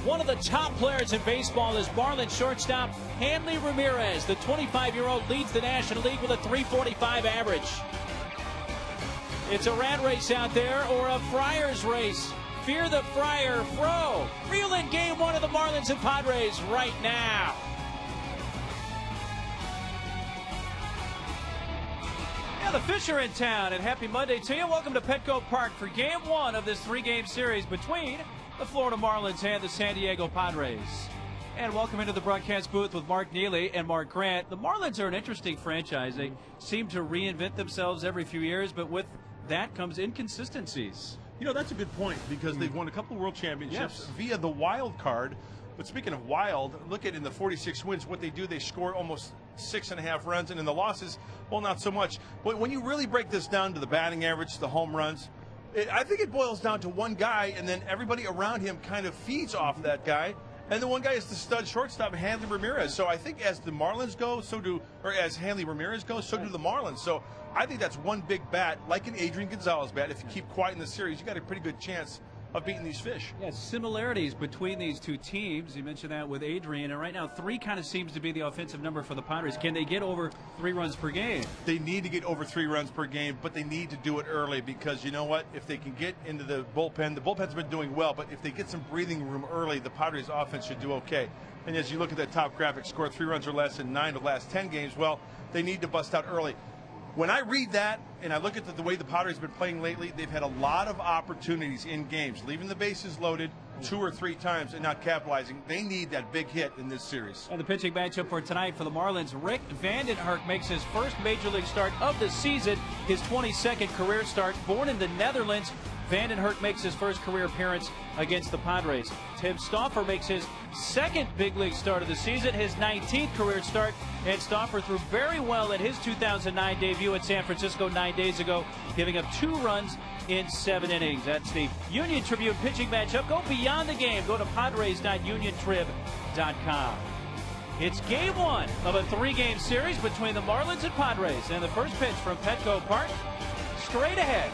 One of the top players in baseball is Marlins shortstop Hanley Ramirez. The 25-year-old leads the National League with a .345 average. It's a rat race out there or a Friars race. Fear the Friar Fro. Reel in game one of the Marlins and Padres right now. Yeah, the Fish are in town, and happy Monday to you. Welcome to Petco Park for game one of this three-game series between the Florida Marlins and the San Diego Padres. And welcome into the broadcast booth with Mark Neely and Mark Grant. The Marlins are an interesting franchise. They seem to reinvent themselves every few years, but with that comes inconsistencies. You know, that's a good point because they've won a couple of world championships via the wild card. But speaking of wild, look at in the 46 wins, what they do, they score almost 6.5 runs, and in the losses, well, not so much. But when you really break this down to the batting average, the home runs, I think it boils down to one guy, and then everybody around him kind of feeds off that guy. And the one guy is the stud shortstop, Hanley Ramirez. So I think as the Marlins go, as Hanley Ramirez goes, so do the Marlins. So I think that's one big bat, like an Adrian Gonzalez bat. If you keep quiet in the series, you got a pretty good chance of beating these Fish. Yeah, similarities between these two teams. You mentioned that with Adrian, and right now 3 kind of seems to be the offensive number for the Padres. Can they get over 3 runs per game? They need to get over 3 runs per game, but they need to do it early because you know what? If they can get into the bullpen's been doing well, but if they get some breathing room early, the Padres offense should do okay. And as you look at that top graphic, score 3 runs or less in 9 of the last 10 games, well, they need to bust out early. When I read that and I look at the way the Padres have been playing lately, they've had a lot of opportunities in games, leaving the bases loaded 2 or 3 times and not capitalizing. They need that big hit in this series. And the pitching matchup for tonight for the Marlins, Rick Vandenhurk makes his first Major League start of the season, his 22nd career start. Born in the Netherlands, Vandenhurk makes his first career appearance against the Padres. Tim Stauffer makes his second big league start of the season, his 19th career start, and Stauffer threw very well in his 2009 debut at San Francisco 9 days ago, giving up 2 runs in 7 innings. That's the Union Tribune pitching matchup. Go beyond the game. Go to Padres.uniontrib.com. It's game one of a 3-game series between the Marlins and Padres, and the first pitch from Petco Park, straight ahead.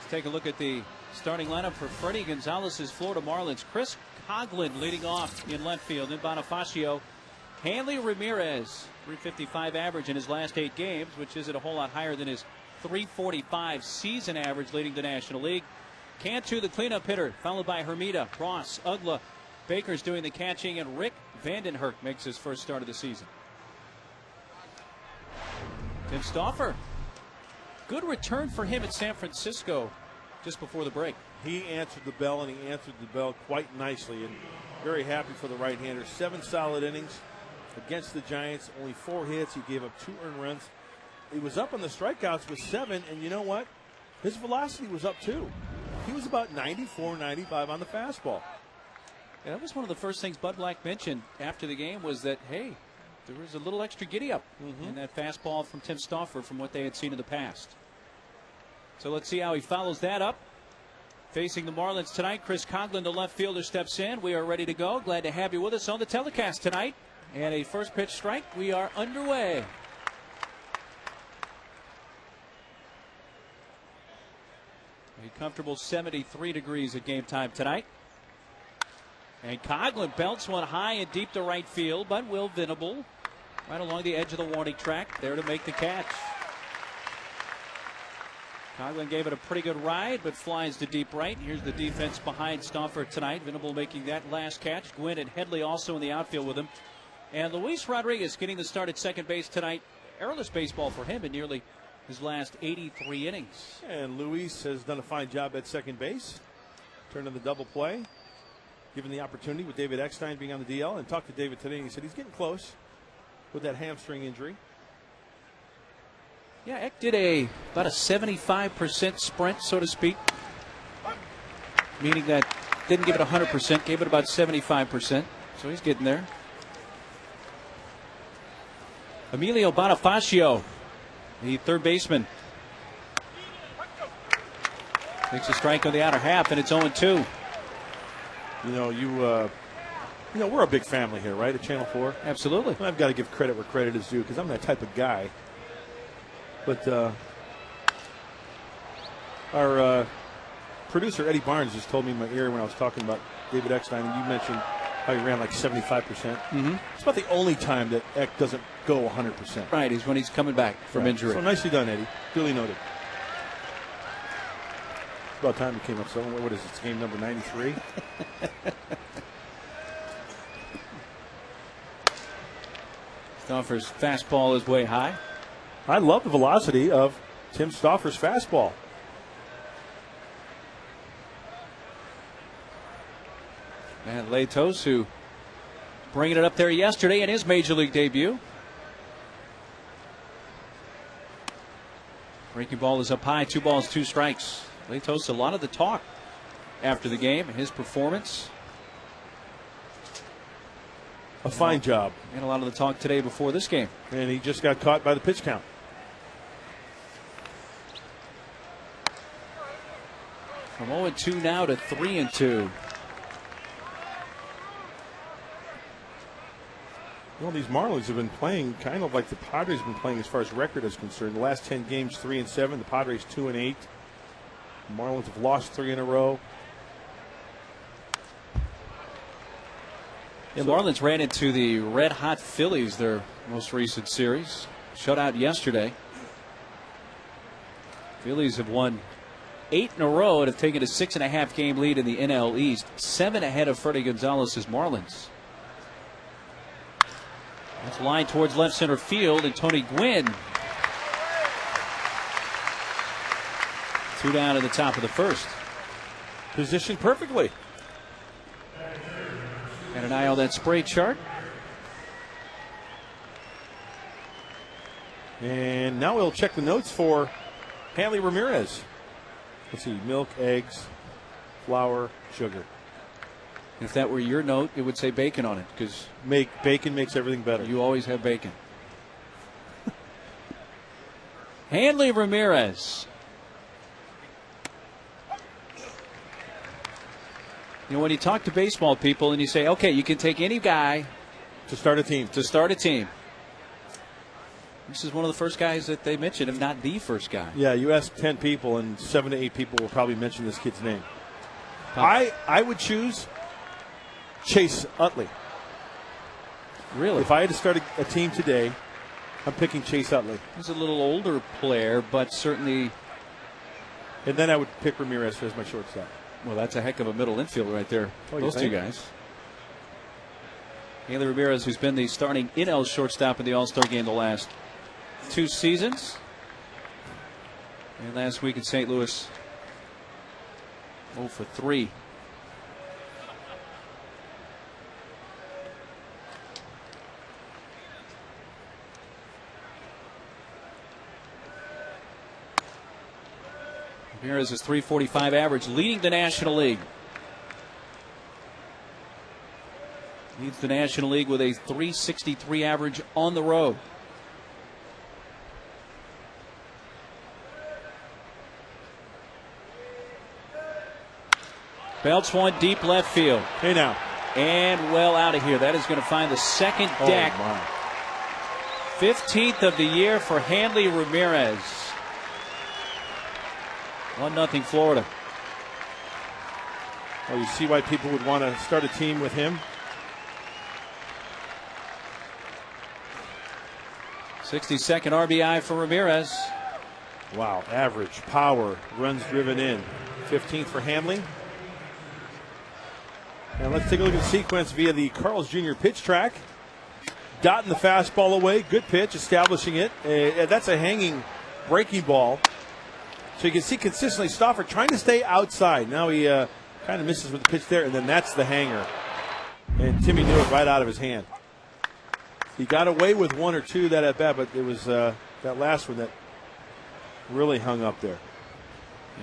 Take a look at the starting lineup for Freddie Gonzalez's Florida Marlins. Chris Coughlin leading off in left field. In Bonifacio, Hanley Ramirez, .355 average in his last 8 games, which isn't a whole lot higher than his .345 season average leading the National League. Cantu, the cleanup hitter, followed by Hermida, Ross, Ugla. Baker's doing the catching, and Rick Vandenherk makes his first start of the season. Tim Stauffer. Good return for him at San Francisco just before the break. He answered the bell, and he answered the bell quite nicely, and very happy for the right-hander. 7 solid innings against the Giants, only 4 hits. He gave up 2 earned runs. He was up on the strikeouts with 7, and you know what? His velocity was up too. He was about 94, 95 on the fastball. Yeah, that was one of the first things Bud Black mentioned after the game was that, hey, there was a little extra giddy-up in that fastball from Tim Stauffer from what they had seen in the past. So let's see how he follows that up. Facing the Marlins tonight, Chris Coughlin, the left fielder, steps in. We are ready to go. Glad to have you with us on the telecast tonight. And a first pitch strike. We are underway. A comfortable 73 degrees at game time tonight. And Coughlin belts one high and deep to right field, but Will Venable right along the edge of the warning track there to make the catch. Coughlin gave it a pretty good ride, but flies to deep right. Here's the defense behind Stauffer tonight. Venable making that last catch. Gwynn and Headley also in the outfield with him. And Luis Rodriguez getting the start at second base tonight. Errorless baseball for him in nearly his last 83 innings. And Luis has done a fine job at second base. Turned in the double play. Given the opportunity with David Eckstein being on the DL. And talked to David today, and he said he's getting close with that hamstring injury. Yeah, Eck did about a 75% sprint, so to speak. Meaning that didn't give it 100%, gave it about 75%. So he's getting there. Emilio Bonifacio, the third baseman, takes a strike on the outer half, and it's 0-2. You know, we're a big family here, right, at Channel 4? Absolutely. And I've got to give credit where credit is due because I'm that type of guy. But our producer, Eddie Barnes, just told me in my ear when I was talking about David Eckstein, and you mentioned how he ran like 75%. It's about the only time that Eck doesn't go 100%. Right, is when he's coming back from injury. So nicely done, Eddie. Duly noted. It's about time he came up. So what is it? It's game number 93. Stauffer's fastball is way high. I love the velocity of Tim Stauffer's fastball. And Latos, who bringing it up there yesterday in his major league debut. Breaking ball is up high, 2 balls, 2 strikes. Latos, a lot of the talk after the game, his performance. A fine job. And a lot of the talk today before this game. And he just got caught by the pitch count. From 0-2 now to 3-2. Well, these Marlins have been playing kind of like the Padres have been playing as far as record is concerned. The last 10 games, 3-7. The Padres 2-8. The Marlins have lost 3 in a row. The Marlins ran into the red-hot Phillies, their most recent series. Shutout yesterday. Phillies have won 8 in a row and have taken a 6.5 game lead in the NL East. 7 ahead of Freddie Gonzalez's Marlins. That's a line towards left center field, and Tony Gwynn. 2 down at the top of the first. Positioned perfectly. Got an eye on that spray chart. And now we'll check the notes for Hanley Ramirez. Let's see, milk, eggs, flour, sugar. If that were your note, it would say bacon on it, because bacon makes everything better. You always have bacon. Hanley Ramirez. You know, when you talk to baseball people and you say, okay, you can take any guy to start a team. This is one of the first guys that they mentioned, if not the first guy. Yeah, you ask 10 people, and 7 to 8 people will probably mention this kid's name. I would choose Chase Utley. Really? If I had to start a team today, I'm picking Chase Utley. He's a little older player, but certainly. And then I would pick Ramirez as my shortstop. Well, that's a heck of a middle infield right there. Those two guys. Hanley Ramirez, who's been the starting NL shortstop in the All-Star game the last 2 seasons. And last week in St. Louis, 0 for 3. Ramirez is .345 average, leading the National League. Leads the National League with a .363 average on the road. Belts one deep left field. Hey now. And well out of here. That is going to find the second deck. Oh my. 15th of the year for Hanley Ramirez. 1-0 Florida. Oh, you see why people would want to start a team with him? 62nd RBI for Ramirez. Wow, average, power, runs driven in. 15th for Hanley. And let's take a look at the sequence via the Carl's Jr. pitch track. Dotting the fastball away. Good pitch, establishing it. That's a hanging breaking ball. So you can see consistently Stauffer trying to stay outside. Now he kind of misses with the pitch there, and then that's the hanger. And Timmy knew it right out of his hand. He got away with 1 or 2 that at bat, but it was that last one that really hung up there.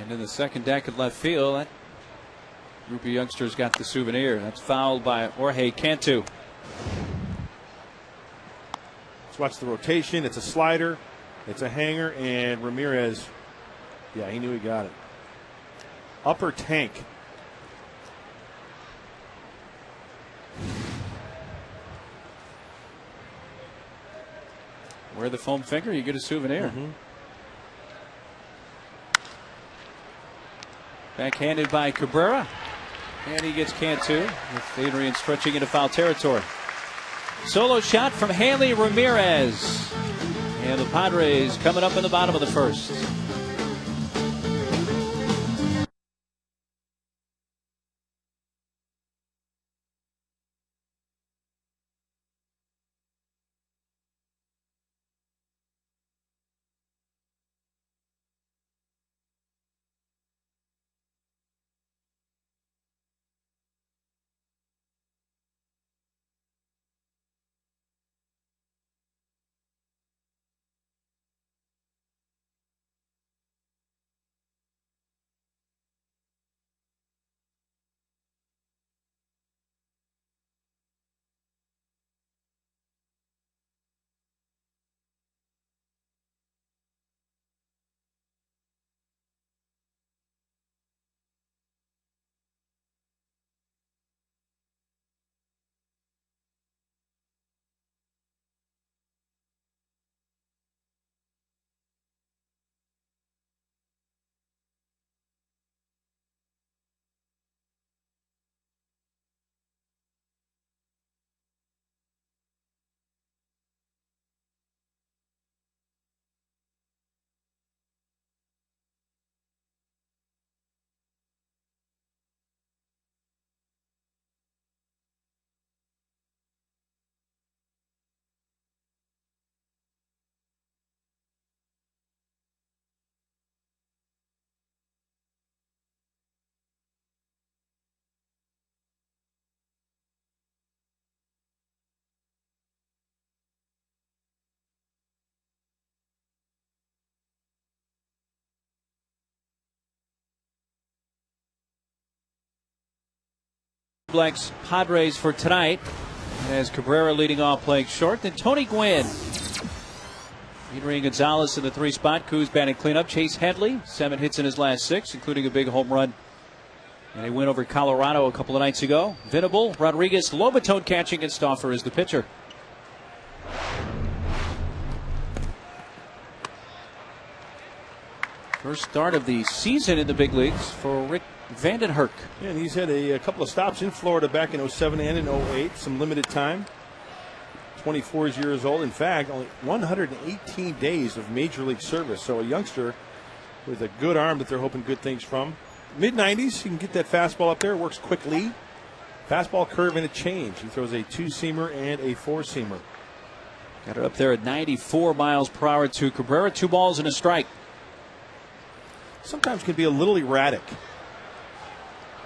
And in the second deck at left field, that group of youngsters got the souvenir. That's fouled by Jorge Cantu. Let's watch the rotation. It's a slider. It's a hanger, and Ramirez, yeah, he knew he got it. Upper tank. Wear the foam finger, you get a souvenir. Backhanded by Cabrera. And he gets Cantu with Adrian stretching into foul territory. Solo shot from Hanley Ramirez. And the Padres coming up in the bottom of the first. Blacks Padres for tonight. As Cabrera leading off playing short. Then Tony Gwynn. Adrian Gonzalez in the 3 spot. Kuz batting cleanup. Chase Headley, 7 hits in his last 6, including a big home run and a win over Colorado a couple of nights ago. Venable, Rodriguez, Lobatone catching, and Stauffer is the pitcher. First start of the season in the big leagues for Rick Vandenherk. Yeah, and he's had a couple of stops in Florida back in 07 and in 08, some limited time. 24 years old. In fact, only 118 days of major league service. So a youngster with a good arm that they're hoping good things from. Mid-90s, he can get that fastball up there. Works quickly. Fastball, curve, and a change. He throws a 2-seamer and a 4-seamer. Got it up there at 94 miles per hour to Cabrera. 2 balls and a strike. Sometimes can be a little erratic.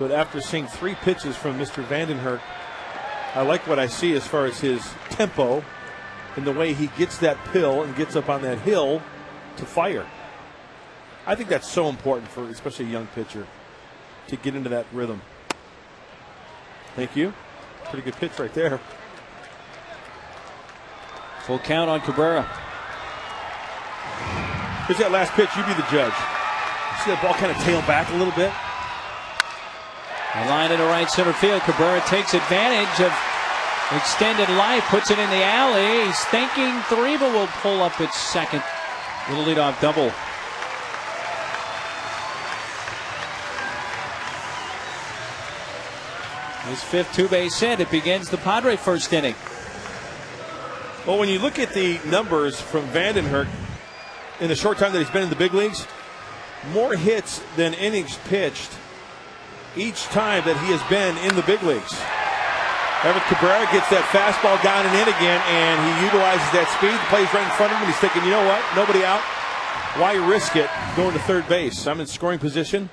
But after seeing 3 pitches from Mr. Vandenherk, I like what I see as far as his tempo and the way he gets that pill and gets up on that hill to fire. I think that's so important for especially a young pitcher to get into that rhythm. Thank you. Pretty good pitch right there. Full count on Cabrera. Here's that last pitch. You be the judge. See that ball kind of tail back a little bit? A line into right center field. Cabrera takes advantage of extended life, puts it in the alley. He's thinking 3, but will pull up at second. Little leadoff double. His 5th 2-base hit. It begins the Padre first inning. Well, when you look at the numbers from Vandenherk in the short time that he's been in the big leagues, more hits than innings pitched each time that he has been in the big leagues. Everett Cabrera gets that fastball down and in again, and he utilizes that speed. The play's right in front of him, and he's thinking, you know what? Nobody out. Why risk it going to third base? I'm in scoring position.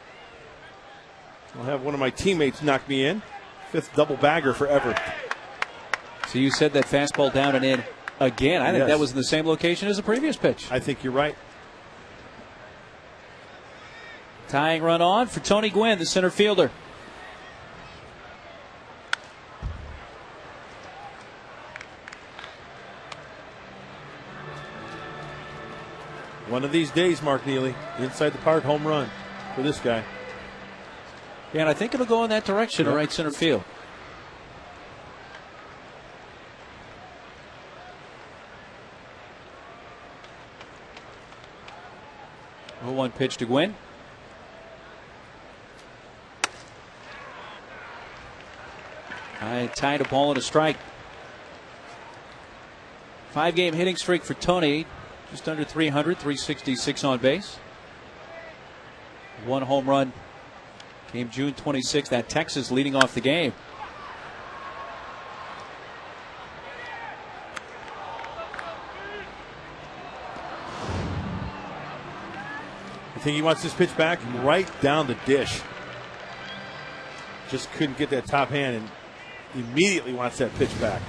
I'll have one of my teammates knock me in. 5th double bagger for Everett. So you said that fastball down and in again. I think that was in the same location as the previous pitch. I think you're right. Tying run on for Tony Gwynn, the center fielder. One of these days, Mark Neely, inside the park, home run for this guy. Yeah, and I think it'll go in that direction, right center field. 0-1 pitch to Gwynn. Tied a ball and a strike. 5-game hitting streak for Tony. Just under 300, 366 on base. 1 home run. Came June 26th at Texas, leading off the game. I think he wants this pitch back right down the dish. Just couldn't get that top hand and immediately wants that pitch back.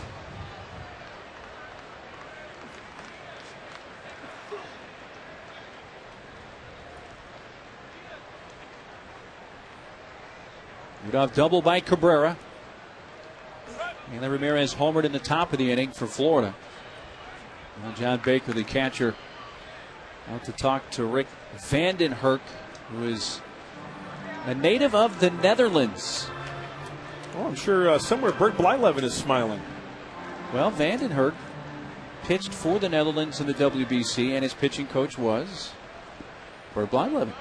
Leadoff double by Cabrera. And then Ramirez homered in the top of the inning for Florida. Well, John Baker, the catcher, out to talk to Rick Vandenherk, who is a native of the Netherlands. Oh, I'm sure somewhere Bert Blyleven is smiling. Well, Vandenherk pitched for the Netherlands in the WBC, and his pitching coach was Bert Blyleven.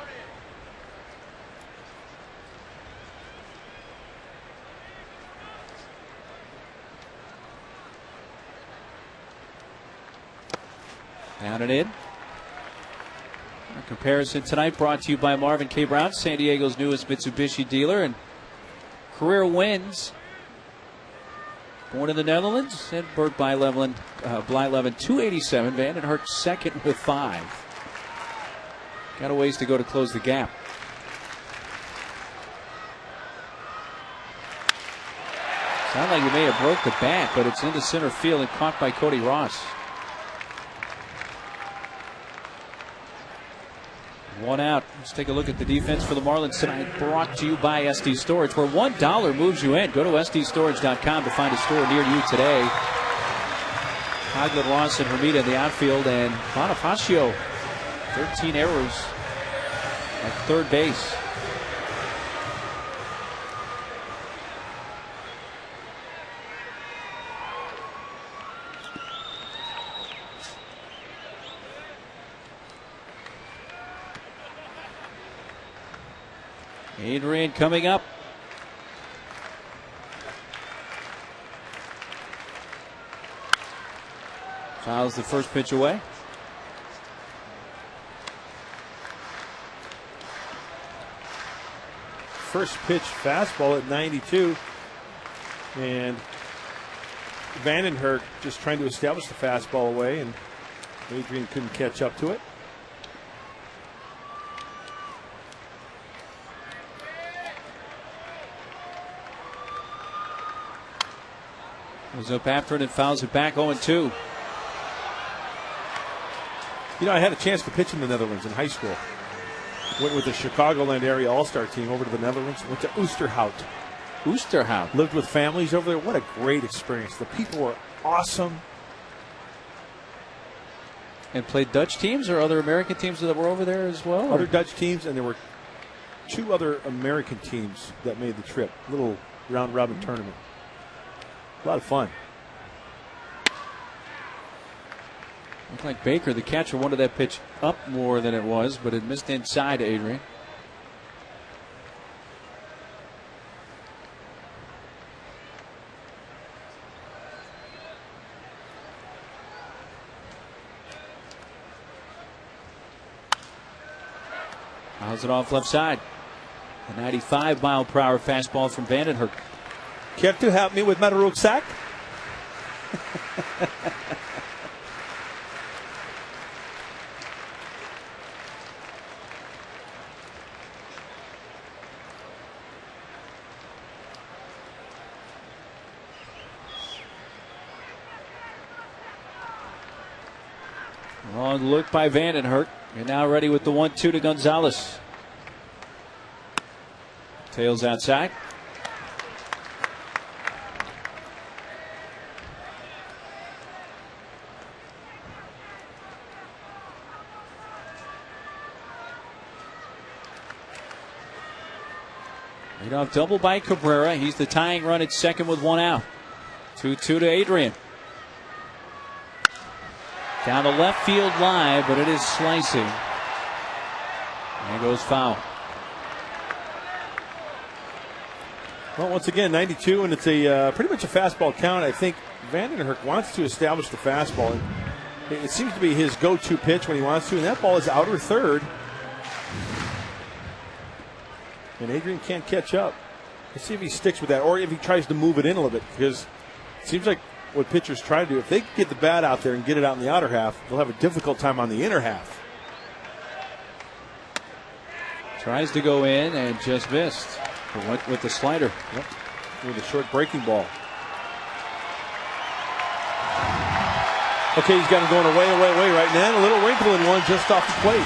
Down and in. Our comparison tonight brought to you by Marvin K. Brown, San Diego's newest Mitsubishi dealer, and career wins. Born in the Netherlands, and Bert Blyleven 287. Vandenherk second with 5. Got a ways to go to close the gap. Sound like he may have broke the bat, but it's into center field and caught by Cody Ross. 1 out. Let's take a look at the defense for the Marlins tonight. Brought to you by SD Storage, where $1 moves you in. Go to SDStorage.com to find a store near you today. Coughlin, Ross, and Hermida in the outfield, and Bonifacio, 13 errors at third base. Adrian coming up. Fouls the first pitch away. First pitch fastball at 92. And Vandenherk just trying to establish the fastball away, and Adrian couldn't catch up to it. Goes up after it and fouls it back 0-2. You know, I had a chance to pitch in the Netherlands in high school. Went with the Chicagoland area all-star team over to the Netherlands. Went to Oosterhout. Oosterhout. Lived with families over there. What a great experience. The people were awesome. And played Dutch teams or other American teams that were over there as well? Other Dutch teams, and there were 2 other American teams that made the trip. Little round-robin tournament. A lot of fun. Looked like Baker, the catcher, wanted that pitch up more than it was, but it missed inside Adrian. Fouls it off left side. A 95-mile-per-hour fastball from Vandenherk. Care to help me with my rucksack? Long look by Vandenherk. You're now ready with the 1-2 to Gonzalez. Tails outside. Leadoff double by Cabrera. He's the tying run at second with 1 out. 2-2 to Adrian. Down the left field line, but it is slicing. And goes foul. Well, once again, 92, and it's a pretty much a fastball count. I think Vandenherk wants to establish the fastball. And it seems to be his go-to pitch when he wants to, and that ball is outer third. And Adrian can't catch up. Let's see if he sticks with that, or if he tries to move it in a little bit, because it seems like what pitchers try to do, if they get the bat out there and get it out in the outer half, they'll have a difficult time on the inner half. Tries to go in and just missed. Went with the slider. Yep. With a short breaking ball. Okay, he's got him going away right now. A little wrinkle in one just off the plate.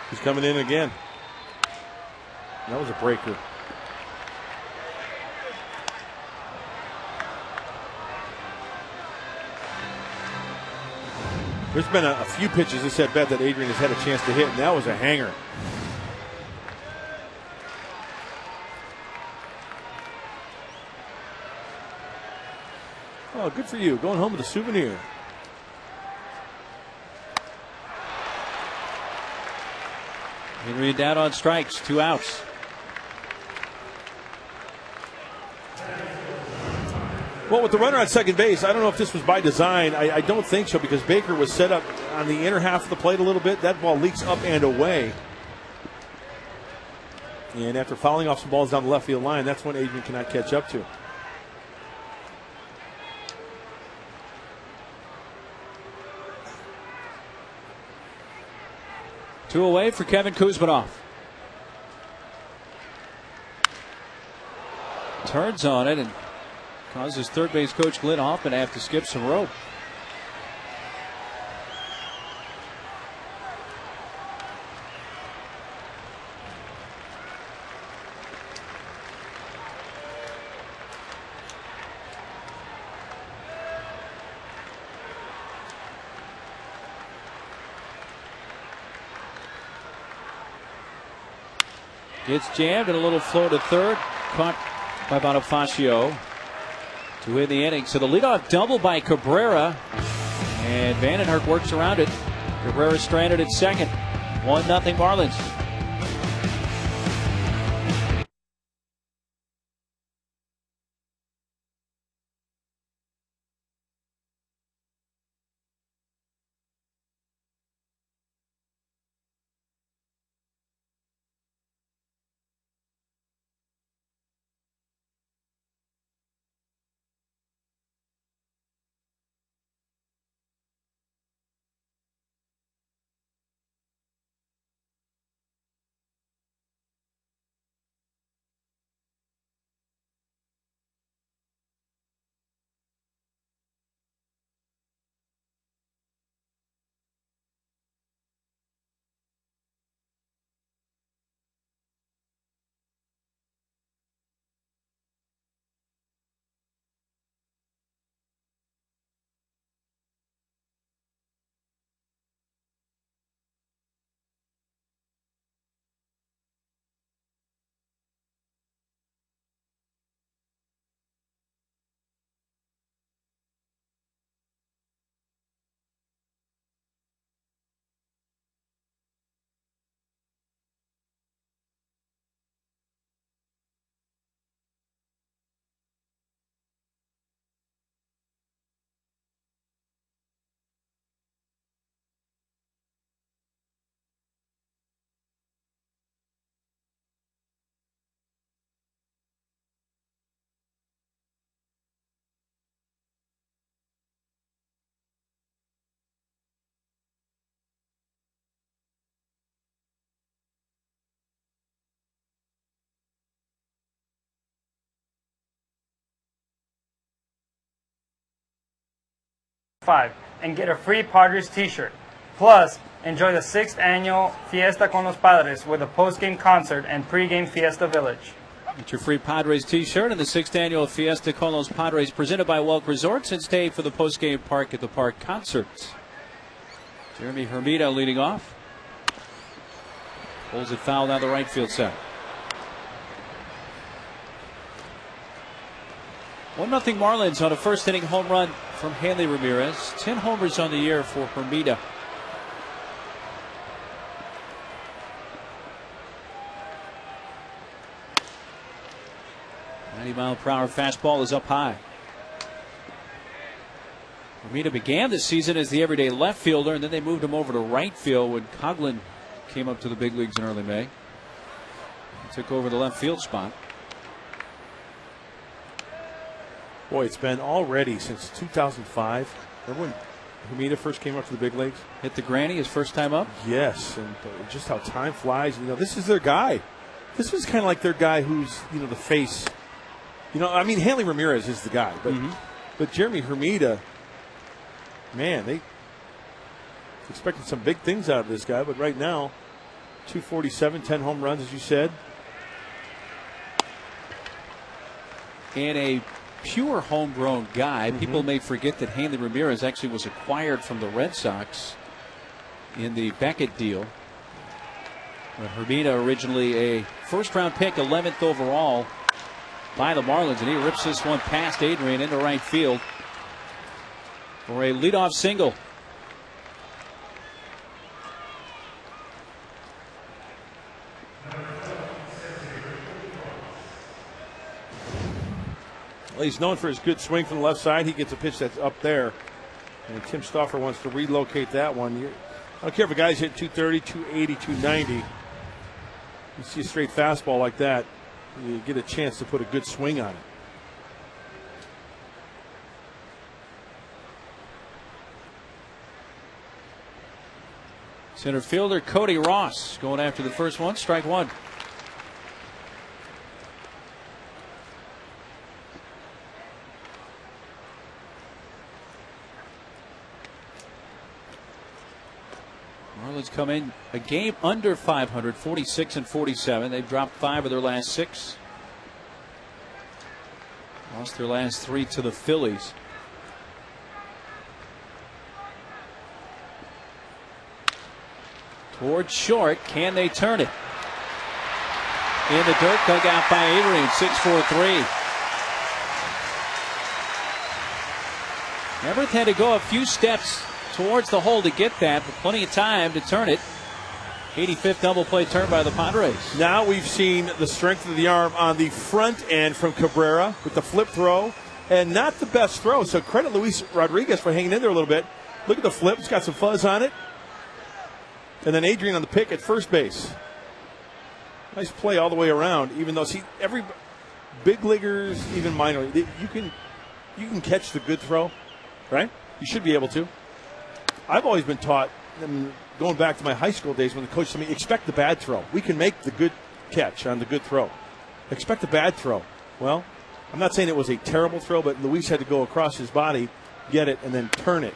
He's coming in again. That was a breaker. There's been a few pitches this at bat that Adrian has had a chance to hit, and that was a hanger. Oh, good for you. Going home with a souvenir. Henry down on strikes, 2 outs. Well, with the runner on second base, I don't know if this was by design. I don't think so, because Baker was set up on the inner half of the plate a little bit. That ball leaks up and away. And after fouling off some balls down the left field line, that's when Adrian cannot catch up to. Two away for Kevin Kuzmanoff. Turns on it and causes third base coach Glenn Hoffman to have to skip some rope. Gets jammed and a little flow to third. Caught by Bonifacio to win the inning. So the leadoff double by Cabrera. And Vandenherk works around it. Cabrera stranded at second. 1-0 Marlins. And get a free Padres t-shirt. Plus, enjoy the 6th annual Fiesta con los Padres with a post-game concert and pre-game Fiesta Village. Get your free Padres t-shirt and the 6th annual Fiesta con los Padres presented by Welk Resorts, and stay for the post-game Park at the Park concerts. Jeremy Hermida leading off. Pulls it foul down the right field side. 1-0 Marlins on a first inning home run from Hanley Ramirez. 10 homers on the year for Hermida. .90-mile-per-hour fastball is up high. Hermida began the season as the everyday left fielder, and then they moved him over to right field when Coughlin came up to the big leagues in early May. He took over the left field spot. Boy, it's been already since 2005. Remember when Hermida first came up to the big leagues? Hit the granny his first time up? Yes, and just how time flies. You know, this is their guy. This was kind of like their guy who's, you know, the face. You know, I mean, Hanley Ramirez is the guy, but Jeremy Hermida, man, they expected some big things out of this guy, but right now, 247, 10 home runs, as you said. And a pure homegrown guy. People may forget that Hanley Ramirez actually was acquired from the Red Sox in the Beckett deal. But Hermida originally a first-round pick, 11th overall by the Marlins, and he rips this one past Adrian into right field for a leadoff single. Well, he's known for his good swing from the left side. He gets a pitch that's up there, and Tim Stauffer wants to relocate that one. I don't care if a guy's hit 230, 280, 290. You see a straight fastball like that, you get a chance to put a good swing on it. Center fielder Cody Ross going after the first one, strike one. Marlins come in a game under 500, 46 and 47. They've dropped 5 of their last 6. Lost their last 3 to the Phillies. Towards short, can they turn it? In the dirt, dug out by Adrian, 6-4-3. Everett had to go a few steps towards the hole to get that, but plenty of time to turn it. 85th double play turn by the Padres. Now we've seen the strength of the arm on the front end from Cabrera with the flip throw, and not the best throw. So credit Luis Rodriguez for hanging in there a little bit. Look at the flip. It's got some fuzz on it. And then Adrian on the pick at first base. Nice play all the way around, even though, see, every big leaguers, even minor, you can catch the good throw, right? You should be able to. I've always been taught, going back to my high school days when the coach told me, expect the bad throw. We can make the good catch on the good throw. Expect the bad throw. Well, I'm not saying it was a terrible throw, but Luis had to go across his body, get it, and then turn it.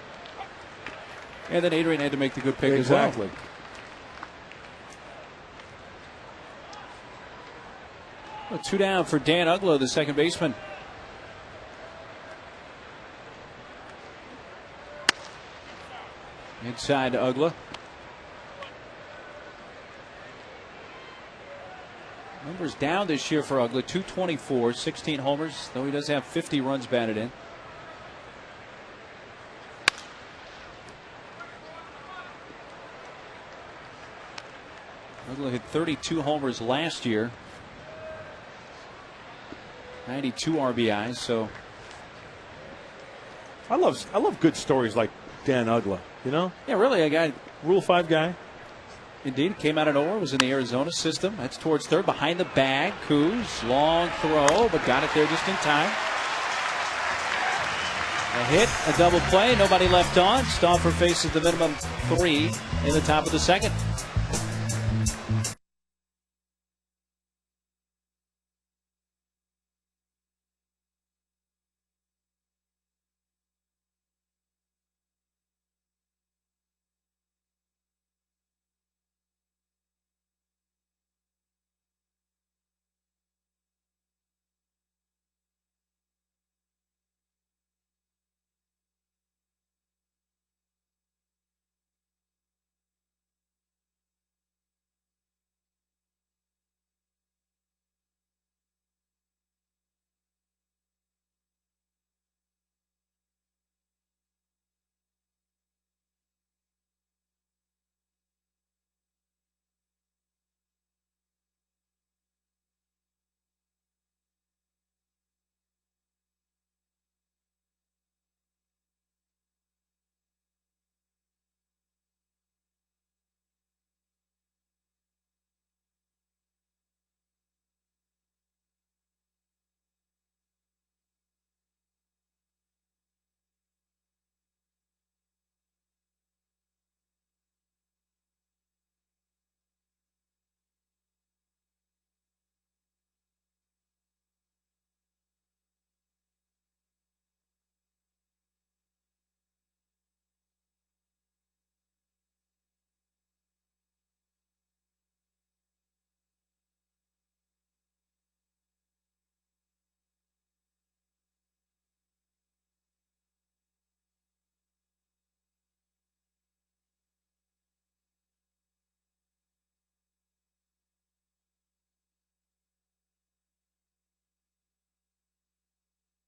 And then Adrian had to make the good pick exactly. as well. Well, 2 down for Dan Uglo, the second baseman. Inside to Ugla. Numbers down this year for Ugla. 224, 16 homers, though he does have 50 runs batted in. Ugla hit 32 homers last year. 92 RBIs, so. I love good stories like Dan Ugla, you know? Yeah, really, a guy. Rule 5 guy. Indeed, came out of nowhere, was in the Arizona system. That's towards third, behind the bag. Kuz, long throw, but got it there just in time. A hit, a double play, nobody left on. Stauffer faces the minimum 3 in the top of the second.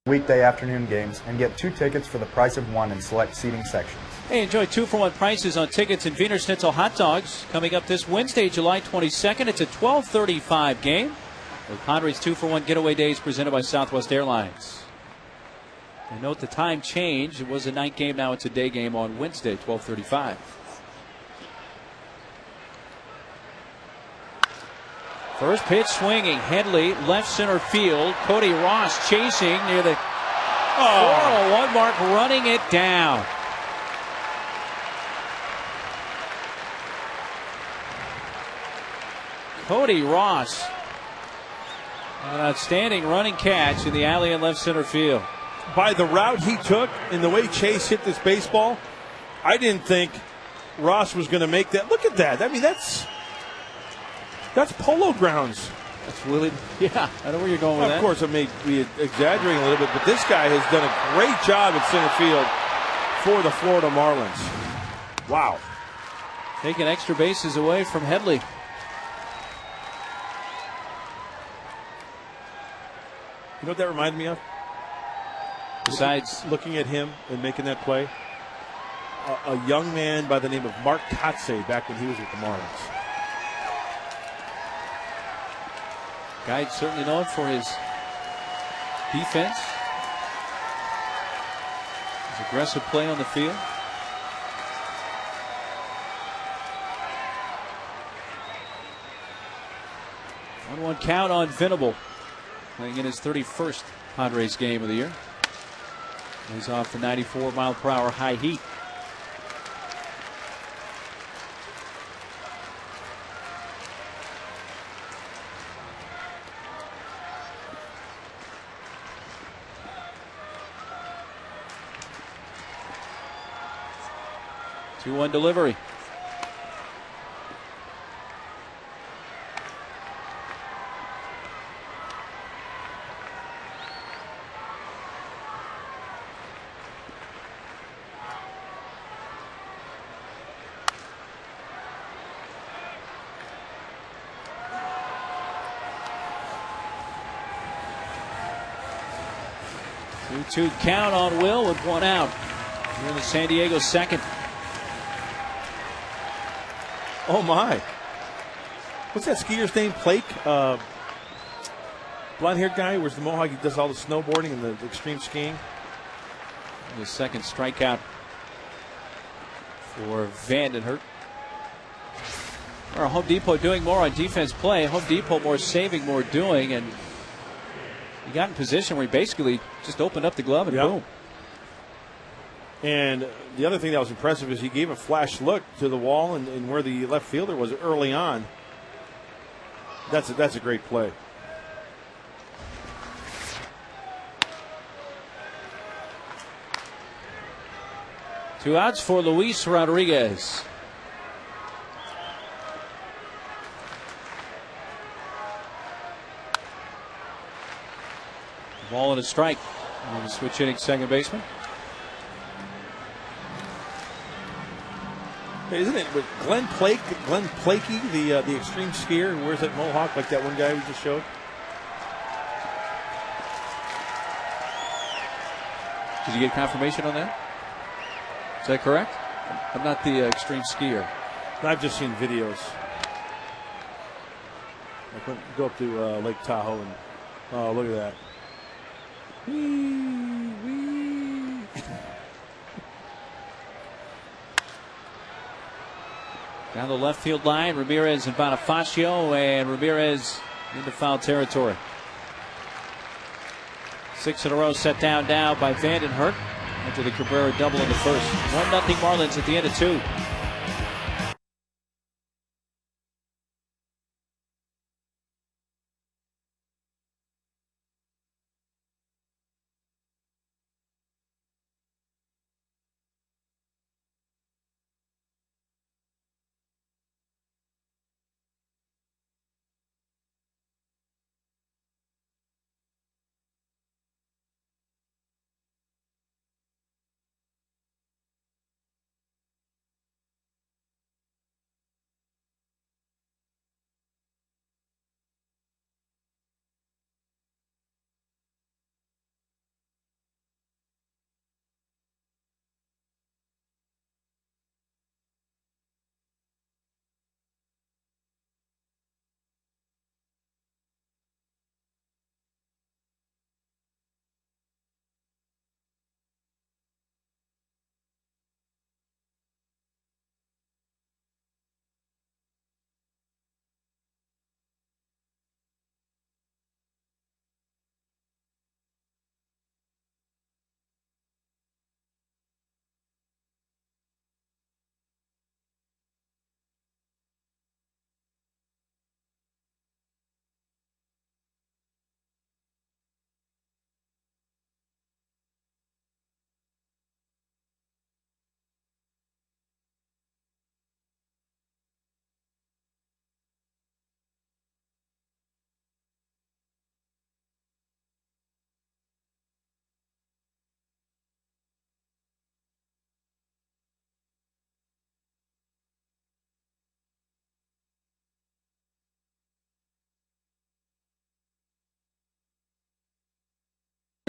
Weekday afternoon games and get 2 tickets for the price of 1 in select seating sections. Hey, enjoy 2-for-1 prices on tickets and Wiener Schnitzel hot dogs coming up this Wednesday, July 22nd. It's a 12:35 game. The Padres 2-for-1 getaway days presented by Southwest Airlines. And note the time change. It was a night game. Now it's a day game on Wednesday, 12:35. First pitch swinging. Headley, left center field. Cody Ross chasing near the 401 mark, running it down. Cody Ross. An outstanding running catch in the alley in left center field. By the route he took and the way Chase hit this baseball, I didn't think Ross was going to make that. Look at that. I mean, that's polo grounds. That's really, yeah, I know where you're going with that. Of course, I may be exaggerating a little bit, but this guy has done a great job at center field for the Florida Marlins. Wow. Taking extra bases away from Headley. You know what that reminded me of? Besides looking at him and making that play? a young man by the name of Mark Kotze back when he was with the Marlins. Guy certainly known for his defense, his aggressive play on the field. 1-1 count on Venable, playing in his 31st Padres game of the year. He's off the 94-mile-per-hour high heat. Two-one delivery. Two count on Will with one out. Here in the San Diego second. Oh my! What's that skier's name? Blake, blonde-haired guy. Where's the mohawk? He does all the snowboarding and the extreme skiing. The second strikeout for Vandenhert. Or Home Depot doing more on defense play. Home Depot more saving, more doing, and he got in position where he basically just opened up the glove and boom. And the other thing that was impressive is he gave a flash look to the wall and where the left fielder was early on. That's a great play. Two outs for Luis Rodriguez. Ball and a strike. And switch hitting second baseman. Isn't it with Glenn Plakey, the extreme skier who wears that mohawk like that one guy we just showed? Did you get confirmation on that? Is that correct? I'm not the extreme skier. I've just seen videos. Like go up to Lake Tahoe and oh, look at that. Down the left field line, Ramirez and Bonifacio, and Ramirez into foul territory. 6 in a row set down now by Vandenhert after the Cabrera double in the first. 1-0 Marlins at the end of 2.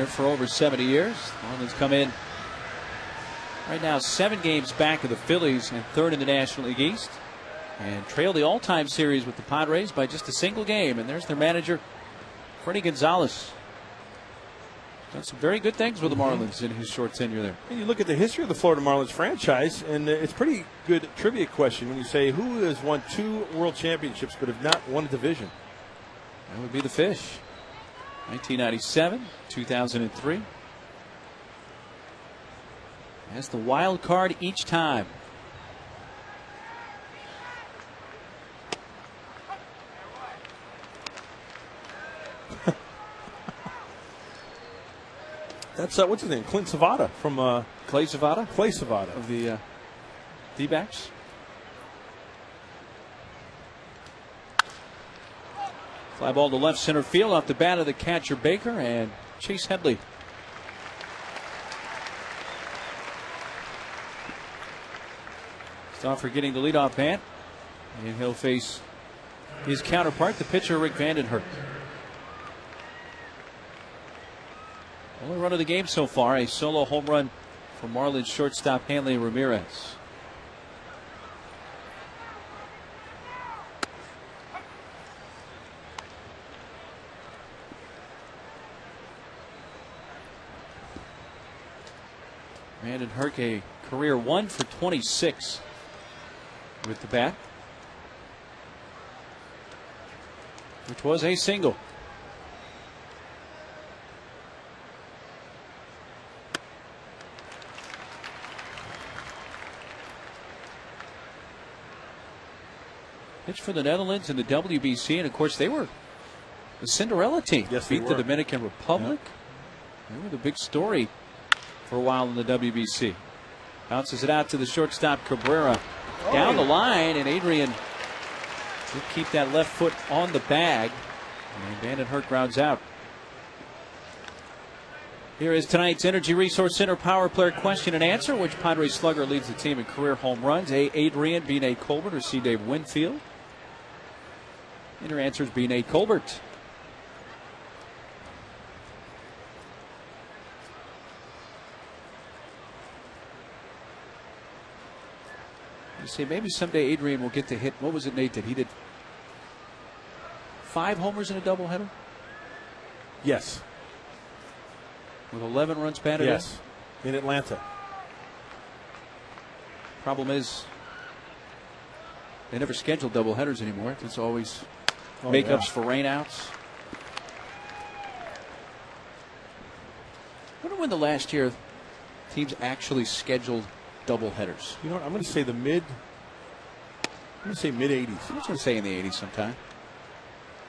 For over 70 years. Marlins come in Right now 7 games back of the Phillies and 3rd in the National League East. And trail the all-time series with the Padres by just a single game. And there's their manager, Freddie Gonzalez. Done some very good things with the Marlins in his short tenure there. And you look at the history of the Florida Marlins franchise, and it's a pretty good trivia question when you say who has won 2 World Championships but have not won a division. That would be the Fish. 1997, 2003. As the wild card each time. That's what's his name? Clint Savada from Clay Savada? Clay Savada of the D-backs. Fly ball to left center field off the bat of the catcher Baker and Chase Headley. Stauffer getting the leadoff bat, and he'll face his counterpart, the pitcher Rick Vandenhurst. Only run of the game so far, a solo home run from Marlins shortstop Hanley Ramirez. Vandenhurst a career 1 for 26 with the bat, which was a single. Pitched for the Netherlands and the WBC, and of course they were the Cinderella team. Yes, beat the Dominican Republic. They were the big story for a while in the WBC. Bounces it out to the shortstop Cabrera. Down the line, and Adrian will keep that left foot on the bag. And Vandenhurst grounds out. Here is tonight's Energy Resource Center Power Player question and answer. Which Padres slugger leads the team in career home runs? A. Adrian, B. Nate Colbert, or C. Dave Winfield? And your answer is B. Nate Colbert. You say maybe someday Adrian will get to hit. What was it Nate did? He did 5 homers in a doubleheader? Yes. With 11 runs batted in? Yes. In Atlanta. Problem they never schedule doubleheaders anymore. It's always makeups for rainouts. I wonder when the last year teams actually scheduled doubleheaders. You know what? I'm going to say mid 80s. I was going to say in the 80s sometime.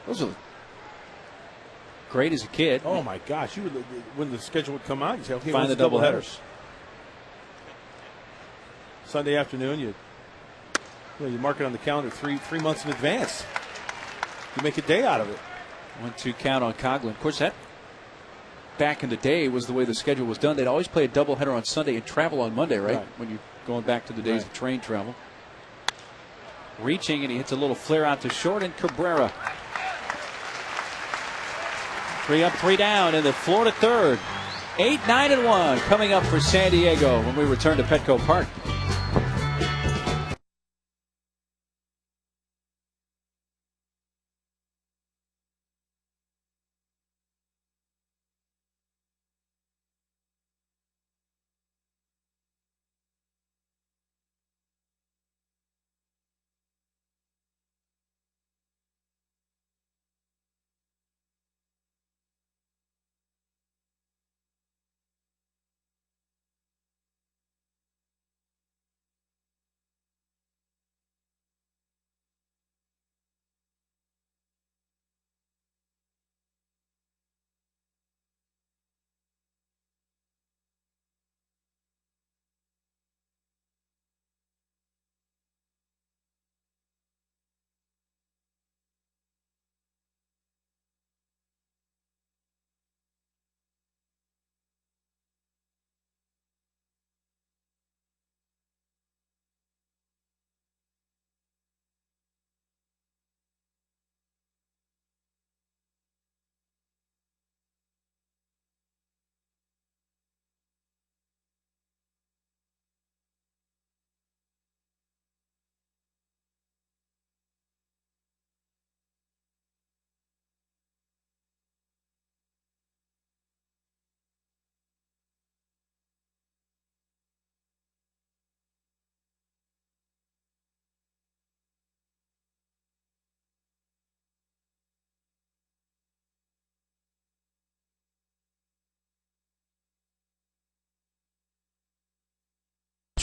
Those are great as a kid. Oh my gosh! When the schedule would come out, you say, "Okay, find the doubleheaders." Sunday afternoon, you mark it on the calendar 3 months in advance. You make a day out of it. 1-2 count on Coughlin. Of course, that back in the day was the way the schedule was done. They'd always play a doubleheader on Sunday and travel on Monday, right? When you're going back to the days of train travel. Reaching, and he hits a little flare out to short, and Cabrera. 3 up, 3 down in the Florida third. 8, 9, and 1 coming up for San Diego when we return to Petco Park.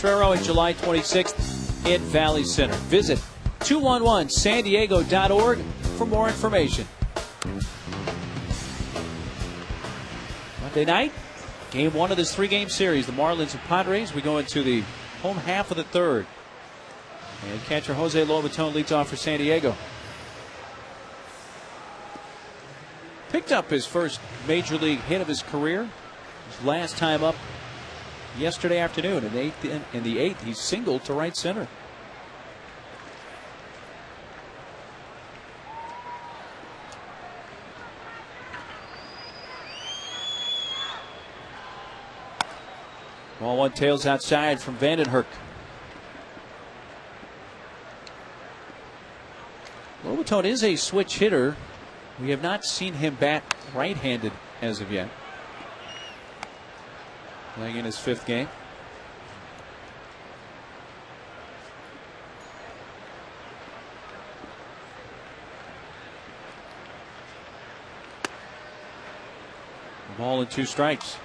Potrero and July 26th at Valley Center. Visit 211sandiego.org for more information. Monday night, game 1 of this 3-game series. The Marlins and Padres. We go into the home half of the third. And catcher Jose Lobaton leads off for San Diego. Picked up his first major league hit of his career. His last time up yesterday afternoon. In the eighth, he singled to right center. Ball one tails outside from Vandenherk. Lobaton is a switch hitter. We have not seen him bat right-handed as of yet. Playing in his 5th game. Ball and 2 strikes.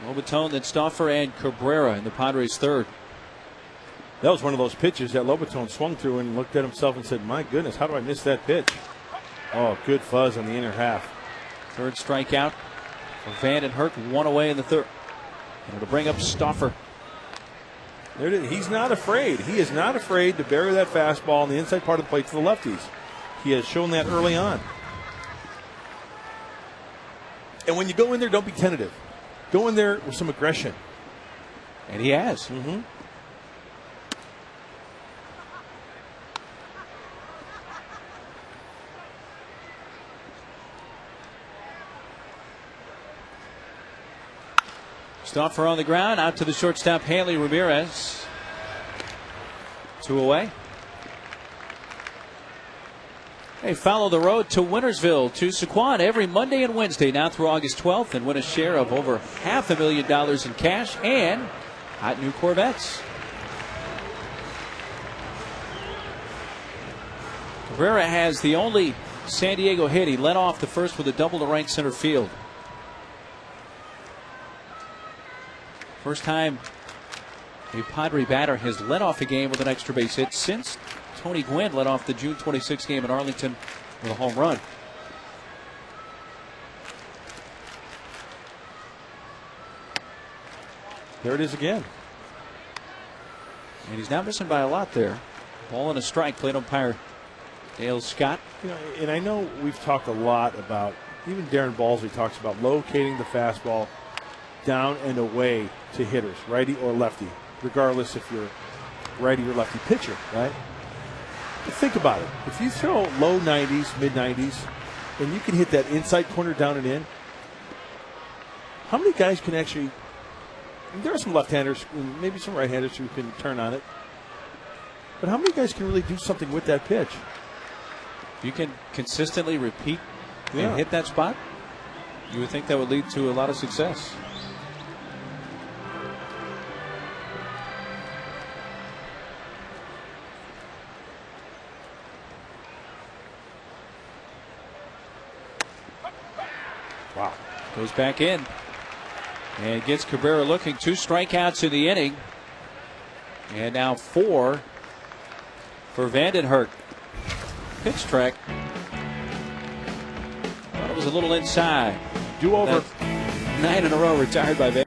Lobaton, then Stauffer and Cabrera in the Padres' 3rd. That was one of those pitches that Lobaton swung through and looked at himself and said, my goodness, how do I miss that pitch? Oh, good fuzz on the inner half. 3rd strikeout for Vandenherk, 1 away in the 3rd. And it'll bring up Stauffer. There it is. He's not afraid. He is not afraid to bury that fastball on the inside part of the plate to the lefties. He has shown that early on. And when you go in there, don't be tentative. Go in there with some aggression. And he has. Mm-hmm. Stauffer on the ground, out to the shortstop, Hanley Ramirez. 2 away. Hey, follow the road to Wintersville, to Sequan every Monday and Wednesday now through August 12th and win a share of over $500,000 in cash and hot new Corvettes. Cabrera has the only San Diego hit. He led off the first with a double to right center field. First time a Padre batter has led off a game with an extra base hit since Tony Gwynn led off the June 26th game in Arlington with a home run. There it is again. And he's not missing by a lot there. Ball and a strike, plate umpire Dale Scott. You know, and I know we've talked a lot about, even Darren Balsley talks about locating the fastball down and away to hitters, righty or lefty, regardless if you're righty or lefty pitcher, right? But think about it. If you throw low 90s, mid 90s, and you can hit that inside corner down and in, how many guys can actually, there are some left-handers, maybe some right-handers who can turn on it, but how many guys can really do something with that pitch? You can consistently repeat and hit that spot, you would think that would lead to a lot of success. Wow. Goes back in and gets Cabrera looking. 2 strikeouts in the inning. And now 4 for Vandenherk. Pitch track. Well, it was a little inside. Do over. 9 in a row retired by Vandenherk.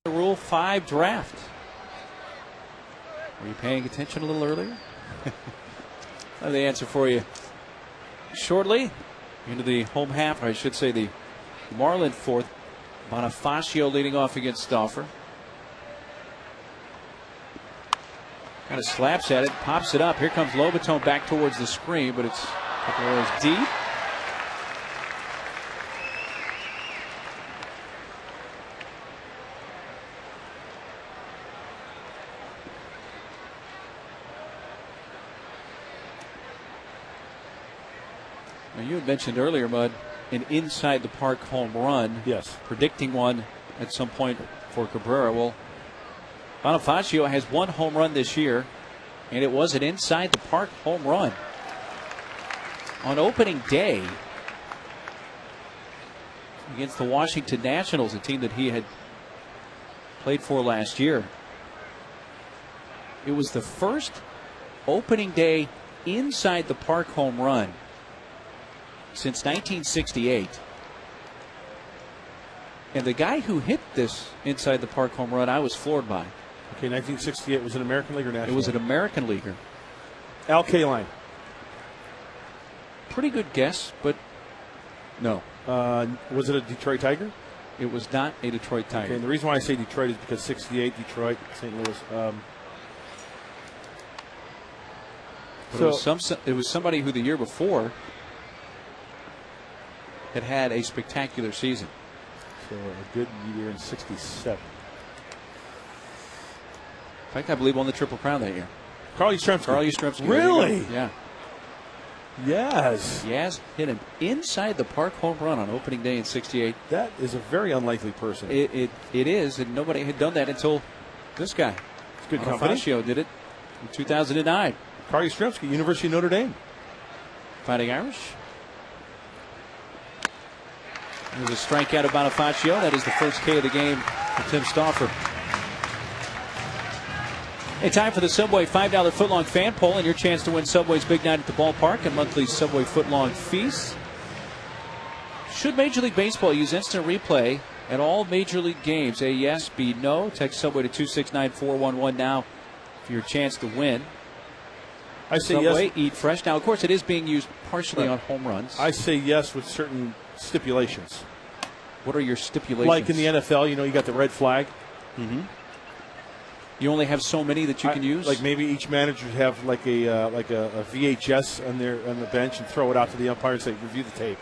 Rule 5 draft. Were you paying attention a little earlier? I have the answer for you shortly. Into the home half, or I should say the Marlin fourth. Bonifacio leading off against Stauffer. Kind of slaps at it, pops it up. Here comes Lobaton back towards the screen, but it's a couple of rows deep. Now, you had mentioned earlier, Mud, an inside the park home run. Yes. Predicting one at some point for Cabrera. Well, Bonifacio has one home run this year, and it was an inside the park home run. On opening day against the Washington Nationals, a team that he had played for last year. It was the first opening day inside the park home run since 1968. And the guy who hit this inside the park home run, I was floored by. Okay, 1968 was an American League or National? It was an American leaguer. Al Kaline. Pretty good guess, but no. Was it a Detroit Tiger? It was not a Detroit Tiger. Okay, and the reason why I say Detroit is because 68, Detroit, St. Louis. It was somebody who the year before had a spectacular season. So a good year in 67. In fact, I believe won the Triple Crown that year. Carl Yastrzemski. Really? Yeah. Yes. Yaz hit an inside the park home run on opening day in 68. That is a very unlikely person. It is, and nobody had done that until this guy. It's good company. Bonifacio did it in 2009. Carl Yastrzemski, University of Notre Dame. Fighting Irish. There's a strikeout of Bonifacio. That is the first K of the game for Tim Stauffer. Hey, time for the Subway $5 footlong fan poll and your chance to win Subway's Big Night at the Ballpark and monthly Subway footlong feast. Should Major League Baseball use instant replay at all Major League games? A yes, B no. Text Subway to 269411 now for your chance to win. I say Subway, yes. eat fresh. Now, of course, it is being used partially on home runs. I say yes with certain stipulations. What are your stipulations? Like in the NFL, you got the red flag. Mm-hmm. You only have so many that you can use. Like maybe each manager would have like a VHS on the bench and throw it out to the umpire and say, review the tape.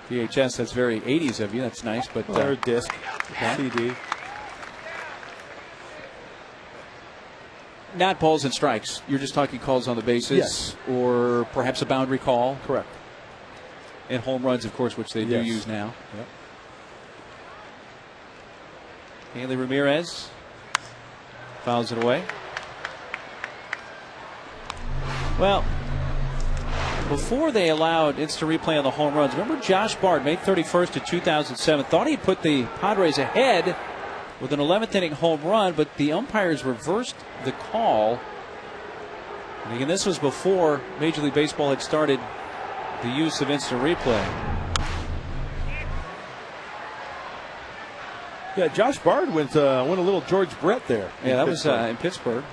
VHS, that's very 80s of you. That's nice, but or a disc, CD. Not balls and strikes. You're just talking calls on the bases, yes, or perhaps a boundary call. Correct. And home runs, of course, which they do use now. Yep. Hanley Ramirez fouls it away. Well, before they allowed instant replay on the home runs, remember Josh Bard, May 31st of 2007, thought he put the Padres ahead with an 11th inning home run, but the umpires reversed the call. And again, this was before Major League Baseball had started the use of instant replay. Yeah, Josh Bard went a little George Brett there. Yeah, that was in Pittsburgh.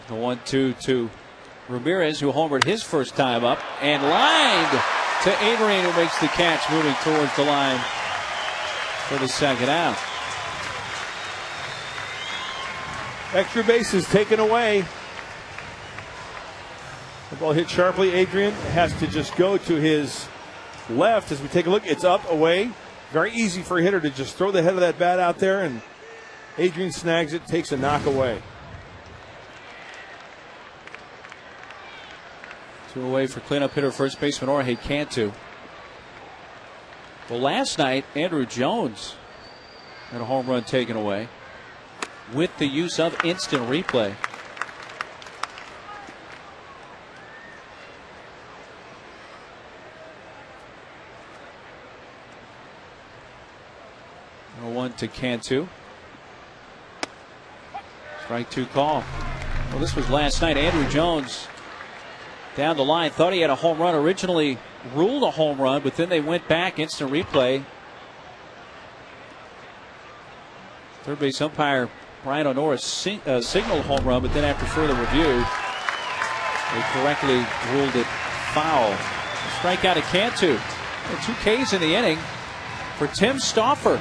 The 1-2 to Ramirez, who homered his first time up, and lined to Adrian, who makes the catch, moving towards the line for the second out. Extra bases taken away. The ball hit sharply. Adrian has to just go to his left as we take a look. It's up, away. Very easy for a hitter to just throw the head of that bat out there, and Adrian snags it, takes a knock away. 2 away for cleanup hitter first baseman Jorge Cantu. Well, last night, Andrew Jones had a home run taken away with the use of instant replay. 0-1 to Cantu. Strike 2 call. Well, this was last night. Andrew Jones down the line. Thought he had a home run. Originally ruled a home run, but then they went back. Instant replay. Third base umpire Brian Honora signaled home run, but then after further review, they correctly ruled it foul. Strikeout to Cantu. 2 Ks in the inning for Tim Stauffer.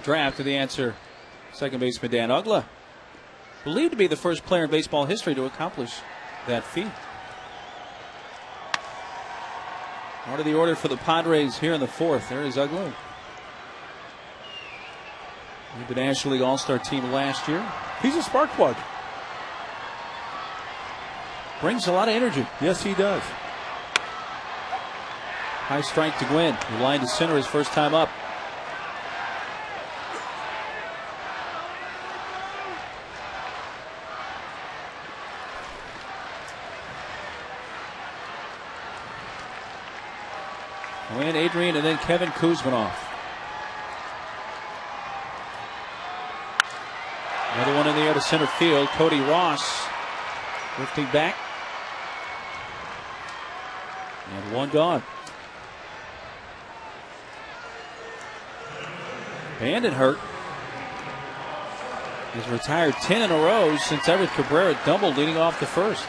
Draft to the answer, second baseman Dan Uggla, believed to be the first player in baseball history to accomplish that feat. Part of the order for the Padres here in the 4th. There is Uggla. Made the National League All-Star team last year. He's a spark plug. Brings a lot of energy. Yes, he does. High strike to Gwynn. He lined to center his first time up. And Adrian and then Kevin Kuzminoff. Another one in the air to center field. Cody Ross lifting back. And one gone. Vandenhert has retired 10 in a row since Everett Cabrera doubled leading off the first.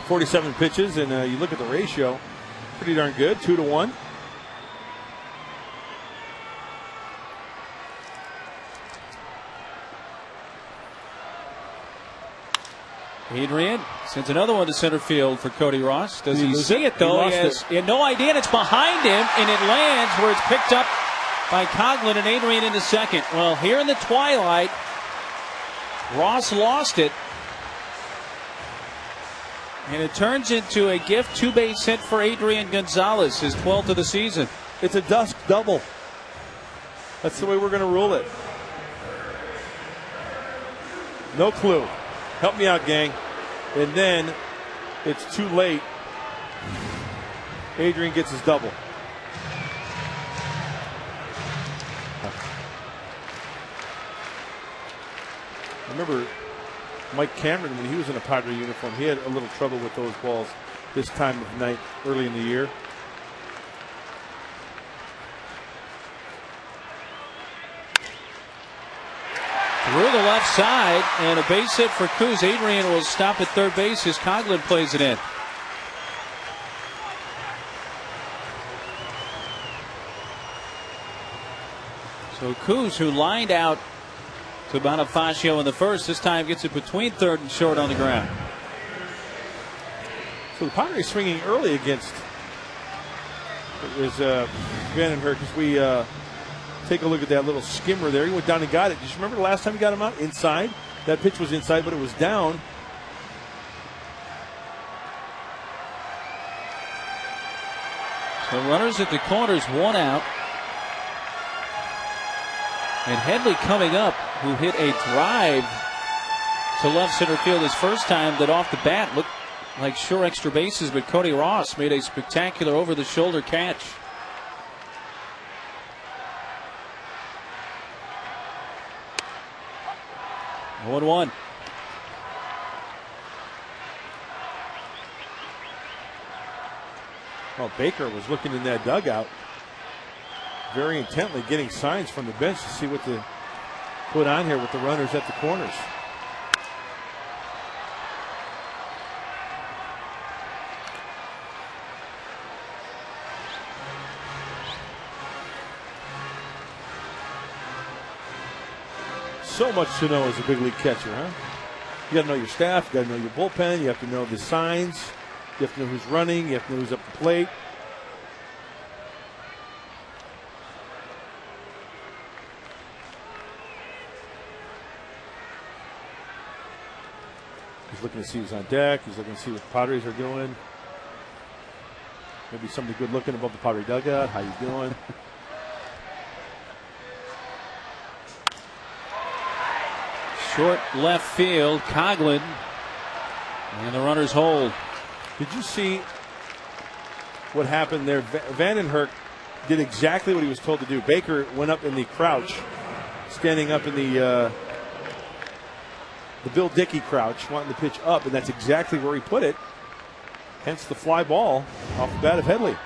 47 pitches, and you look at the ratio, pretty darn good, 2-1. Adrian sends another one to center field for Cody Ross. Does he see it though? He had no idea, and it's behind him, and it lands where it's picked up by Coughlin, and Adrian into second. Well, here in the twilight, Ross lost it. And it turns into a gift 2-base hit for Adrian Gonzalez, his 12th of the season. It's a dusk double. That's the way we're going to rule it. No clue. Help me out, gang. And then it's too late. Adrian gets his double. I remember Mike Cameron, when he was in a Padre uniform, he had a little trouble with those balls this time of night, early in the year. Through the left side, and a base hit for Kuz. Adrian will stop at third base as Coughlin plays it in. So Kuz, who lined out to Bonifacio in the first, this time gets it between third and short on the ground. So the Padres swinging early against Vandenhurst. As we take a look at that little skimmer there, he went down and got it. Do you remember the last time he got him out? Inside. That pitch was inside, but it was down. So runners at the corners, one out. And Headley coming up, who hit a drive to left center field his first time that off the bat looked like sure extra bases, but Cody Ross made a spectacular over-the-shoulder catch. Oh, 1-1. Well, Baker was looking in that dugout very intently, getting signs from the bench to see what to put on here with the runners at the corners. So much to know as a big league catcher, huh? You got to know your staff, you got to know your bullpen, you have to know the signs, you have to know who's running, you have to know who's up the plate. He's looking to see who's on deck, he's looking to see what the Padres are doing. Maybe somebody good looking above the Padre dugout. How you doing? Short left field, Coughlin, and the runners hold. Did you see what happened there? Vandenhurst did exactly what he was told to do. Baker went up in the crouch, standing up in the Bill Dickey crouch, wanting to pitch up, and that's exactly where he put it. Hence the fly ball off the bat of Headley.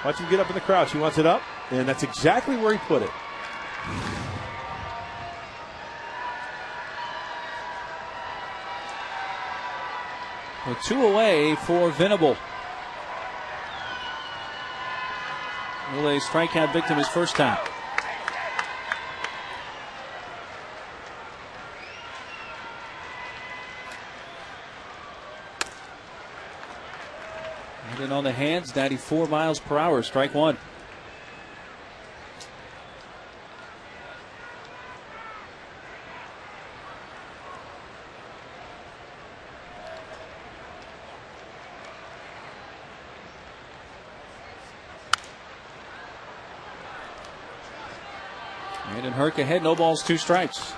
Watch him get up in the crouch. He wants it up, and that's exactly where he put it. Well, 2 away for Venable. Will a strikeout victim his first time? And then on the hands, 94 miles per hour, strike one. Vandenhurst ahead, no balls, 2 strikes.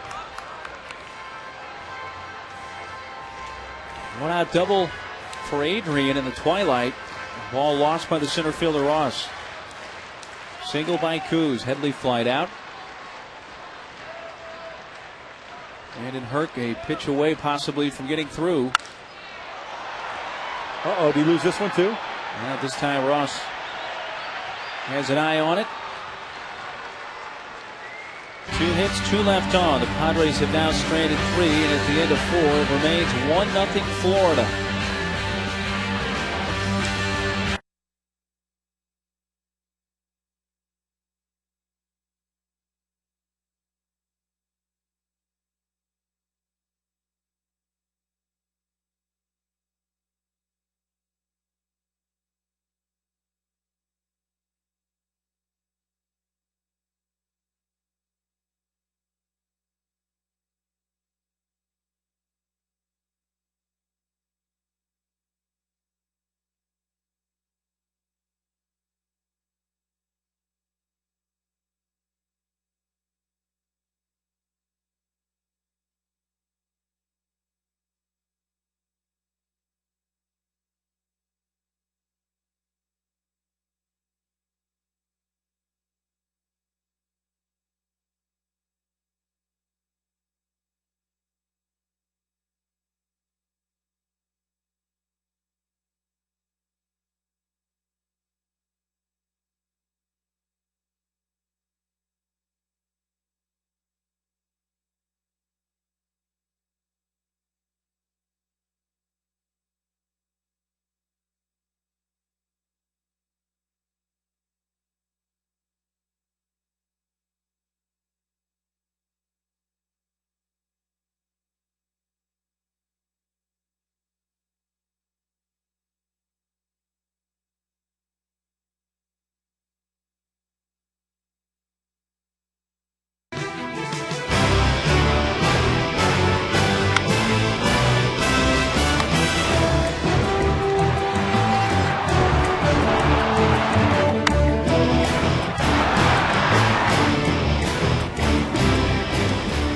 One out double for Adrian in the twilight. Ball lost by the center fielder Ross. Single by Kuz. Headley flied out. Vandenhurst a pitch away possibly from getting through. Uh-oh, did he lose this one too? Yeah, this time Ross has an eye on it. 2 hits, 2 left on. The Padres have now stranded 3, and at the end of 4, it remains 1-0 Florida.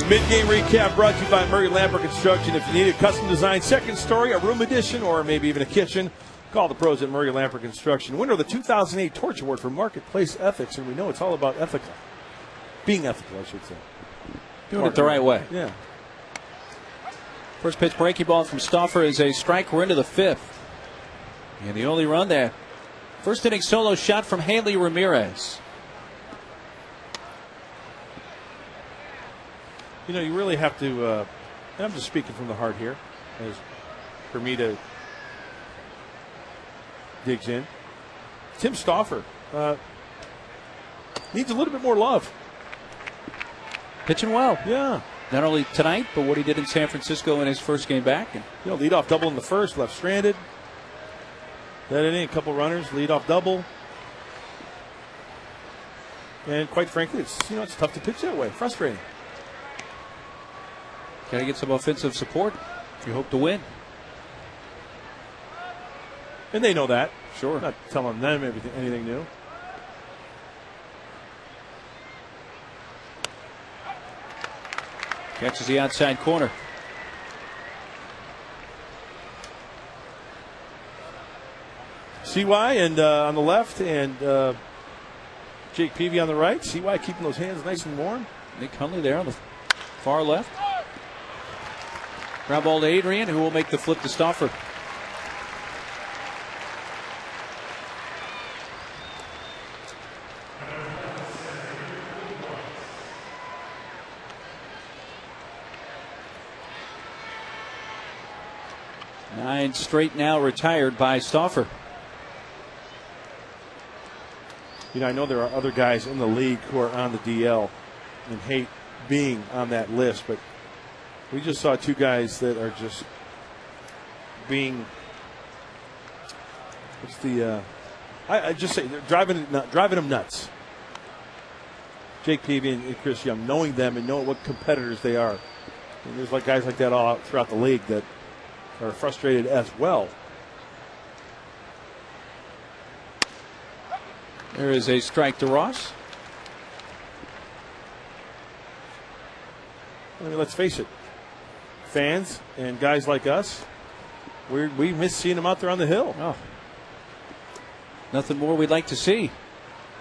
Mid-game recap brought to you by Murray Lamper Construction. If you need a custom designed second story, a room addition, or maybe even a kitchen, call the pros at Murray Lamper Construction. Winner of the 2008 Torch Award for Marketplace Ethics, and we know it's all about ethical. Being ethical, I should say. Doing it the right way. Yeah. First pitch breaking ball from Stauffer is a strike. We're into the fifth. And the only run there. First inning solo shot from Hanley Ramirez. You know, you really have to, and I'm just speaking from the heart here, as Hermida digs in. Tim Stauffer needs a little bit more love. Pitching well. Yeah. Not only tonight, but what he did in San Francisco in his first game back. And you know, leadoff double in the first, left stranded. That inning, a couple runners, leadoff double. And quite frankly, it's tough to pitch that way. Frustrating. Got to get some offensive support if you hope to win. And they know that. Sure. Not telling them anything new. Catches the outside corner. CY and on the left, and Jake Peavy on the right. CY keeping those hands nice and warm. Nick Hundley there on the far left. Ground ball to Adrian, who will make the flip to Stauffer. Nine straight now retired by Stauffer. You know, I know there are other guys in the league who are on the DL and hate being on that list, but we just saw two guys that are just being, I just say, they're driving them nuts. Jake Peavy and Chris Young, knowing them and knowing what competitors they are. And there's like guys like that all out throughout the league that are frustrated as well. There is a strike to Ross. I mean, let's face it. Fans and guys like us, we miss seeing them out there on the hill. Oh. Nothing more we'd like to see.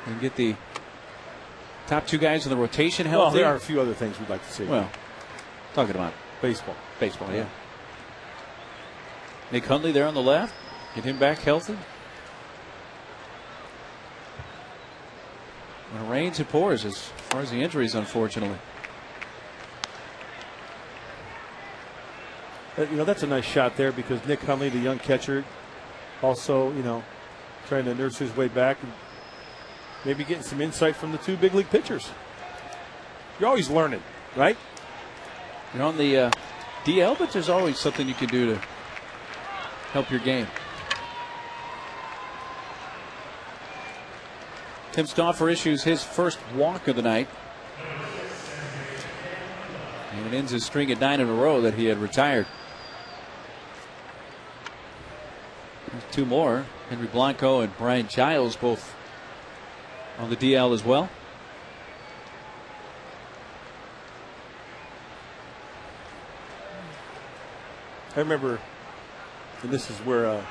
And get the top two guys in the rotation healthy. Well, there are a few other things we'd like to see. Well, talking about baseball. Baseball, yeah. Nick Hundley there on the left. Get him back healthy. When it rains, it pours as far as the injuries, unfortunately. You know, that's a nice shot there because Nick Hundley, the young catcher, also, you know, trying to nurse his way back and maybe getting some insight from the two big league pitchers. You're always learning, right? You're on the DL, but there's always something you can do to help your game. Tim Stauffer issues his first walk of the night. And it ends his string at 9 in a row that he had retired. There's two more. Henry Blanco and Brian Giles both on the DL as well. I remember, and this is where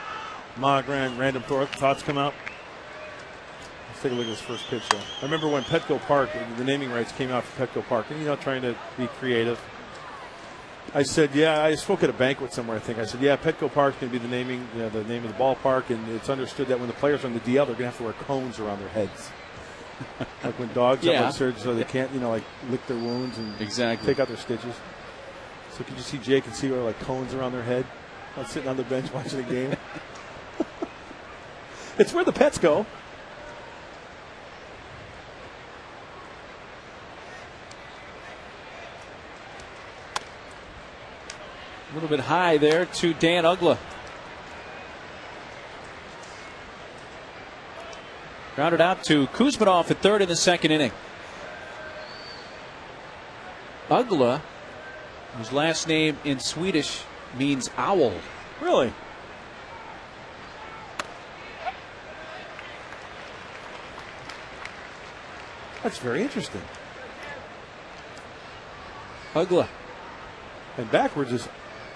random thoughts come out. Let's take a look at this first pitch. I remember when Petco Park, the naming rights came out for Petco Park, and, you know, trying to be creative. I said, yeah, I spoke at a banquet somewhere, I think. I said, yeah, Petco Park's going to be the name of the ballpark, and it's understood that when the players are on the DL, they're going to have to wear cones around their heads. Like when dogs have like surgery, so they can't, you know, like lick their wounds and take out their stitches. So could you see Jake and see like cones around their head, sitting on the bench watching the game? It's where the pets go. A little bit high there to Dan Ugla. Grounded out to Kuzmanov at third in the second inning. Ugla, whose last name in Swedish means owl. Really? That's very interesting. Ugla. And backwards is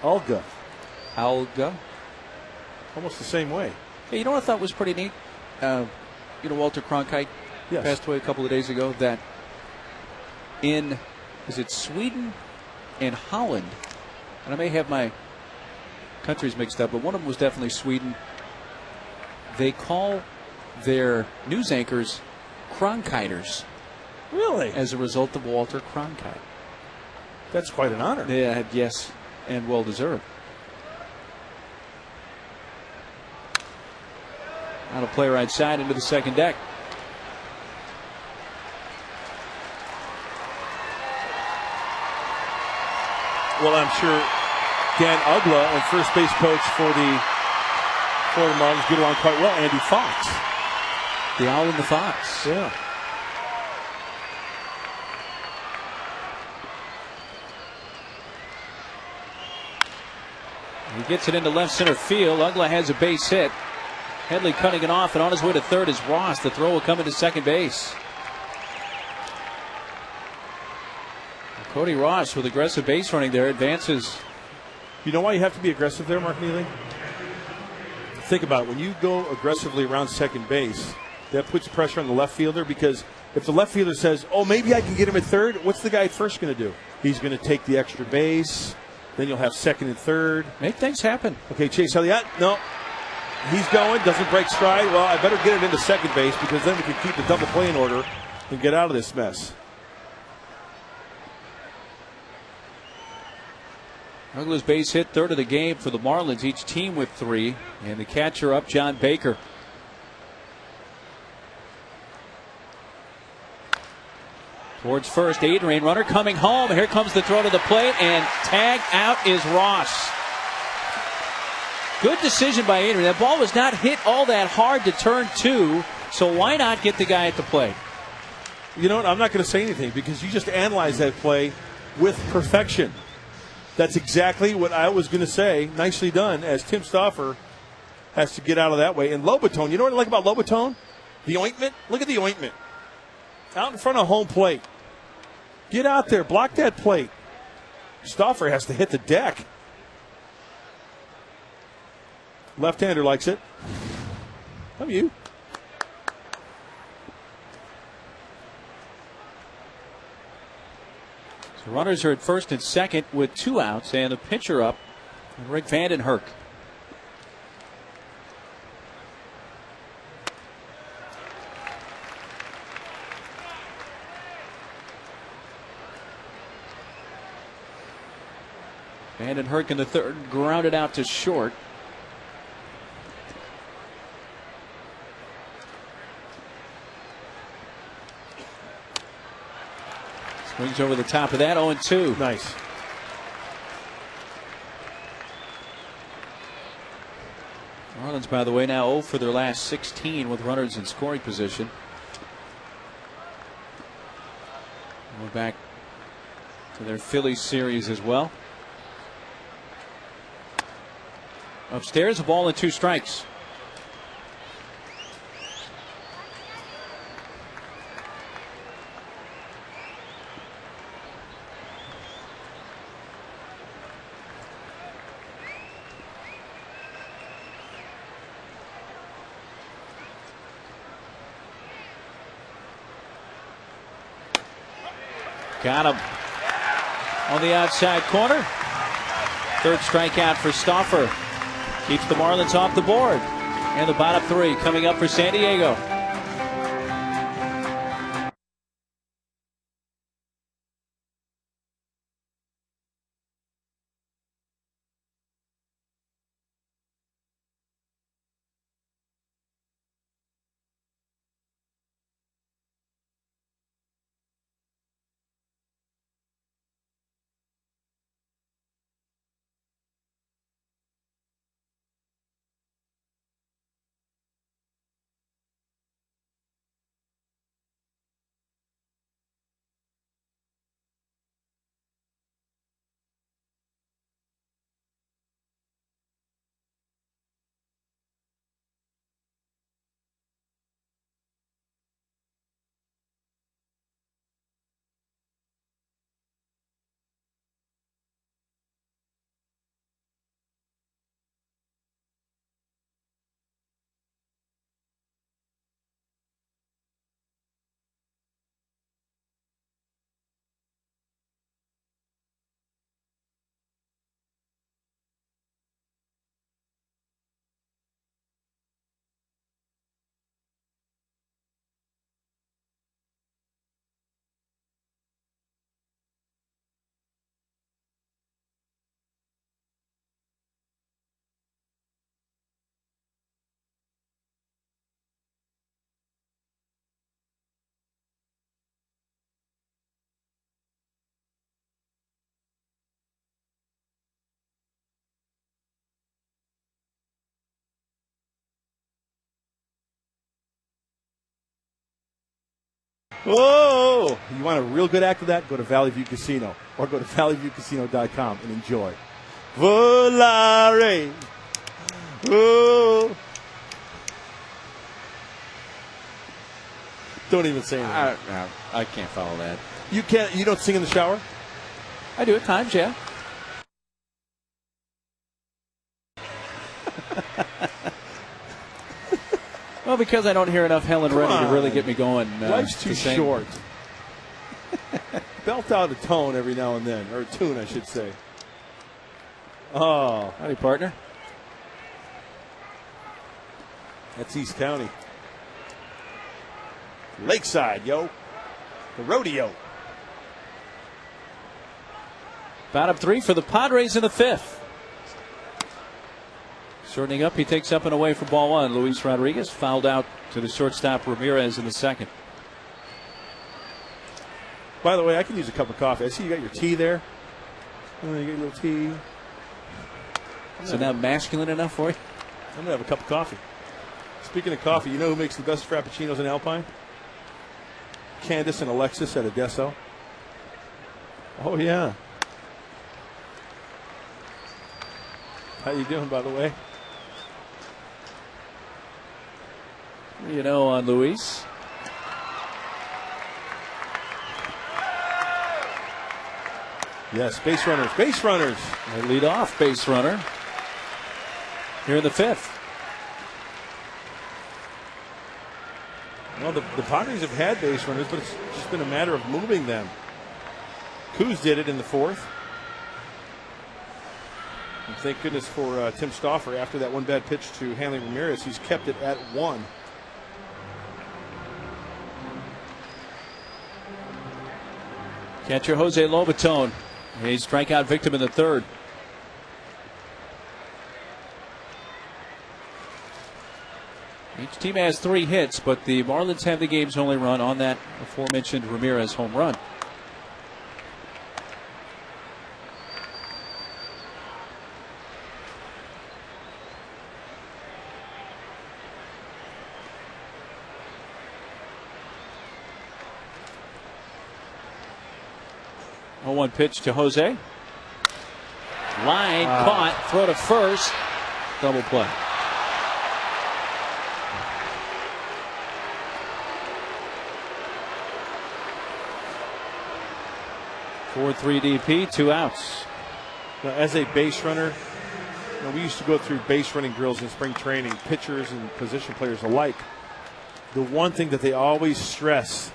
Alga. Alga. Almost the same way. Hey, you know what I thought was pretty neat? Walter Cronkite passed away a couple of days ago. That in, is it Sweden and Holland? And I may have my countries mixed up, but one of them was definitely Sweden. They call their news anchors Cronkiters. Really? As a result of Walter Cronkite. That's quite an honor. Yeah, yes, and well deserved. Now to play right side into the second deck. Well, I'm sure Dan Ugla and first base coach for the Florida Marlins get along quite well. Andy Fox. The Owl and the Fox. Yeah. He gets it into left center field. Ugla has a base hit. Headley cutting it off, and on his way to third is Ross. The throw will come into second base. Cody Ross with aggressive base running there advances. You know why you have to be aggressive there, Mark Neely? Think about it. When you go aggressively around second base, that puts pressure on the left fielder, because if the left fielder says, oh, maybe I can get him at third, what's the guy at first going to do? He's going to take the extra base. Then you'll have second and third. Make things happen. Okay, Chase Elliott. No. He's going. Doesn't break stride. Well, I better get it into second base, because then we can keep the double play in order and get out of this mess. Ugla's base hit, third of the game for the Marlins, each team with 3. And the catcher up, John Baker. Towards first, Adrian, runner coming home. Here comes the throw to the plate, and tag out is Ross. Good decision by Adrian. That ball was not hit all that hard to turn 2, so why not get the guy at the plate? You know what? I'm not going to say anything, because you just analyzed that play with perfection. That's exactly what I was going to say. Nicely done, as Tim Stauffer has to get out of that way. And Lobaton, you know what I like about Lobaton? The ointment. Look at the ointment. Out in front of home plate. Get out there. Block that plate. Stauffer has to hit the deck. Left-hander likes it. How about you? So runners are at first and second with 2 outs, and the pitcher up, Rick Vandenherk. Vandenherk in the third, grounded out to short. Swings over the top of that, 0-2. Nice. Marlins, by the way, now 0 for their last 16 with runners in scoring position. We're back to their Phillies series as well. Upstairs, a ball and 2 strikes. Got him on the outside corner. Third strikeout for Stauffer. Keeps the Marlins off the board. And the bottom 3 coming up for San Diego. Whoa! You want a real good act of that? Go to Valley View Casino or go to valleyviewcasino.com and enjoy. Volare. Whoa! Don't even say anything. I can't follow that. You can't. You don't sing in the shower? I do at times, yeah. Well, because I don't hear enough Helen Reddy to really get me going. Life's too short. Belt out a tone every now and then, or a tune, I should say. Oh, howdy, partner. That's East County. Lakeside, yo. The rodeo. Bottom 3 for the Padres in the 5th. Shortening up, he takes up and away for ball 1. Luis Rodriguez fouled out to the shortstop Ramirez in the 2nd. By the way, I can use a cup of coffee. I see you got your tea there. You get a little tea. So now masculine enough for you? I'm going to have a cup of coffee. Speaking of coffee, you know who makes the best frappuccinos in Alpine? Candace and Alexis at Adesso. Oh, yeah. How you doing, by the way? You know, on Luis. Yes, base runners, base runners. They lead off base runner here in the 5th. Well, the Padres have had base runners, but it's just been a matter of moving them. Kuz did it in the 4th. And thank goodness for Tim Stauffer. After that one bad pitch to Hanley Ramirez, he's kept it at 1. Catcher Jose Lobaton. He's strikeout victim in the 3rd. Each team has 3 hits, but the Marlins have the game's only run on that aforementioned Ramirez home run. Oh, 1 pitch to Jose. Line caught, throw to first, double play. 4-3 DP, 2 outs. Now, as a base runner, we used to go through base running drills in spring training, pitchers and position players alike. The one thing that they always stress,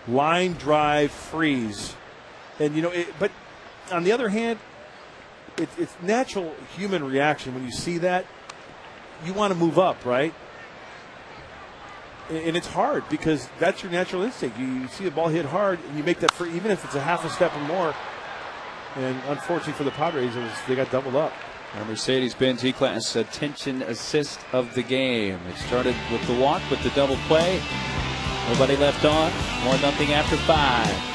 line drive freeze. And, but on the other hand, it's natural human reaction when you see that. You want to move up, right? And it's hard because that's your natural instinct. You see the ball hit hard, and you make that free, even if it's a half a step or more. And unfortunately for the Padres, they got doubled up. Our Mercedes-Benz E-Class attention assist of the game. It started with the walk, with the double play. Nobody left on. 1-0 after 5.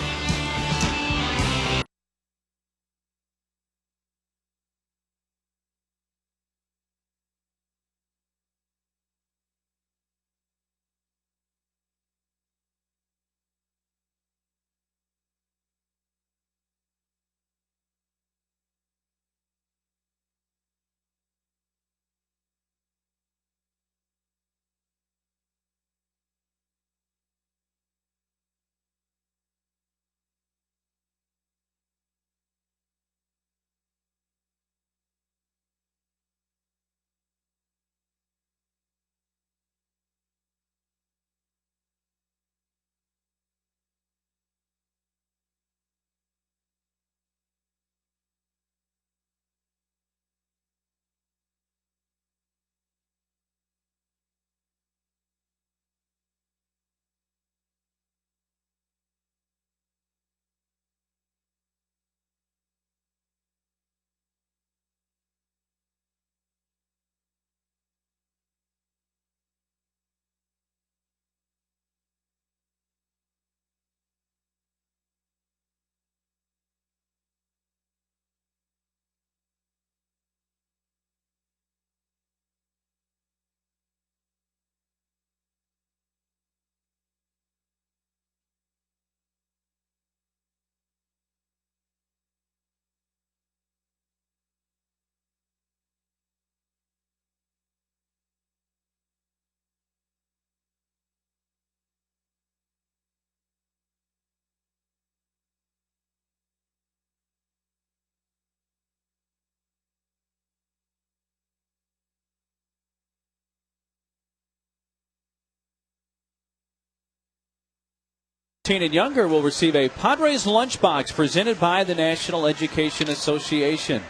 13 and younger will receive a Padres lunchbox presented by the National Education Association.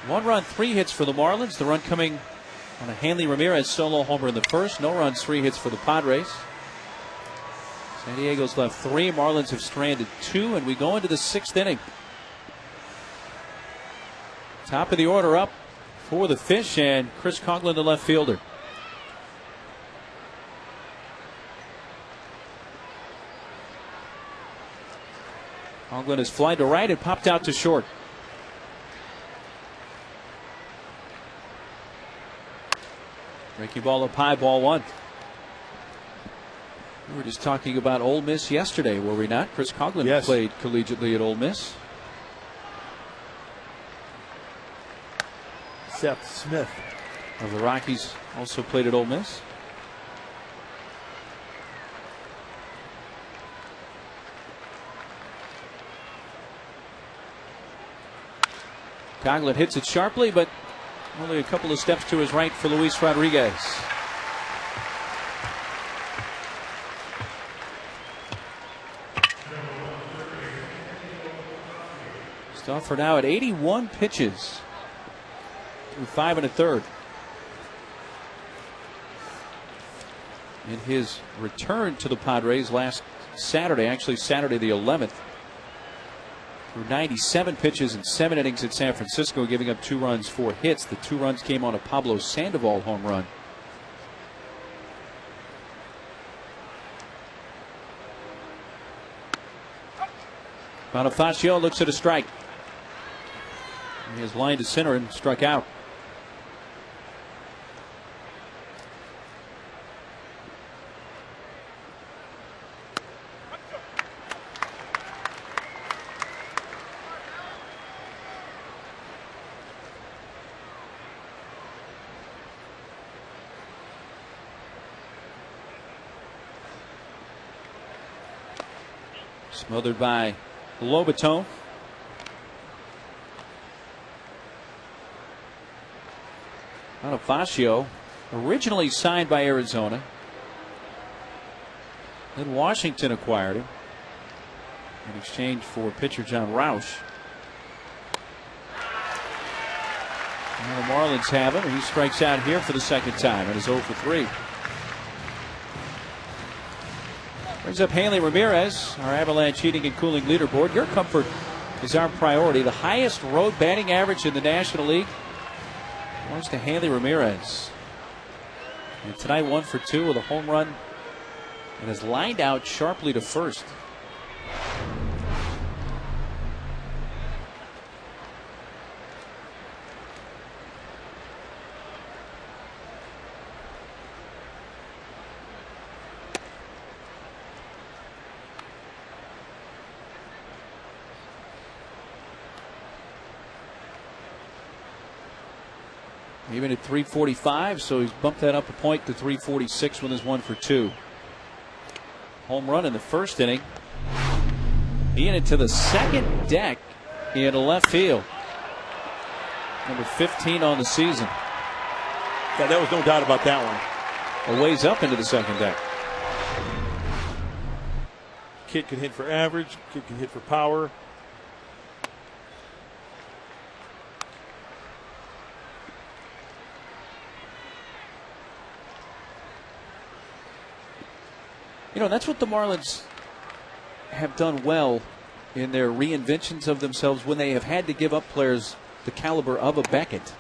One run, 3 hits for the Marlins. The run coming on a Hanley Ramirez solo homer in the first. No runs, 3 hits for the Padres. San Diego's left 3. Marlins have stranded 2, and we go into the 6th inning. Top of the order up for the Fish, and Chris Coughlin, the left fielder. Coughlin is fly to right and popped out to short. Breaking ball up high, ball 1. We were just talking about Ole Miss yesterday, were we not? Chris Coughlin played collegiately at Ole Miss. Seth Smith of the Rockies also played at Ole Miss. Coughlin hits it sharply, but only a couple of steps to his right for Luis Rodriguez. Stauffer now at 81 pitches through 5 1/3. In his return to the Padres last Saturday, actually Saturday the 11th, through 97 pitches in 7 innings at San Francisco, giving up 2 runs, 4 hits. The 2 runs came on a Pablo Sandoval home run. Bonifacio looks at a strike. He has lined to center and struck out. Smothered by Lobaton. Bonifacio, originally signed by Arizona. Then Washington acquired him in exchange for pitcher John Roush. Now the Marlins have him, and he strikes out here for the 2nd time and is 0 for 3. Brings up Hanley Ramirez, our Avalanche heating and cooling leaderboard. Your comfort is our priority. The highest road batting average in the National League belongs to Hanley Ramirez. And tonight 1 for 2 with a home run and is lined out sharply to first. Even at 345, so he's bumped that up a point to 346 with his 1 for 2. Home run in the 1st inning. He hit it to the 2nd deck in left field. Number 15 on the season. Yeah, there was no doubt about that one. A ways up into the 2nd deck. Kid can hit for average. Kid can hit for power. You know, that's what the Marlins have done well in their reinventions of themselves when they have had to give up players the caliber of a Beckett.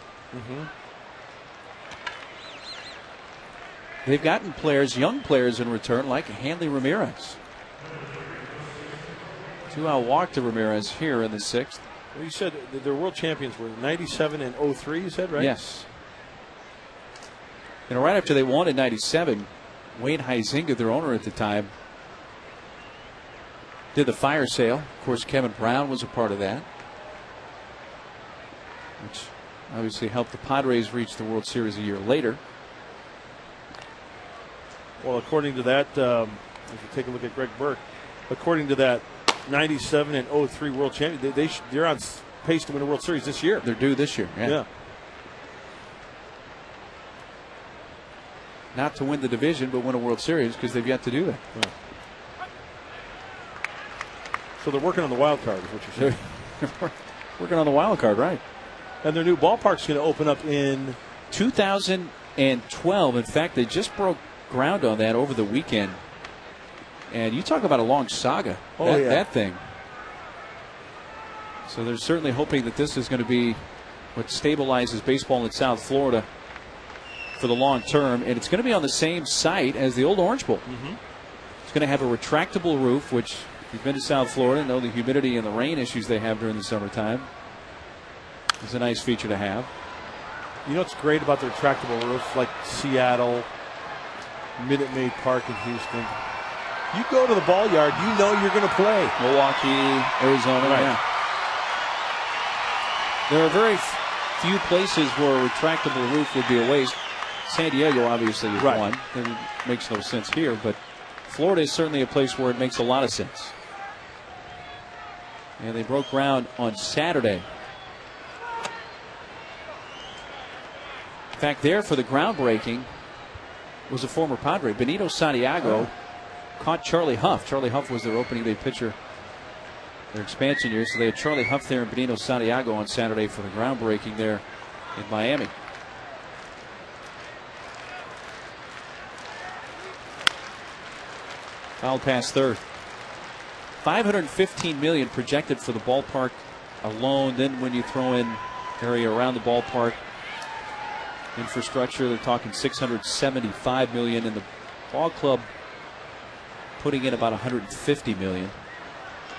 They've gotten players, young players in return, like Hanley Ramirez. 2-out walk to Ramirez here in the 6th. Well, you said their world champions were 97 and 03, you said, right? Yes. You know, right after they won in 97, Wayne Huizinga, their owner at the time, did the fire sale. Of course, Kevin Brown was a part of that, which obviously helped the Padres reach the World Series a year later. Well, according to that, if you take a look at Greg Burke, according to that 97 and 03 world champion, they're on pace to win a World Series this year. They're due this year. Yeah. not to win the division, but win a World Series because they've yet to do that. Yeah. So they're working on the wild card, is what you're saying. Working on the wild card, right? And their new ballpark's going to open up in 2012. In fact, they just broke ground on that over the weekend. And you talk about a long saga. That thing. So they're certainly hoping that this is going to be what stabilizes baseball in South Florida for the long term. And it's going to be on the same site as the old Orange Bowl. It's going to have a retractable roof, which, if you've been to South Florida, know the humidity and the rain issues they have during the summertime. It's a nice feature to have. You know what's great about the retractable roofs, like Seattle, Minute Maid Park in Houston? You go to the ball yard, you know you're going to play. Milwaukee, Arizona. Right. Yeah. There are very few places where a retractable roof would be a waste. San Diego obviously is one. It makes no sense here, but Florida is certainly a place where it makes a lot of sense. And they broke ground on Saturday. In fact, there for the groundbreaking was a former Padre. Benito Santiago caught Charlie Huff. Charlie Huff was their opening day pitcher, their expansion year. So they had Charlie Huff there and Benito Santiago on Saturday for the groundbreaking there in Miami. Foul past third. $515 million projected for the ballpark alone. Then when you throw in area around the ballpark, infrastructure, they're talking $675 million, and the ball club putting in about $150 million.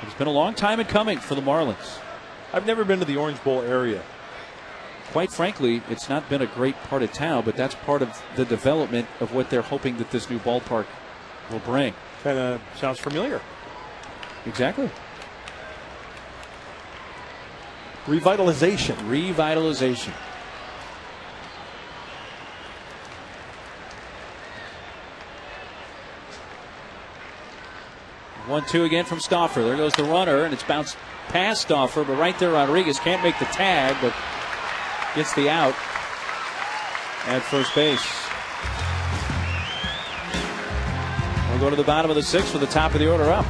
It's been a long time in coming for the Marlins. I've never been to the Orange Bowl area. Quite frankly, it's not been a great part of town, but that's part of the development of what they're hoping that this new ballpark will bring. Kind of sounds familiar. Exactly. Revitalization. Revitalization. 1-2 again from Stauffer. There goes the runner, and it's bounced past Stauffer, but right there Rodriguez can't make the tag, but gets the out at first base. We'll go to the bottom of the sixth with the top of the order up.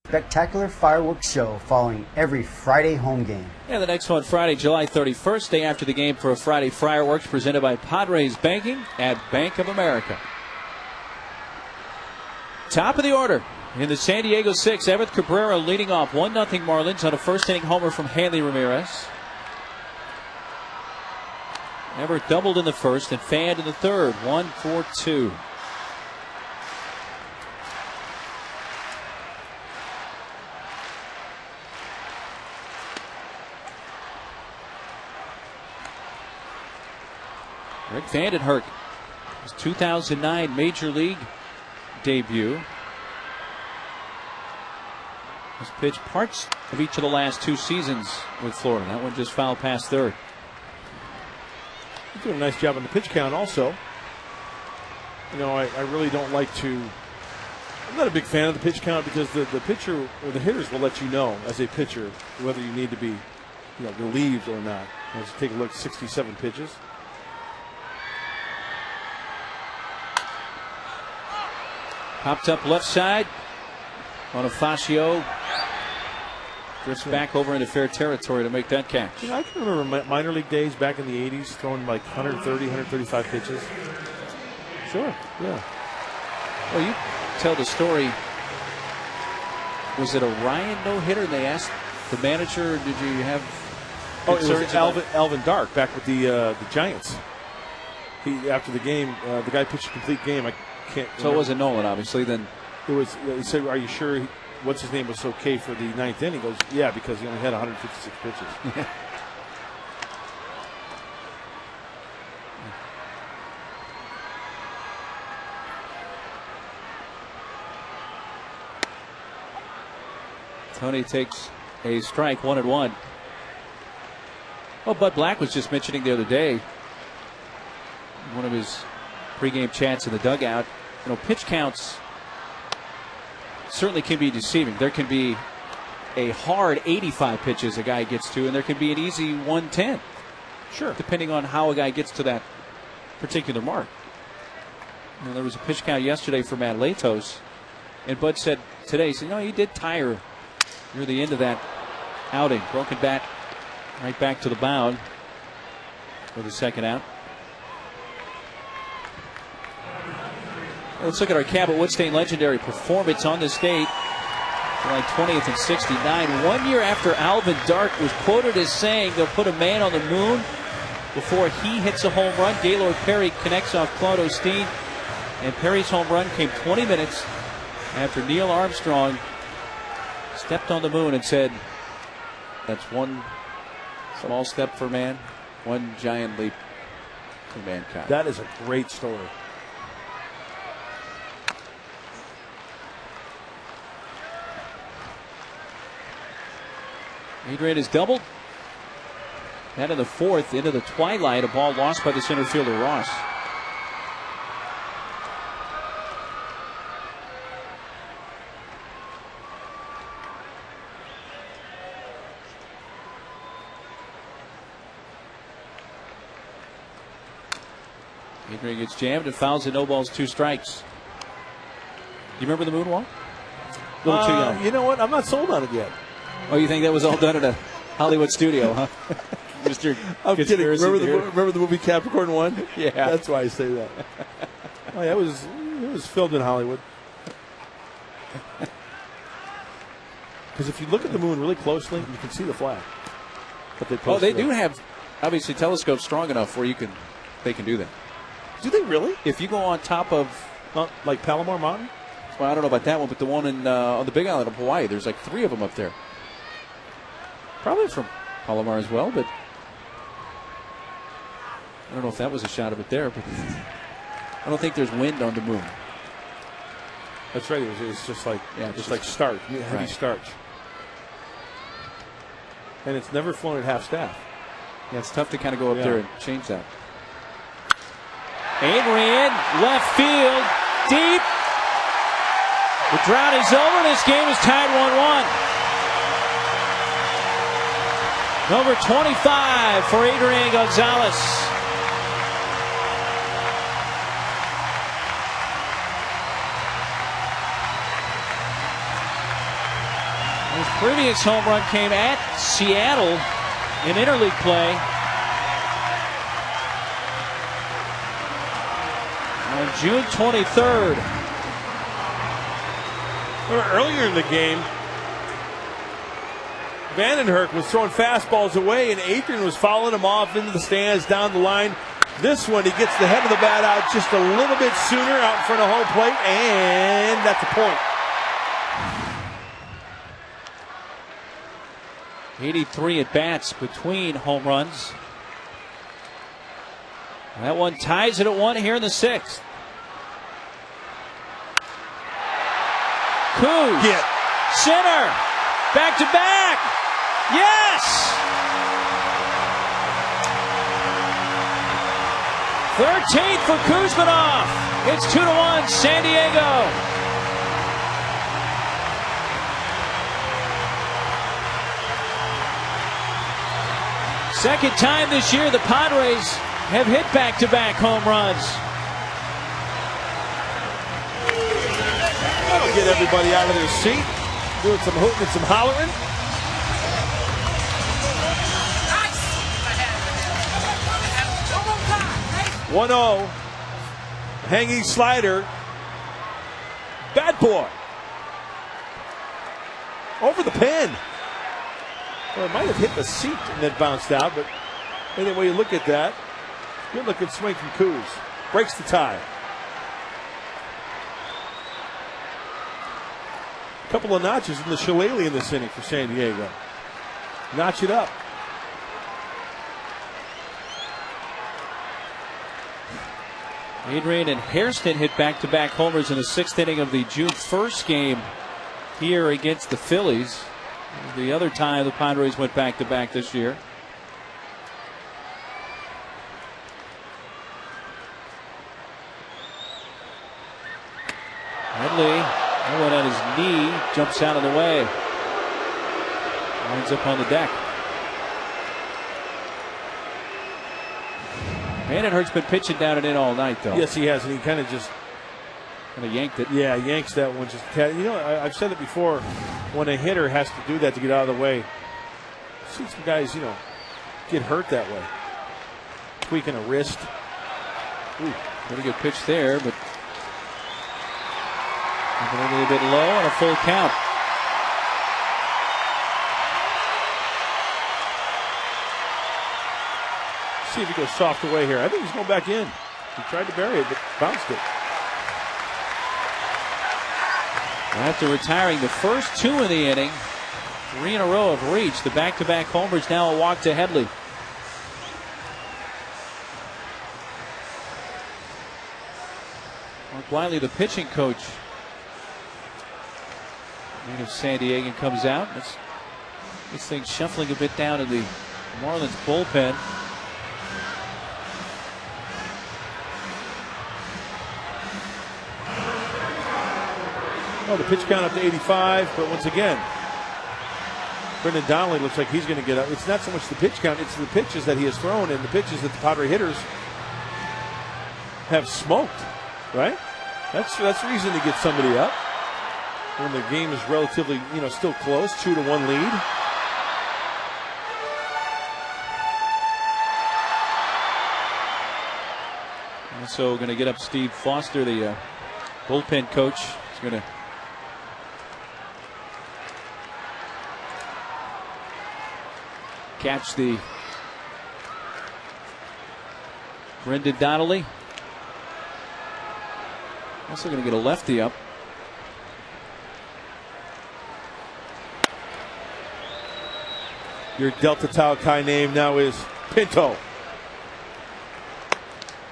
Spectacular fireworks show following every Friday home game. Yeah, the next one Friday, July 31st, day after the game for a Friday fireworks presented by Padres Banking at Bank of America. Top of the order in the San Diego sixth, Everett Cabrera leading off 1-0 Marlins on a first inning homer from Hanley Ramirez. Everett doubled in the first and fanned in the third, 1-4-2. Rick Vanden Hurk, his 2009 Major League debut. Has pitched parts of each of the last 2 seasons with Florida. That one just fouled past third. He's doing a nice job on the pitch count also. You know, I really don't like to. I'm not a big fan of the pitch count because the pitcher or the hitters will let you know as a pitcher whether you need to be, relieved or not. Let's take a look. 67 pitches. Popped up left side. Bonifacio drifts back over into fair territory to make that catch. I can remember minor league days back in the 80s throwing like 130, 135 pitches. Sure, yeah. Well, you tell the story. Was it a Ryan no-hitter? And they asked the manager, did you have concerns? It was Alvin Dark back with the Giants. After the game, the guy pitched a complete game. I can't. So it wasn't Nolan, obviously. Then it was. He said, "Are you sure? What's his name was okay for the 9th inning?" He goes, "Yeah, because he only had 156 pitches." Tony takes a strike, 1-1. Well, Bud Black was just mentioning the other day, one of his pregame chats in the dugout, pitch counts certainly can be deceiving. There can be a hard 85 pitches a guy gets to, and there can be an easy 110. Sure. Depending on how a guy gets to that particular mark. There was a pitch count yesterday for Matt Latos, and Bud said today, he did tire near the end of that outing. Broken bat right back to the mound for the second out. Let's look at our Cabot Woodstein legendary performance on this date. July 20th and 69. 1 year after Alvin Dark was quoted as saying they'll put a man on the moon before he hits a home run, Gaylord Perry connects off Claude Osteen. And Perry's home run came 20 minutes after Neil Armstrong stepped on the moon and said, that's one small step for man, one giant leap for mankind. That is a great story. Adrian has doubled. And in the 4th, into the twilight, a ball lost by the center fielder Ross. Adrian gets jammed and fouls it, no balls, 2 strikes. Do you remember the moonwalk? A little too young. You know what? I'm not sold on it yet. Oh, you think that was all done in a Hollywood studio, huh? Mr. I'm kidding. Remember the movie Capricorn 1? Yeah. That's why I say that. Oh, yeah, it was filmed in Hollywood. Because if you look at the moon really closely, you can see the flag. But they do have, obviously, telescopes strong enough where they can do that. Do they really? If you go on top of, like Palomar Mountain? Well, I don't know about that one, but the one on the Big Island of Hawaii, there's like 3 of them up there. Probably from Palomar as well, but I don't know if that was a shot of it there. But I don't think there's wind on the moon. That's right. It's just like like starch, heavy starch, and it's never flown at half staff. Yeah, it's tough to kind of go up there and change that. Adrian, left field, deep. The drought is over. This game is tied 1-1. Number 25 for Adrian Gonzalez. His previous home run came at Seattle in interleague play on June 23rd. Earlier in the game, Vanden Hurk was throwing fastballs away, and Adrian was following him off into the stands down the line. This one, he gets the head of the bat out just a little bit sooner out in front of home plate, and that's a point. 83 at bats between home runs. That one ties it at 1 here in the 6th. Kuz. Get. Center. Back to back. Yes! 13th for Kuzmanov. It's 2-1 San Diego. Second time this year the Padres have hit back-to-back home runs. That'll get everybody out of their seat. Doing some hooting and some hollering. Nice. 1-0. Hanging slider. Bad boy. Over the pin. Well, it might have hit the seat and then bounced out, but any way you look at that, good looking swing from Kuz. Breaks the tie. A couple of notches in the shillelagh in this inning for San Diego. Notch it up. Adrian and Hairston hit back-to-back homers in the 6th inning of the June 1st game here against the Phillies. The other time the Padres went back-to-back this year. Headley, that one at his knee, jumps out of the way. Winds up on the deck. Vandenhert's been pitching down and in all night, though. Yes, he has, and he kind of just yanked it. Yeah, yanks that one. Just, you know, I've said it before. When a hitter has to do that to get out of the way, I've seen some guys, you know, get hurt that way. Tweaking a wrist. Ooh, pretty good pitch there, but a little bit low on a full count. See if he goes soft away here. I think he's going back in. He tried to bury it, but bounced it. After retiring the first 2 in the inning, 3 in a row have reached. The back-to-back homers, now a walk to Headley. Mark Wiley, the pitching coach, native San Diego, comes out. This thing shuffling a bit down in the Marlins bullpen. Oh, the pitch count up to 85, but once again, Brendan Donnelly looks like he's going to get up. It's not so much the pitch count, it's the pitches that he has thrown and the pitches that the Padre hitters have smoked, right? That's reason to get somebody up when the game is relatively, you know, still close, 2-1 lead. Also going to get up Steve Foster, the bullpen coach. He's going to catch the Brendan Donnelly. Also going to get a lefty up. Your Delta Tau Chi name now is Pinto.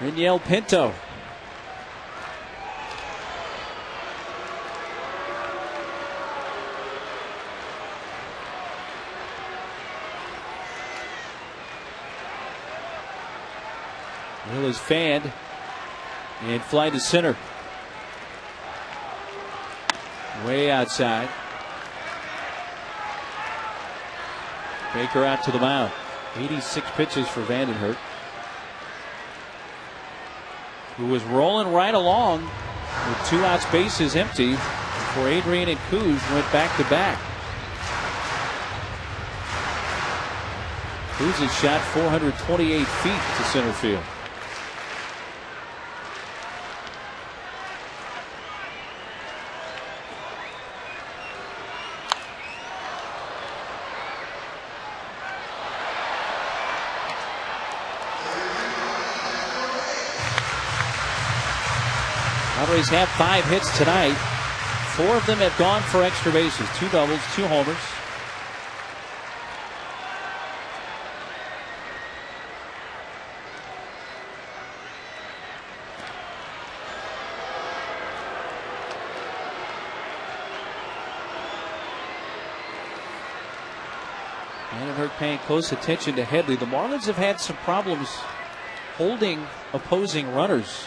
Reniel Pinto. Will is fanned and fly to center. Way outside. Baker out to the mound. 86 pitches for Vandenhert, who was rolling right along with 2 outs, bases empty, before Adrian and Kuz went back to back. Kuz has shot 428 feet to center field. Padres have 5 hits tonight. 4 of them have gone for extra bases. 2 doubles, 2 homers. Vanden Hurk paying close attention to Headley. The Marlins have had some problems holding opposing runners.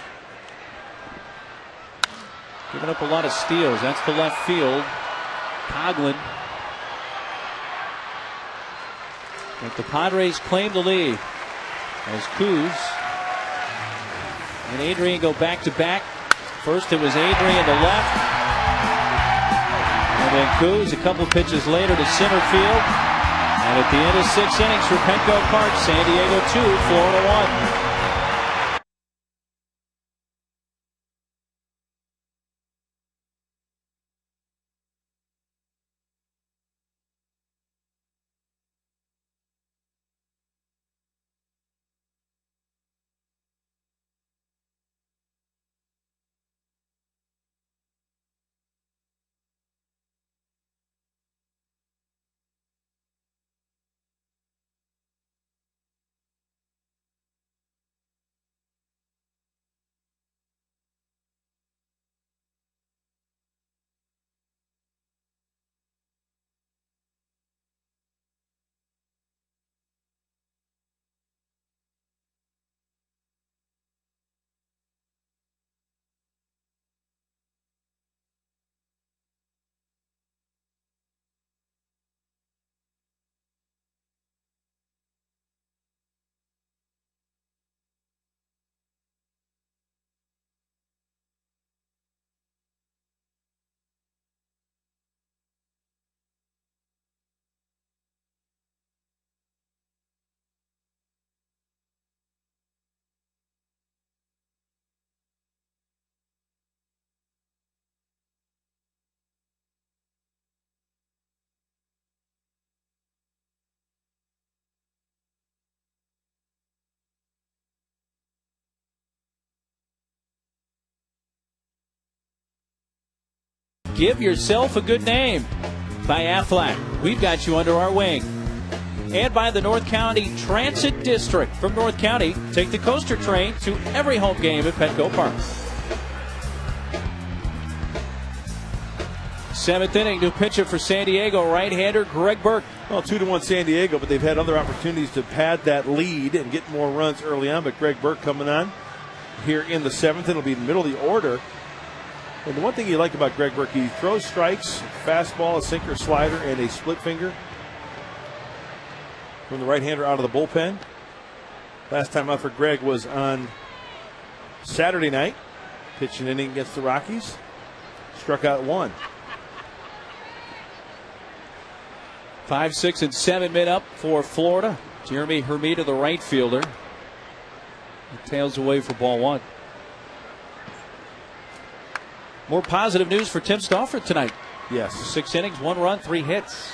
Giving up a lot of steals. That's to left field. Coughlin. But the Padres claim the lead as Kuz and Adrian go back to back. First it was Adrian to left, and then Kuz a couple pitches later to center field. And at the end of 6 innings for Petco Park, San Diego 2, Florida 1. Give yourself a good name by Aflac. We've got you under our wing. And by the North County Transit District. From North County, take the coaster train to every home game at Petco Park. 7th inning, new pitcher for San Diego, right-hander Greg Burke. Well, 2-1 San Diego, but they've had other opportunities to pad that lead and get more runs early on. But Greg Burke coming on here in the 7th. It'll be in the middle of the order. And the one thing you like about Greg Burke, he throws strikes, fastball, a sinker, slider, and a split finger from the right-hander out of the bullpen. Last time out for Greg was on Saturday night. Pitched an inning against the Rockies. Struck out 1. 5, 6, and 7 men up for Florida. Jeremy Hermida, the right fielder. He tails away for ball 1. More positive news for Tim Stauffer tonight. Yes. 6 innings, 1 run, 3 hits,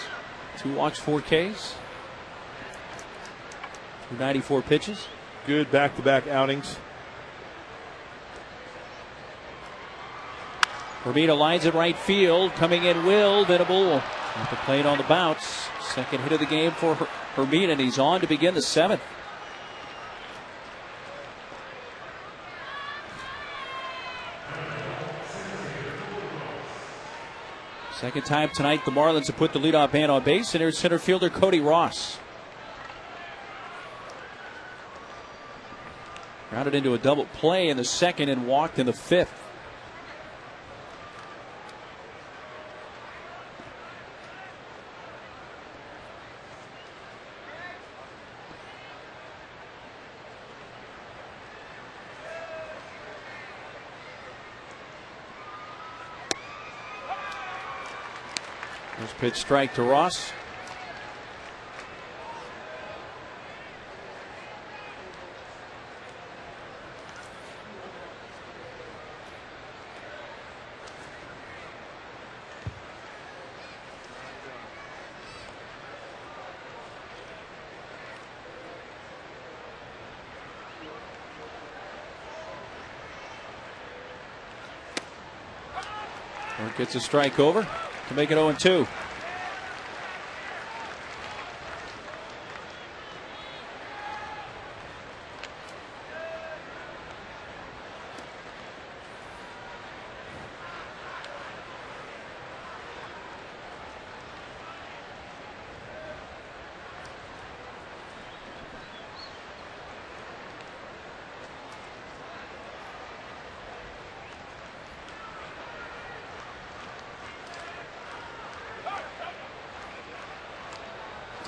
2 walks, 4 Ks. 94 pitches. Good back-to-back outings. Hermida lines at right field. Coming in, Will Venable at the plate on the bounce. Second hit of the game for Hermida, and he's on to begin the 7th. Second time tonight, the Marlins have put the leadoff man on base, and here's center fielder Cody Ross. Grounded into a double play in the 2nd and walked in the 5th. First pitch strike to Ross. Gets a strike over to make it 0-2.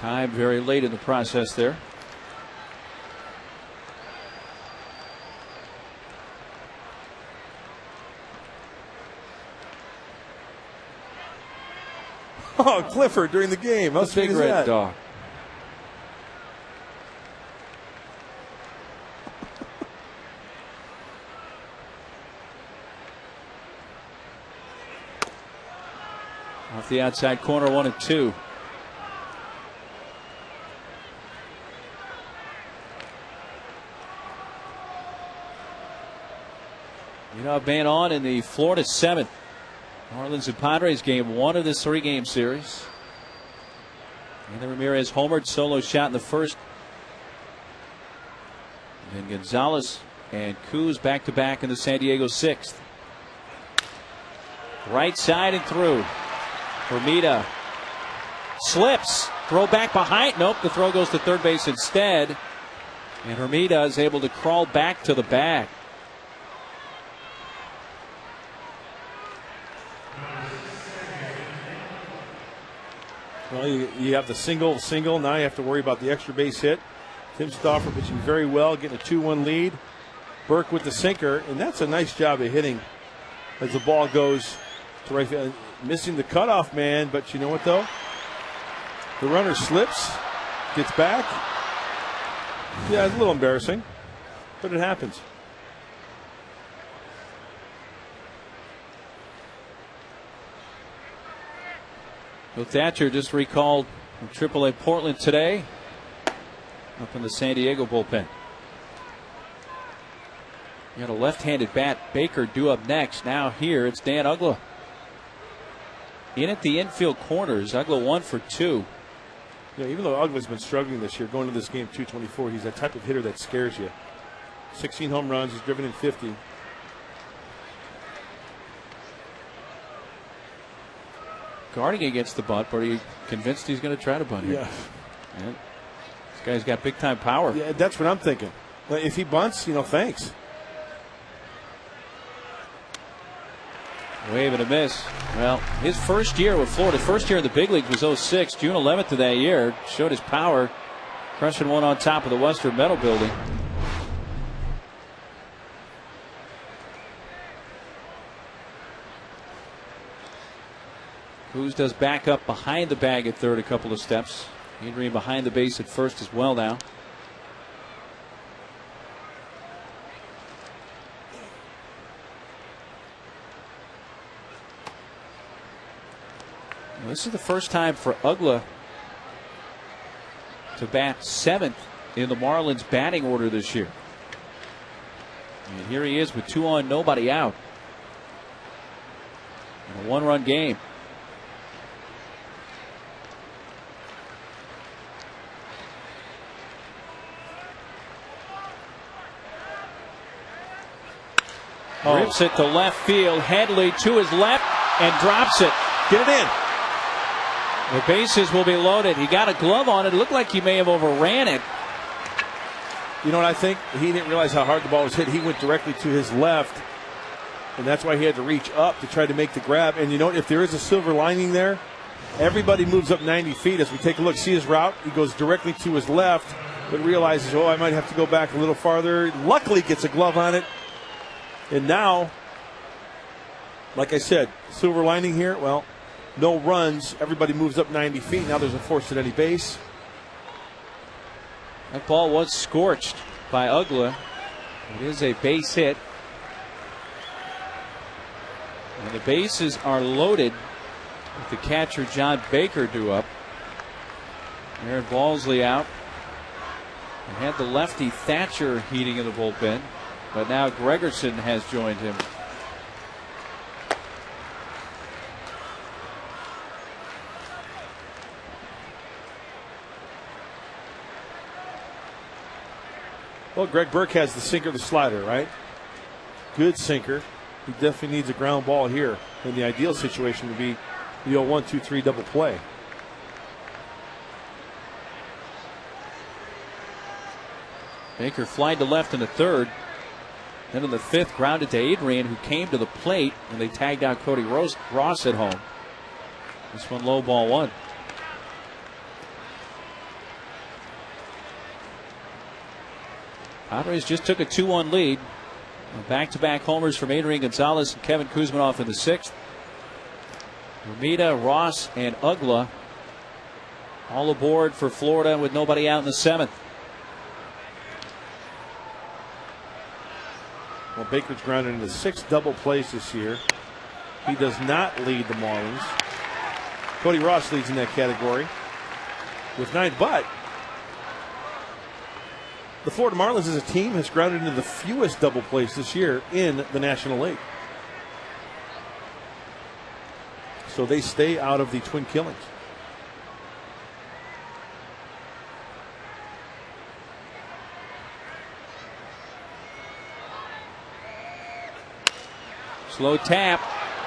Time very late in the process there. Oh, Clifford during the game. How sweet Big is red that? dog. Off the outside corner, 1-2. You know, man on in the Florida 7. Marlins and Padres game 1 of this 3-game series. And then Ramirez homered, solo shot in the first. And Gonzalez and Kuz back to back in the San Diego 6th. Right side and through. Hermida slips. Throw back behind. Nope, the throw goes to third base instead. And Hermida is able to crawl back to the bag. Well, you have the single. Now you have to worry about the extra base hit. Tim Stauffer pitching very well, getting a 2-1 lead. Burke with the sinker, and that's a nice job of hitting as the ball goes to right field. Missing the cutoff man, but you know what though? The runner slips, gets back. Yeah, it's a little embarrassing, but it happens. Bill Thatcher just recalled from AAA Portland today, up in the San Diego bullpen. You got a left-handed bat, Baker, due up next. Now here it's Dan Uggla. In at the infield corners, Uggla 1 for 2. Yeah, even though Uggla's been struggling this year, going to this game 224, he's that type of hitter that scares you. 16 home runs, he's driven in 50. Guarding against the bunt, but are you convinced he's going to try to bunt here? Yeah. And this guy's got big time power. Yeah, that's what I'm thinking. If he bunts, thanks. Wave and a miss. Well, his first year with Florida, first year in the big leagues was 06, June 11th of that year. Showed his power, crushing one on top of the Western Metal Building. Cruz does back up behind the bag at third a couple of steps. Adrian behind the base at first as well now. Well, this is the first time for Uggla to bat 7th in the Marlins batting order this year. And here he is with 2 on, nobody out. In a 1-run game. Rips it to left field. Headley to his left and drops it. Get it in. The bases will be loaded. He got a glove on it. It looked like he may have overran it. You know what I think? He didn't realize how hard the ball was hit. He went directly to his left, and that's why he had to reach up to try to make the grab. And you know what? If there is a silver lining there, everybody moves up 90 feet. As we take a look, see his route. He goes directly to his left, but realizes, I might have to go back a little farther. Luckily gets a glove on it. And now, like I said, silver lining here, well, no runs. Everybody moves up 90 feet. Now there's a force at any base. That ball was scorched by Uggla. It is a base hit. And the bases are loaded with the catcher John Baker due up. Aaron Balsley out. And had the lefty Thatcher heating in the bullpen. But now Gregerson has joined him. Well, Greg Burke has the sinker, the slider, right? Good sinker. He definitely needs a ground ball here. And the ideal situation would be the 1-2-3 double play. Baker flied to left in the third. Then in the fifth, grounded to Adrian, who came to the plate, and they tagged out Cody Ross at home. This one low, ball 1. Padres just took a 2-1 lead. Back-to-back homers from Adrian Gonzalez and Kevin Kuzminoff in the 6th. Ramita, Ross, and Ugla all aboard for Florida with nobody out in the 7th. Well, Baker's grounded into 6 double plays this year. He does not lead the Marlins. Cody Ross leads in that category with 9, but the Florida Marlins as a team has grounded into the fewest double plays this year in the National League. So they stay out of the twin killings. Slow tap.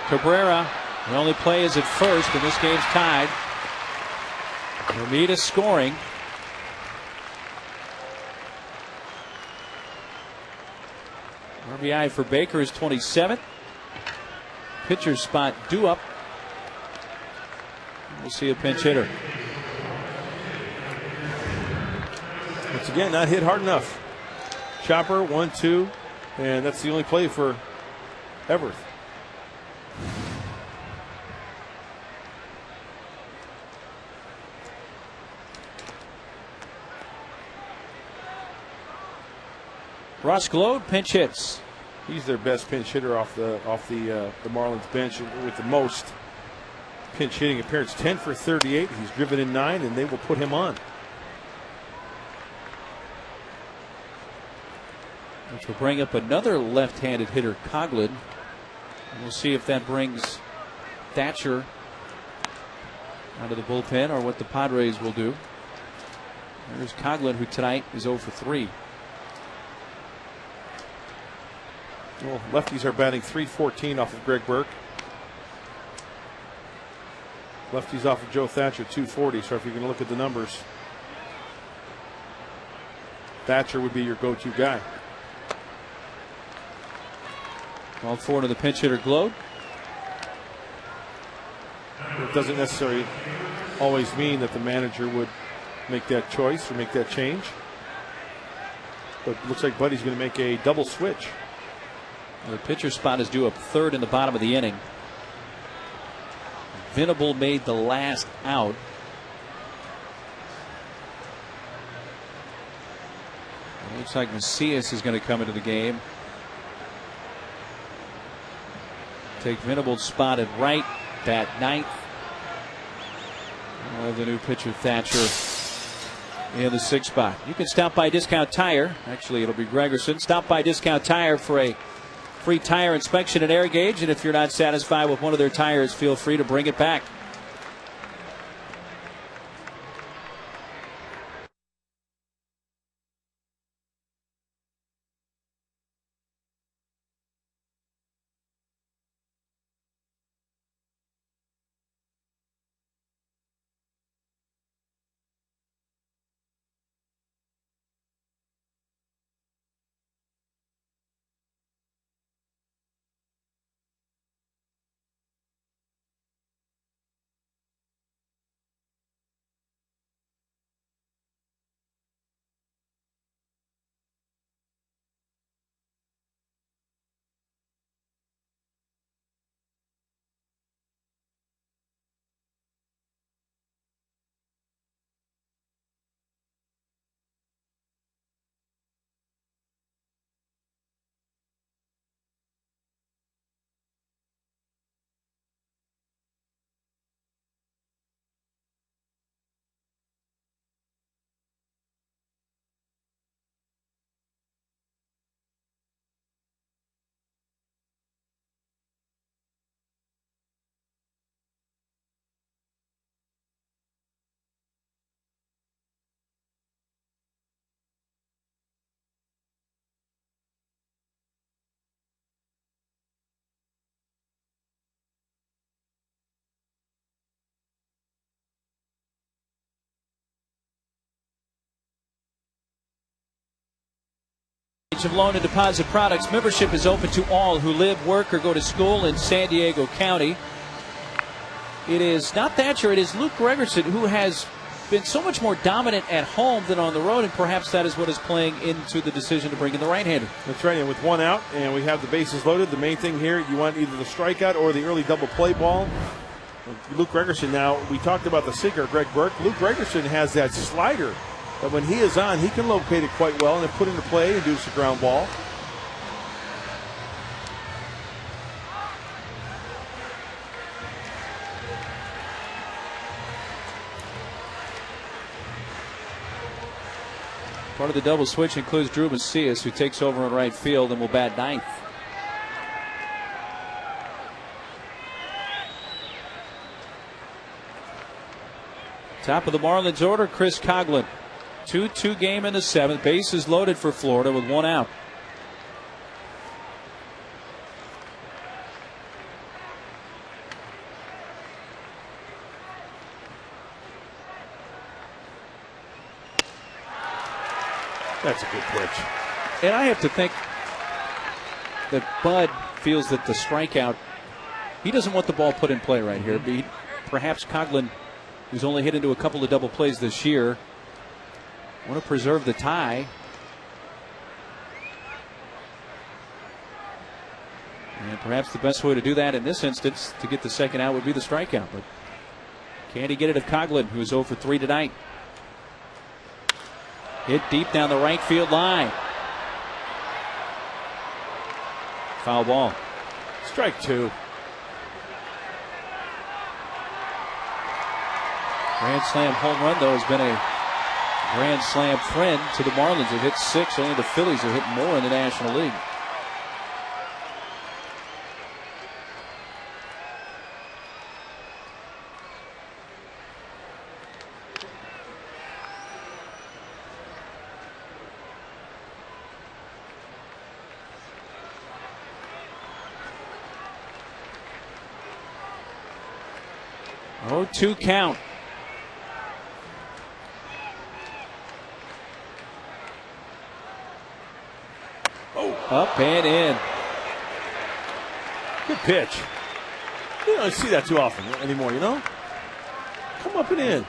Cabrera. The only play is at first, and this game's tied. Ramita scoring. RBI for Baker is 27th. Pitcher's spot due up. We'll see a pinch hitter. Once again, not hit hard enough. Chopper, 1-2, and that's the only play for Everth. Ross Gload pinch hits. He's their best pinch hitter off the Marlins bench with the most pinch hitting appearance. 10 for 38. He's driven in 9, and they will put him on. Which will bring up another left-handed hitter, Coughlin. And we'll see if that brings Thatcher out of the bullpen or what the Padres will do. There's Coughlin, who tonight is 0 for 3. Well, lefties are batting .314 off of Greg Burke. Lefties off of Joe Thatcher, .240. So if you're going to look at the numbers, Thatcher would be your go-to guy. Called forward to the pinch hitter, Gload. It doesn't necessarily always mean that the manager would make that choice or make that change. But it looks like Buddy's going to make a double switch. The pitcher spot is due up 3rd in the bottom of the inning. Venable made the last out. It looks like Macias is going to come into the game. Take Venable's spot at right, bat 9th. We'll have the new pitcher Thatcher in the 6th spot. You can stop by Discount Tire. Actually, it'll be Gregerson. Stop by Discount Tire for a free tire inspection and air gauge. And if you're not satisfied with one of their tires, feel free to bring it back. Of loan and deposit products. Membership is open to all who live, work, or go to school in San Diego County. It is not Thatcher, it is Luke Gregerson who has been so much more dominant at home than on the road, and perhaps that is what is playing into the decision to bring in the right-hander. That's right, and with one out, and we have the bases loaded, the main thing here, you want either the strikeout or the early double play ball. Luke Gregerson now, we talked about the sinker, Greg Burke. Luke Gregerson has that slider that when he is on, he can locate it quite well and then put into play and do a ground ball. Part of the double switch includes Drew Macias, who takes over in right field and will bat ninth. Top of the Marlins order, Chris Coghlan. 2-2 game in the seventh. Bases loaded for Florida with one out. That's a good pitch. And I have to think that Bud feels that the strikeout, he doesn't want the ball put in play right here. Perhaps Coghlan, who's only hit into a couple of double plays this year, want to preserve the tie. And perhaps the best way to do that in this instance, to get the second out, would be the strikeout. But can he get it of Coghlan, who is 0 for 3 tonight? Hit deep down the right field line. Foul ball. Strike two. Grand Slam home run, though, has been a Grand Slam friend to the Marlins. They've hit 6. Only the Phillies have hit more in the National League. Oh, 2 count. Oh, up and in. Good pitch. You don't see that too often anymore, you know? Come up and in.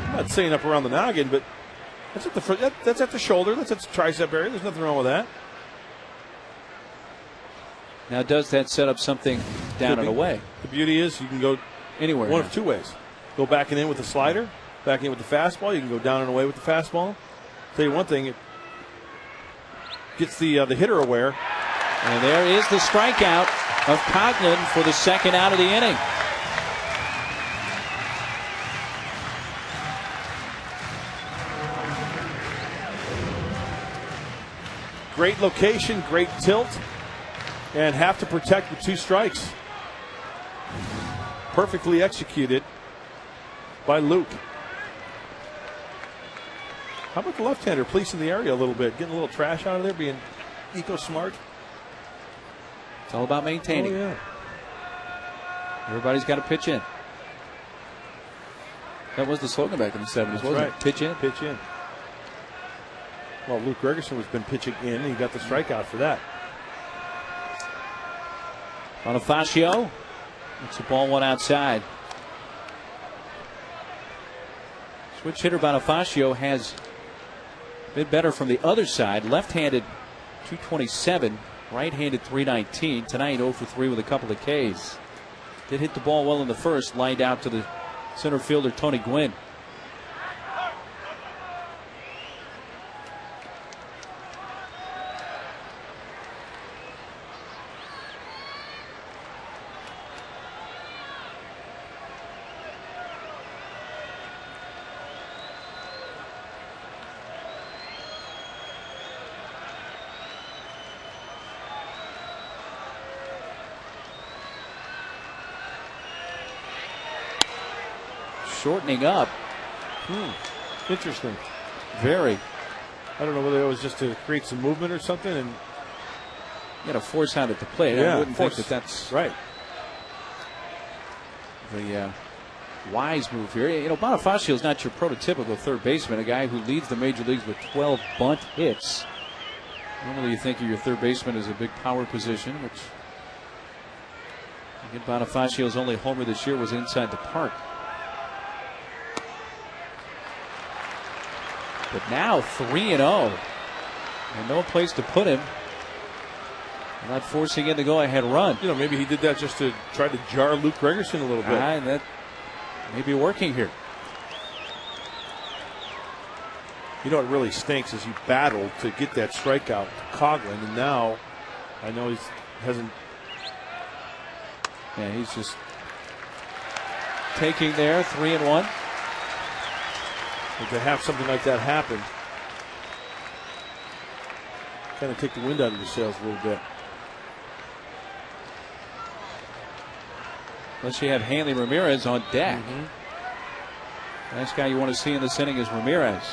I'm not saying up around the noggin, but that's at the front, that's at the shoulder. That's at the tricep area. There's nothing wrong with that. Now, does that set up something down and away? The beauty is you can go anywhere. One of two ways. Go back and in with the slider, back in with the fastball. You can go down and away with the fastball. Tell you one thing, it gets the hitter aware. And there is the strikeout of Coghlan for the second out of the inning. Great location, great tilt, and have to protect with 2 strikes. Perfectly executed by Luke. How about the left-hander policing the area a little bit, getting a little trash out of there, being eco-smart? It's all about maintaining. Oh, yeah. Everybody's got to pitch in. That was the slogan back in the 70s, wasn't right. it? Pitch in. Pitch in. Well, Luke Gregerson has been pitching in, and he got the strikeout for that. Bonifacio. It's a ball one outside. Switch hitter Bonifacio has been better from the other side. Left-handed 227, right-handed 319. Tonight 0 for 3 with a couple of Ks. Did hit the ball well in the first, lined out to the center fielder Tony Gwynn. Shortening up. Interesting. Very. I don't know whether it was just to create some movement or something. And you got to force out at the plate. Yeah, I wouldn't think that that's right. The wise move here. You know, Bonifacio is not your prototypical third baseman, a guy who leads the major leagues with 12 bunt hits. Normally you think of your third baseman as a big power position, which again, Bonifacio's only homer this year was inside the park. But now 3-0. And no place to put him. Not forcing in the go-ahead run. You know, maybe he did that just to try to jar Luke Gregerson a little bit. That may be working here. You know what really stinks is he battled to get that strikeout to Coughlin, and now I know he hasn't. Yeah, he's just taking there 3-1. But to have something like that happen, kind of take the wind out of your sails a little bit. Unless you have Hanley Ramirez on deck. Last guy you want to see in this inning is Ramirez.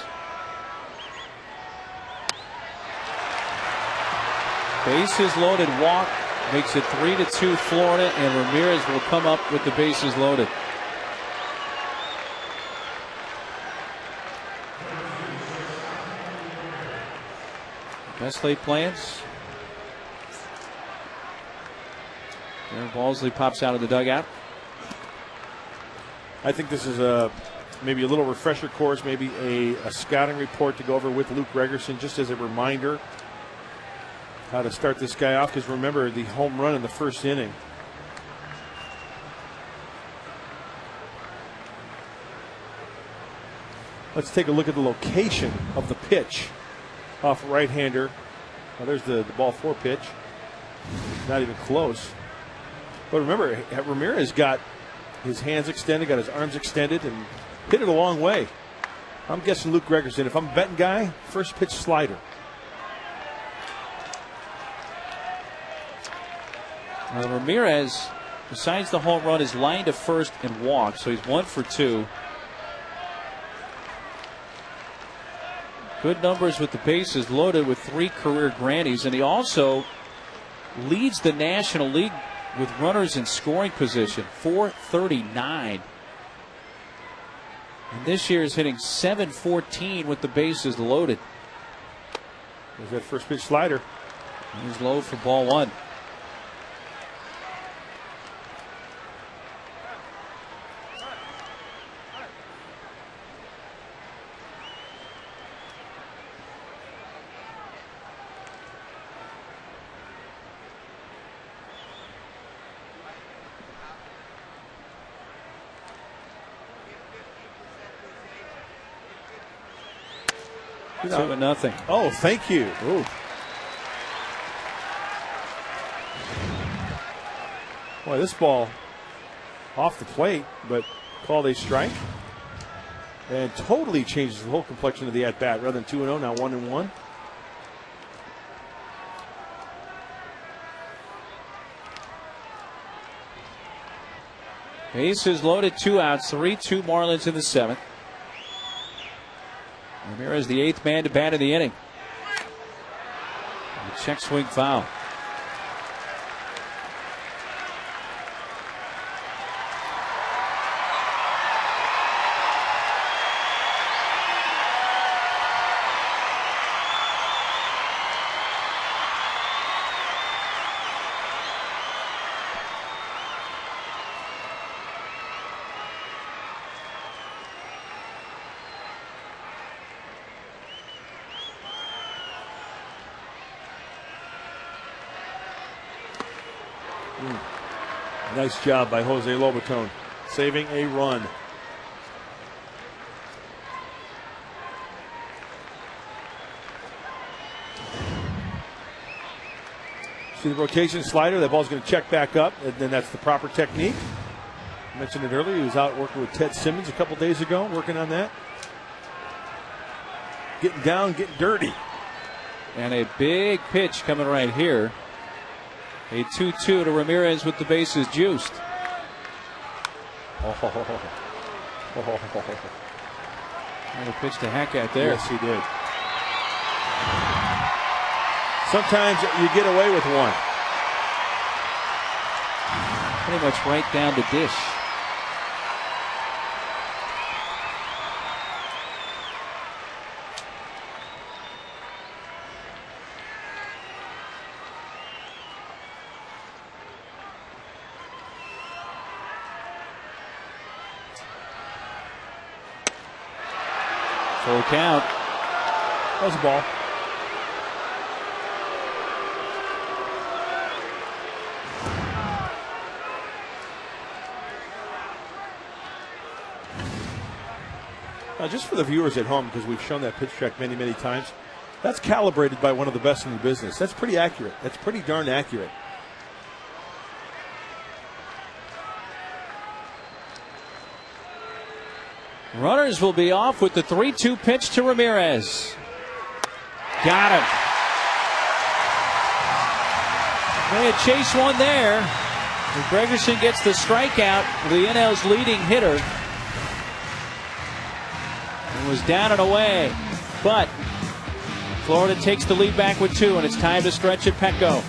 Bases loaded walk makes it 3-2 Florida, and Ramirez will come up with the bases loaded. Best laid plans. Darren Balsley pops out of the dugout. I think this is maybe a little refresher course, maybe a scouting report to go over with Luke Gregerson, just as a reminder how to start this guy off. Because remember the home run in the first inning. Let's take a look at the location of the pitch off right-hander. Now there's the ball 4 pitch. Not even close. But remember, Ramirez got his hands extended, got his arms extended, and hit it a long way. I'm guessing Luke Gregerson. If I'm a betting guy, first pitch slider. Ramirez, besides the home run, is lined to first and walked, so he's 1 for 2. Good numbers with the bases loaded with 3 career grandies, and he also leads the National League with runners in scoring position, 439. And this year is hitting .714 with the bases loaded. There's that first pitch slider. He's low for ball 1. You know, 2-0. Oh, thank you. Ooh. Boy, this ball off the plate, but called a strike. And totally changes the whole complexion of the at-bat. Rather than 2-0, now 1-1. Bases loaded, 2 outs, 3-2 Marlins in the 7th. Ramirez, the 8th man to bat in the inning. A check swing foul. Nice job by Jose Lobaton, saving a run. See the rotation slider, that ball's going to check back up, and then that's the proper technique. I mentioned it earlier, he was out working with Ted Simmons a couple days ago, working on that. Getting down, getting dirty. And a big pitch coming right here. A 2-2 to Ramirez with the bases juiced. Oh. And a pitch to Hackett there. Yes, he did. Sometimes you get away with one. Pretty much right down the dish. Full count. That was a ball. Now, just for the viewers at home, because we've shown that pitch track many, many times, that's calibrated by one of the best in the business. That's pretty accurate. That's pretty darn accurate. Runners will be off with the 3-2 pitch to Ramirez. Got him. They had chased one there. And Gregerson gets the strikeout, the NL's leading hitter. And was down and away. But Florida takes the lead back with 2, and it's time to stretch at Petco.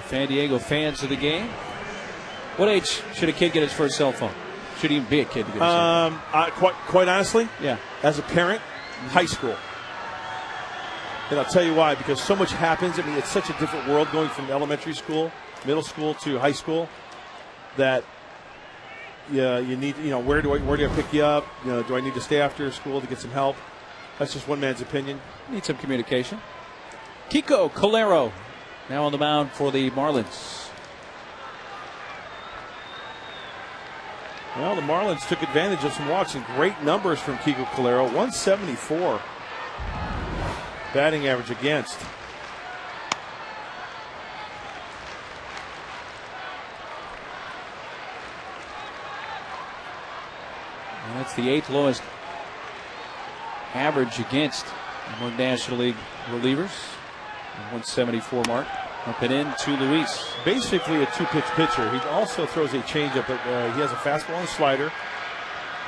San Diego fans of the game. What age should a kid get his first cell phone? Should he even be a kid to get his cell phone? Quite honestly, yeah. As a parent, high school. And I'll tell you why, because so much happens. I mean, it's such a different world going from elementary school, middle school to high school that you need, where do I pick you up? Do I need to stay after school to get some help? That's just one man's opinion. Need some communication. Kiko Calero now on the mound for the Marlins. Well, the Marlins took advantage of some walks and great numbers from Kiko Calero. 174 batting average against. And that's the 8th lowest average against among National League relievers. 174 mark. Up and in to Luis. Basically a two-pitch pitcher. He also throws a changeup, but he has a fastball and a slider.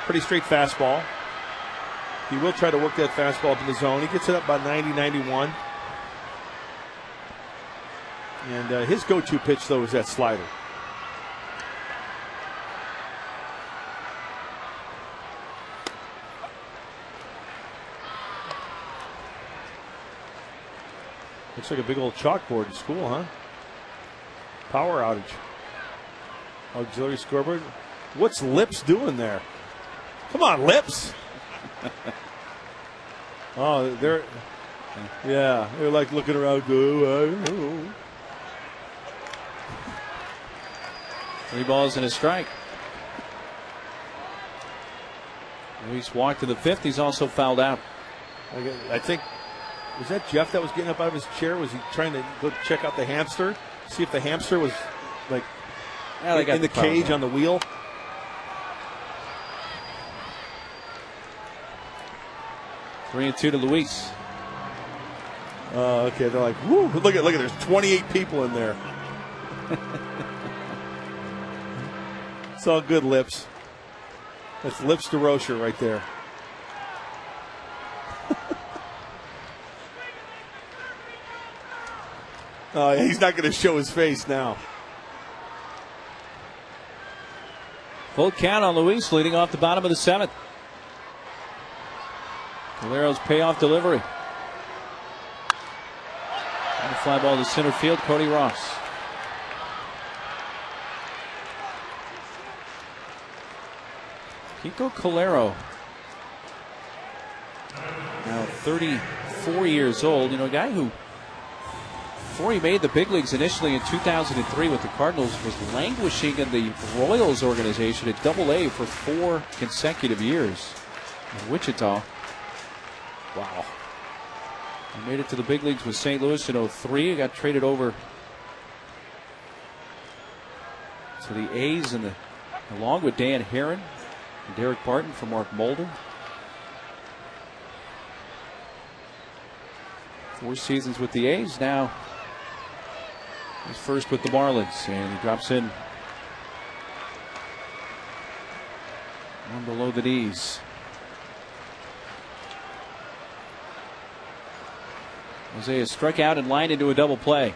Pretty straight fastball. He will try to work that fastball up in the zone. He gets it up about 90, 91. And his go-to pitch, though, is that slider. Looks like a big old chalkboard in school, huh? Power outage. Auxiliary scoreboard. What's Lips doing there? Come on, Lips. Oh, they're like looking around. Oh. 3 balls and a strike. Luis walked to the 5th. He's also fouled out. I think. Was that Jeff that was getting up out of his chair? Was he trying to go check out the hamster? See if the hamster was like in the cage on the wheel? Three and 2 to Luis. Okay, they're like, whoo, look at there's 28 people in there. It's all good, Lips. That's Lips DeRocher right there. He's not going to show his face now. Full count on Luis, leading off the bottom of the 7th. Calero's payoff delivery. And the fly ball to center field, Cody Ross. Kiko Calero, now 34 years old. You know, a guy who, before he made the big leagues initially in 2003 with the Cardinals, was languishing in the Royals organization at Double-A for 4 consecutive years in Wichita. Wow. He made it to the big leagues with St. Louis in 03. He got traded over to the A's along with Dan Herron and Derek Barton for Mark Mulder. 4 seasons with the A's. Now he's first with the Marlins, and he drops in one below the knees. Jose struck out and lined into a double play.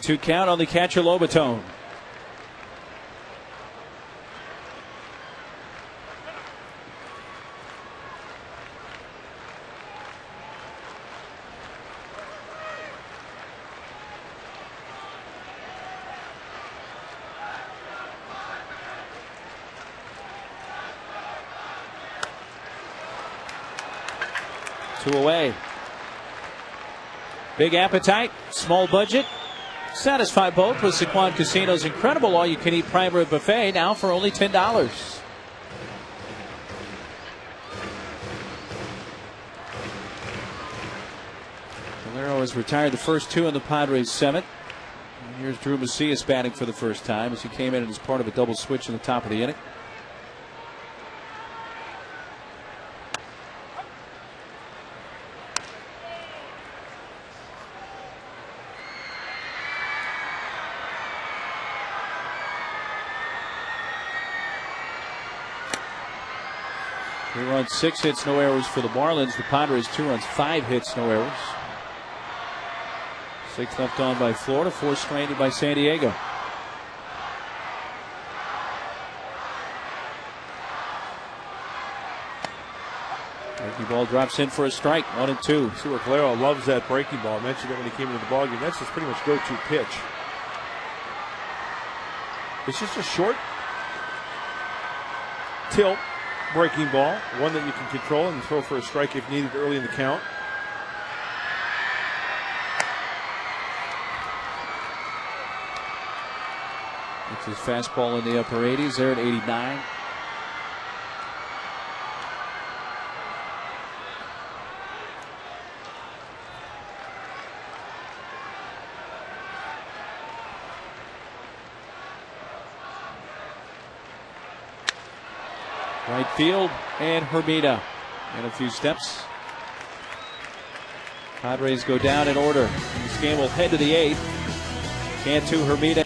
Two count on the catcher, Lobaton. Two away. Big appetite, small budget. Satisfy both with Sequan Casino's incredible all-you-can-eat prime rib buffet, now for only $10. Calero has retired the first 2 in the Padres' 7th. And here's Drew Macias batting for the first time as he came in as part of a double switch in the top of the inning. Runs, 6 hits, no errors for the Marlins. The Padres 2 runs, 5 hits, no errors. 6 left on by Florida, 4 stranded by San Diego. Breaking ball drops in for a strike, 1-2. See where Calero loves that breaking ball. I mentioned that when he came into the ballgame. That's his pretty much go-to pitch. It's just a short tilt breaking ball, one that you can control and throw for a strike if needed early in the count. It's his fastball in the upper 80s there at 89. Right field, and Hermida in a few steps. Padres go down in order. This game will head to the 8th. Cantu, Hermida.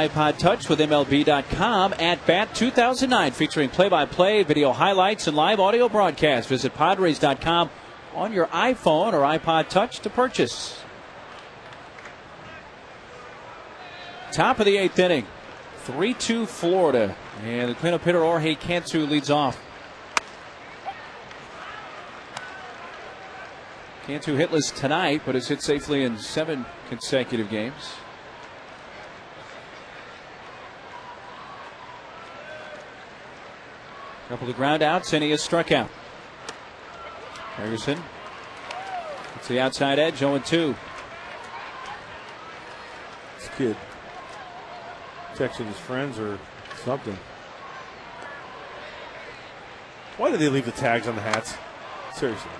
iPod Touch with MLB.com at Bat 2009, featuring play-by-play, video highlights, and live audio broadcasts. Visit Padres.com on your iPhone or iPod Touch to purchase. Top of the 8th inning. 3-2 Florida. And the cleanup hitter Jorge Cantu leads off. Cantu hitless tonight, but has hit safely in 7 consecutive games. Couple of ground outs, and he is struck out. Ferguson. It's the outside edge, 0-2. This kid texting his friends or something. Why did they leave the tags on the hats? Seriously.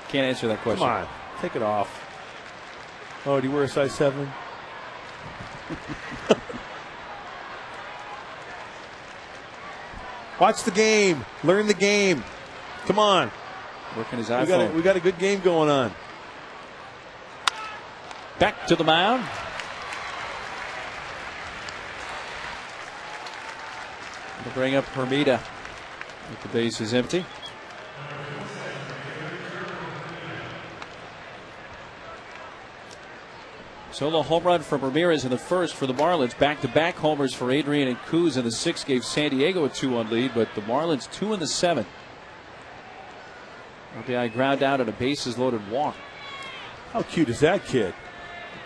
Can't answer that question. Come on, take it off. Oh, do you wear a size 7? Watch the game. Learn the game. Come on. Working his iPhone. We got a good game going on. Back to the mound. To bring up Hermida with the base is empty. Solo home run from Ramirez in the first for the Marlins. Back-to-back homers for Adrian and Kuz in the 6th gave San Diego a 2-1 lead, but the Marlins 2 in the 7th. RBI ground out and a bases-loaded walk. How cute is that kid?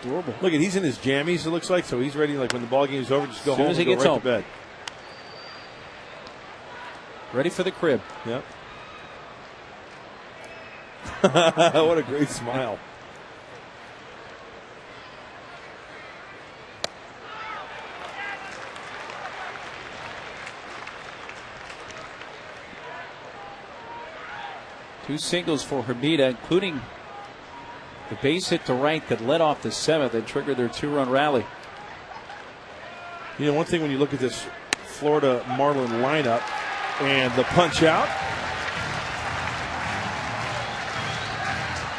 Adorable. Look at, he's in his jammies, it looks like, so he's ready, like when the ball game's over, just go home As soon as and he go gets right home. to bed. Ready for the crib. Yep. What a great smile. Two singles for Hermida, including the base hit to right that led off the 7th and triggered their 2-run rally. You know, one thing when you look at this Florida Marlin lineup and the punch out.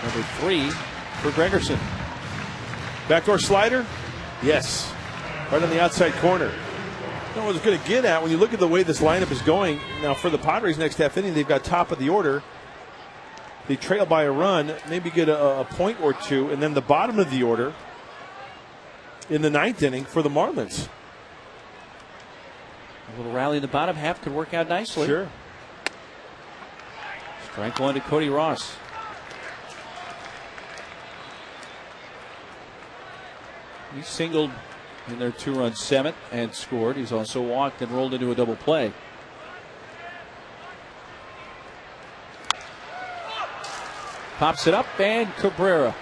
Number 3 for Gregerson. Backdoor slider? Yes. Right on the outside corner. You know what I was going to get at, when you look at the way this lineup is going, now for the Padres next half inning, they've got top of the order. They trail by a run, maybe get a point or two, and then the bottom of the order in the 9th inning for the Marlins. A little rally in the bottom half could work out nicely. Sure. Strike one to Cody Ross. He singled in their 2-run 7th and scored. He's also walked and rolled into a double play. Pops it up, and Cabrera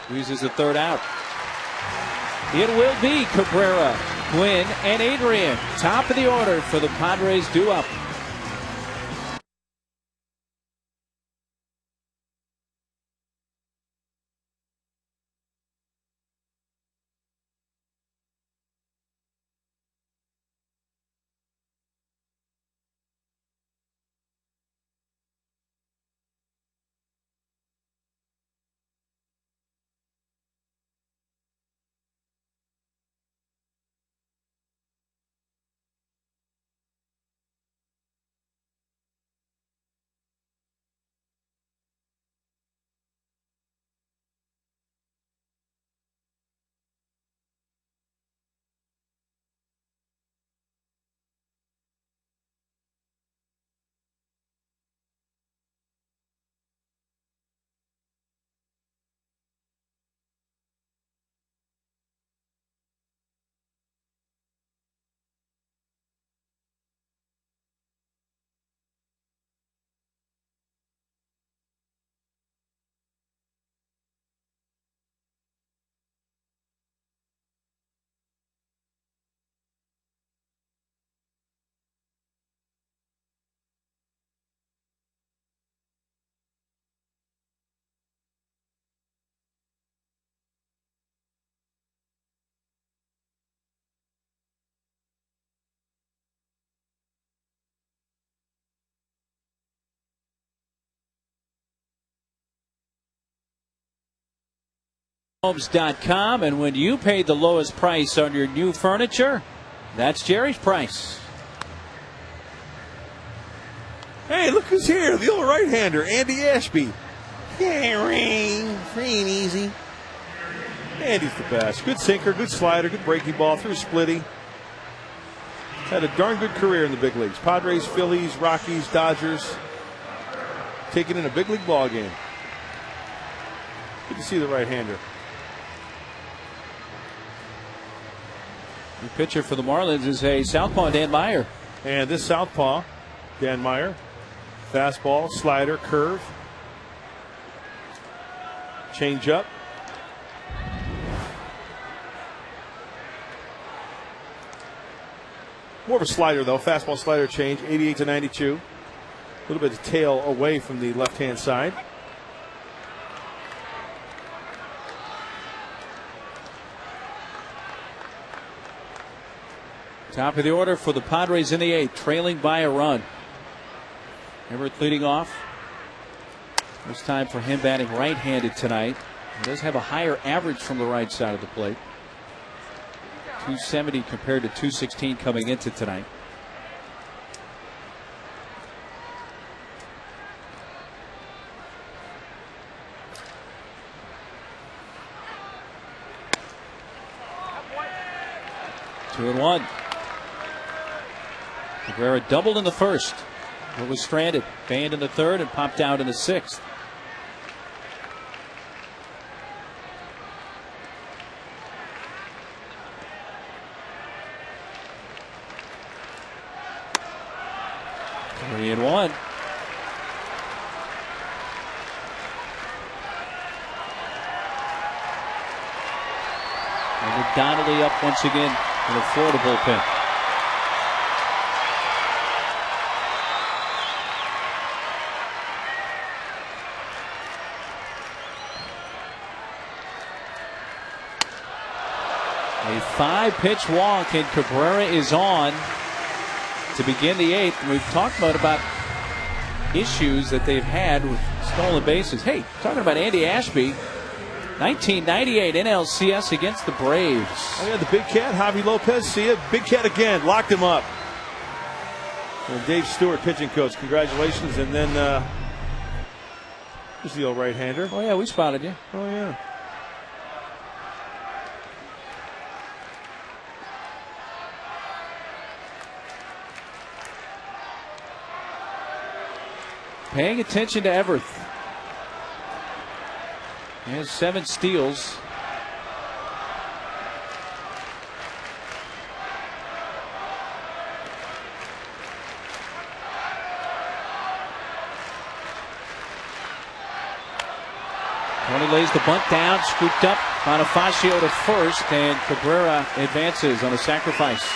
squeezes the 3rd out. It will be Cabrera, Gwynn, and Adrian. Top of the order for the Padres due up. Homes.com, and when you pay the lowest price on your new furniture, that's Jerry's price. Hey, look who's here. The old right-hander, Andy Ashby. Yeah, free and easy. Andy's the best. Good sinker, good slider, good breaking ball, through splitty. Had a darn good career in the big leagues. Padres, Phillies, Rockies, Dodgers. Taking in a big league ball game. Good to see the right-hander. The pitcher for the Marlins is a southpaw, Dan Meyer. And this southpaw, Dan Meyer, fastball, slider, curve, change up. More of a slider, though. Fastball, slider, change. 88 to 92. A little bit of tail away from the left-hand side. Top of the order for the Padres in the 8th, trailing by a run. Everett leading off. It's time for him batting right-handed tonight. He does have a higher average from the right side of the plate. 270 compared to 216 coming into tonight. Two and one. Cabrera doubled in the first, but was stranded. Banned in the third and popped out in the sixth. Three and one. And Donnelly up once again in the Florida bullpen. A 5-pitch walk, and Cabrera is on to begin the 8th. And we've talked about issues that they've had with stolen bases. Hey, talking about Andy Ashby, 1998 NLCS against the Braves. Oh, yeah, the big cat, Javi Lopez. See it? Big cat again. Locked him up. And Dave Stewart, pitching coach. Congratulations. And then here's the old right-hander. Oh, yeah, we spotted you. Oh, yeah. Paying attention to Everett. He has 7 steals. Tony lays the bunt down, scooped up. Bonifacio to first, and Cabrera advances on a sacrifice.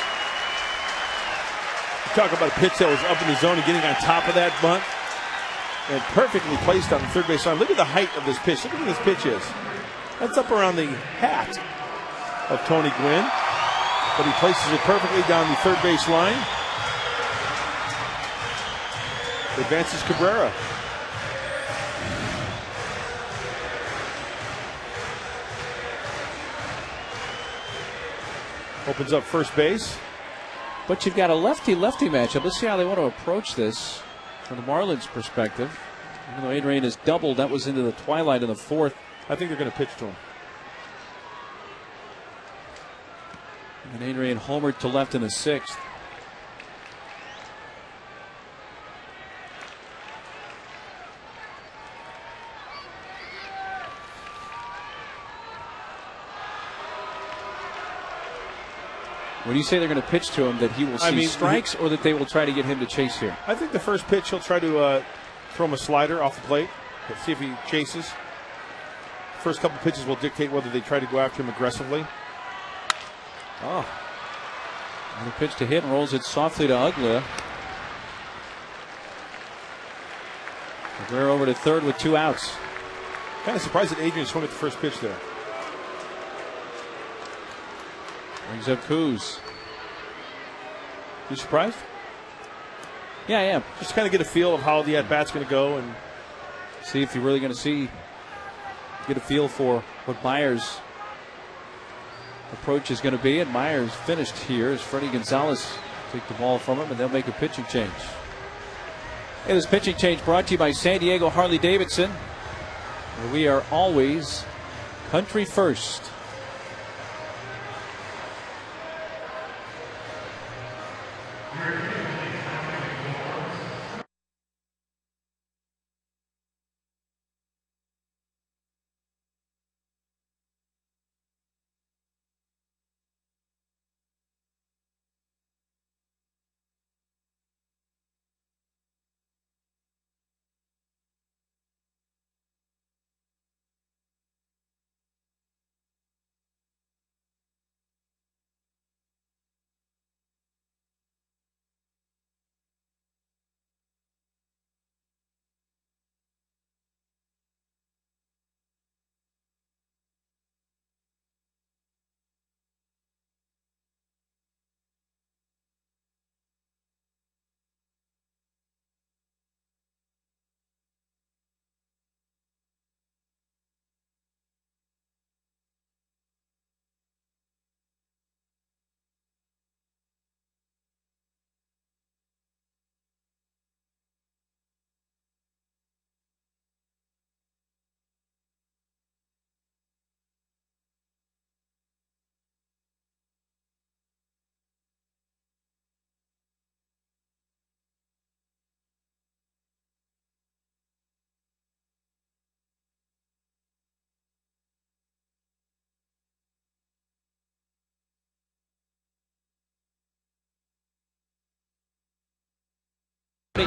You talk about a pitch that was up in the zone and getting on top of that bunt. And perfectly placed on the third base line. Look at the height of this pitch. Look at what this pitch is. That's up around the hat of Tony Gwynn. But he places it perfectly down the third base line. Advances Cabrera. Opens up first base. But you've got a lefty-lefty matchup. Let's see how they want to approach this from the Marlins' perspective. Even though Adrian has doubled, that was into the twilight in the 4th. I think they're going to pitch to him. And Adrian homered to left in the 6th. When you say they're going to pitch to him, that he will see strikes, or that they will try to get him to chase here? I think the first pitch he'll try to throw him a slider off the plate. Let's see if he chases. First couple pitches will dictate whether they try to go after him aggressively. Oh. And the pitch to hit and rolls it softly to Ugla. Cabrera over to third with 2 outs. Kind of surprised that Adrian swung at the first pitch there. Brings up Kuz. You surprised? Yeah, I am. Just kind of get a feel of how the at-bat's going to go and see if you're really going to see get a feel for what Myers' approach is going to be. And Myers finished here as Freddie Gonzalez take the ball from him, and they'll make a pitching change. Hey, this pitching change brought to you by San Diego Harley-Davidson, where we are always country first.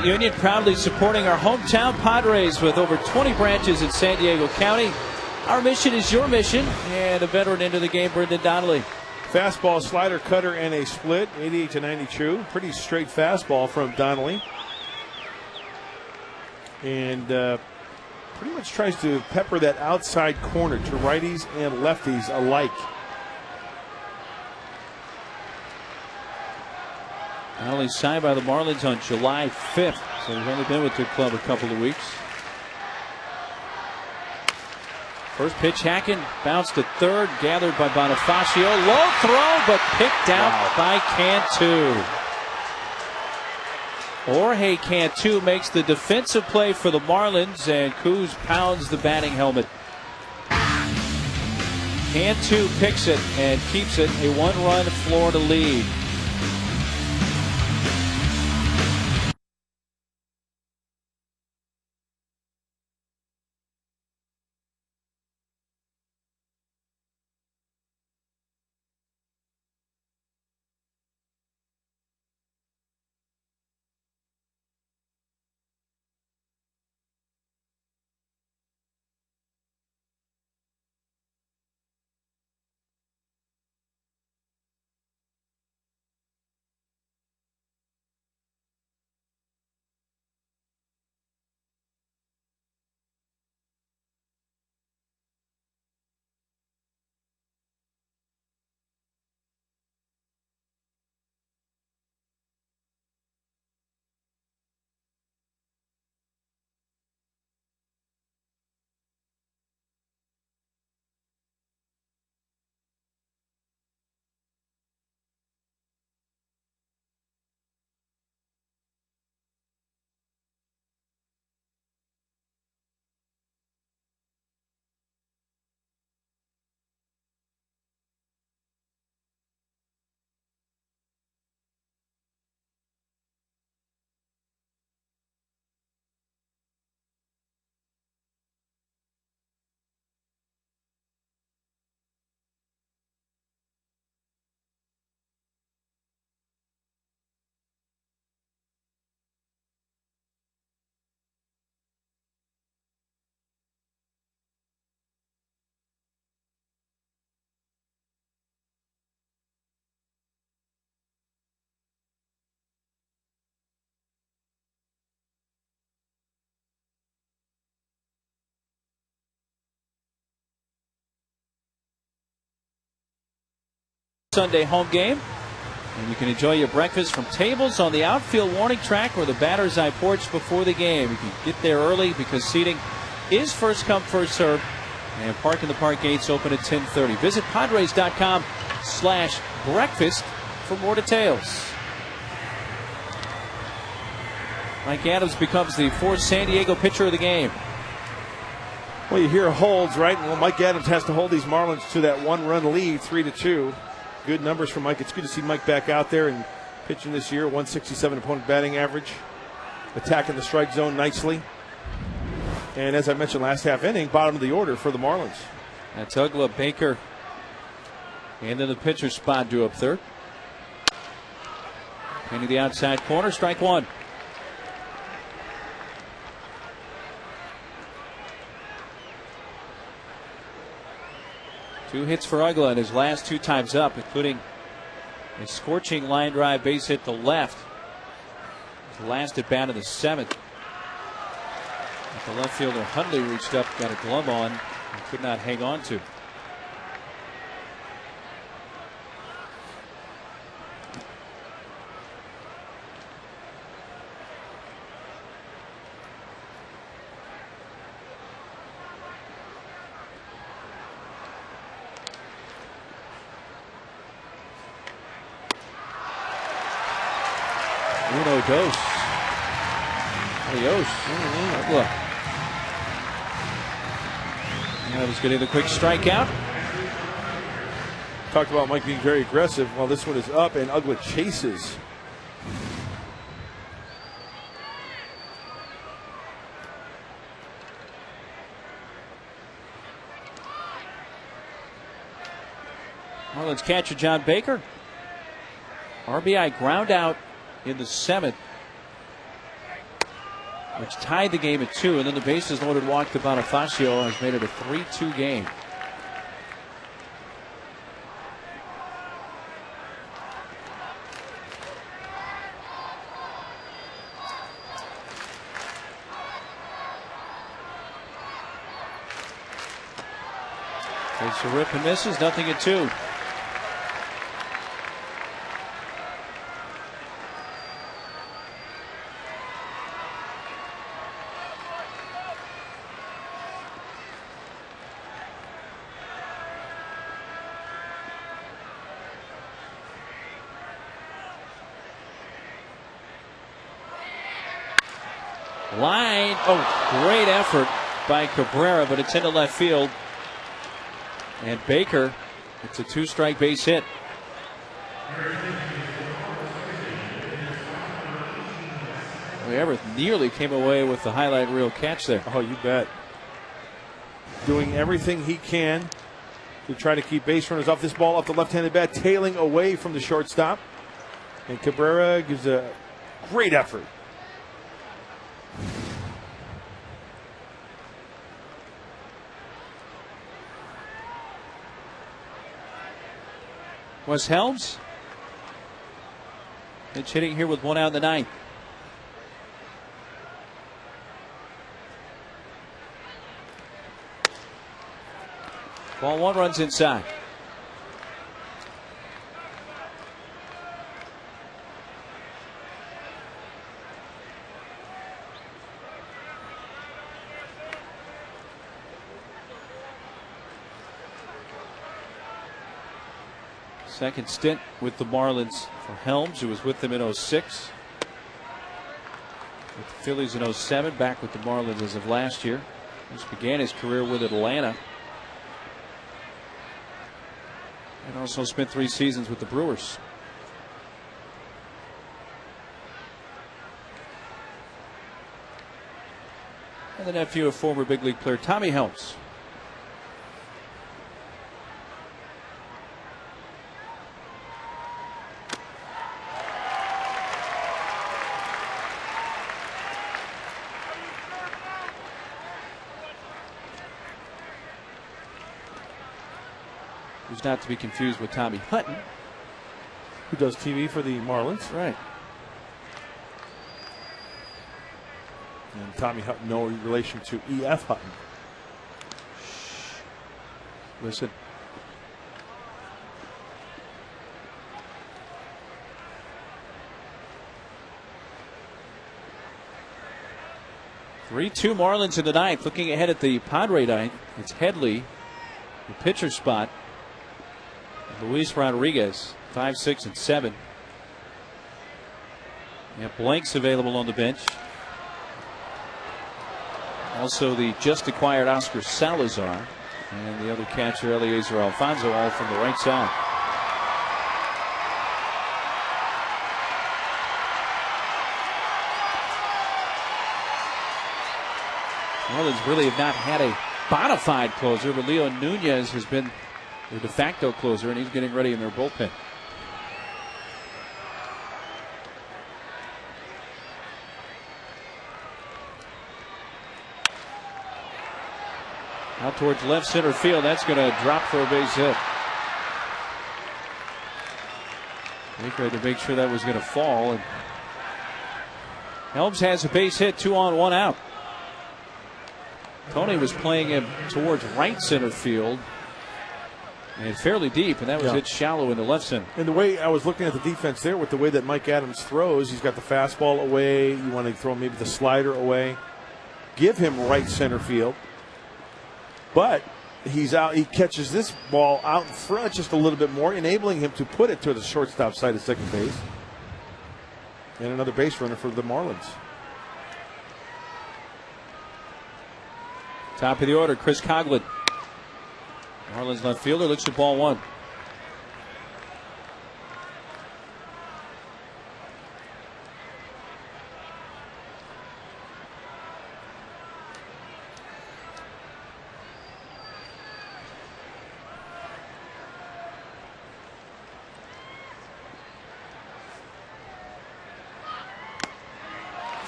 Union proudly supporting our hometown Padres with over 20 branches in San Diego County. Our mission is your mission, and a veteran into the game, Brendan Donnelly. Fastball, slider, cutter, and a split. 88-92. Pretty straight fastball from Donnelly. And pretty much tries to pepper that outside corner to righties and lefties alike. Donnelly signed by the Marlins on July 5th, so he's only been with their club a couple of weeks. First pitch, hacking, bounced to third, gathered by Bonifacio. Low throw, but picked out by Cantu. Jorge Cantu makes the defensive play for the Marlins, and Coos pounds the batting helmet. Cantu picks it and keeps it a one-run Florida lead. Sunday home game, and you can enjoy your breakfast from tables on the outfield warning track or the batter's eye porch before the game. You can get there early because seating is first come, first serve And Park in the Park gates open at 10:30. Visit Padres.com/breakfast for more details. Mike Adams becomes the fourth San Diego pitcher of the game. Well, you hear holds, right? Well, Mike Adams has to hold these Marlins to that 1-run lead, 3-2. Good numbers for Mike. It's good to see Mike back out there and pitching this year. 167 opponent batting average. Attacking the strike zone nicely. And as I mentioned last half inning, bottom of the order for the Marlins. That's Uggla, Baker, and then the pitcher spot due up third. Into the outside corner, strike one. Two hits for Uggla in his last two times up, including a scorching line drive base hit to left. His last at bat in the seventh. The left fielder Hundley reached up, got a glove on, and could not hang on to. Uno dos. Adios. Uggla. That was getting the quick strikeout. Talked about Mike being very aggressive. Well, this one is up, and Uggla chases. Marlins catcher John Baker. RBI ground out in the seventh, which tied the game at 2, and then the bases loaded walk to Bonifacio has made it a 3-2 game. Takes a rip and misses, nothing at 2. Line, great effort by Cabrera, but it's into left field. And Baker, it's a 2-strike base hit. Everett nearly came away with the highlight reel catch there. Oh, you bet. Doing everything he can to try to keep base runners off this ball, off the left-handed bat, tailing away from the shortstop. And Cabrera gives a great effort. Wes Helms. Pitch hitting here with 1 out in the 9th. Ball 1, runs inside. Second stint with the Marlins for Helms, who was with them in 06. With the Phillies in 07, back with the Marlins as of last year. He began his career with Atlanta. And also spent 3 seasons with the Brewers. And the nephew of former big league player Tommy Helms. Who's not to be confused with Tommy Hutton, who does TV for the Marlins. Right. And Tommy Hutton, no relation to E.F. Hutton. Shh. Listen. 3-2 Marlins in the ninth. Looking ahead at the Padre ninth, it's Headley, the pitcher spot. Luis Rodriguez, 5, 6, and 7. You have Blanks available on the bench. Also the just acquired Oscar Salazar and the other catcher Eliezer Alfonso, all from the right side. Marlins really have not had a bona fide closer, but Leo Nunez has been their de facto closer, and he's getting ready in their bullpen. Out towards left center field. That's going to drop for a base hit. Baker had to make sure that was going to fall. And Helms has a base hit, 2 on, 1 out. Tony was playing him towards right center field and fairly deep, and that was hit shallow into left center. And the way I was looking at the defense there, with the way that Mike Adams throws, he's got the fastball away. You want to throw maybe the slider away. Give him right center field. But he's out. He catches this ball out in front just a little bit more, enabling him to put it to the shortstop side of second base. And another base runner for the Marlins. Top of the order, Chris Coughlin. Marlins left fielder looks at ball 1.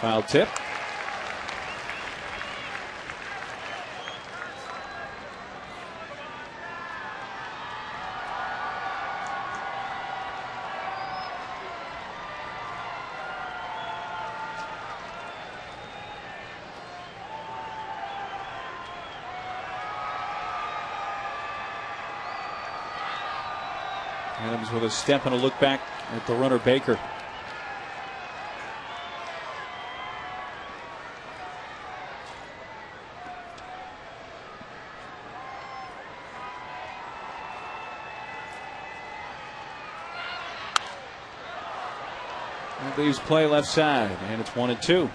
Foul tip. Adams with a step and a look back at the runner Baker. That leaves play left side, and it's 1-2.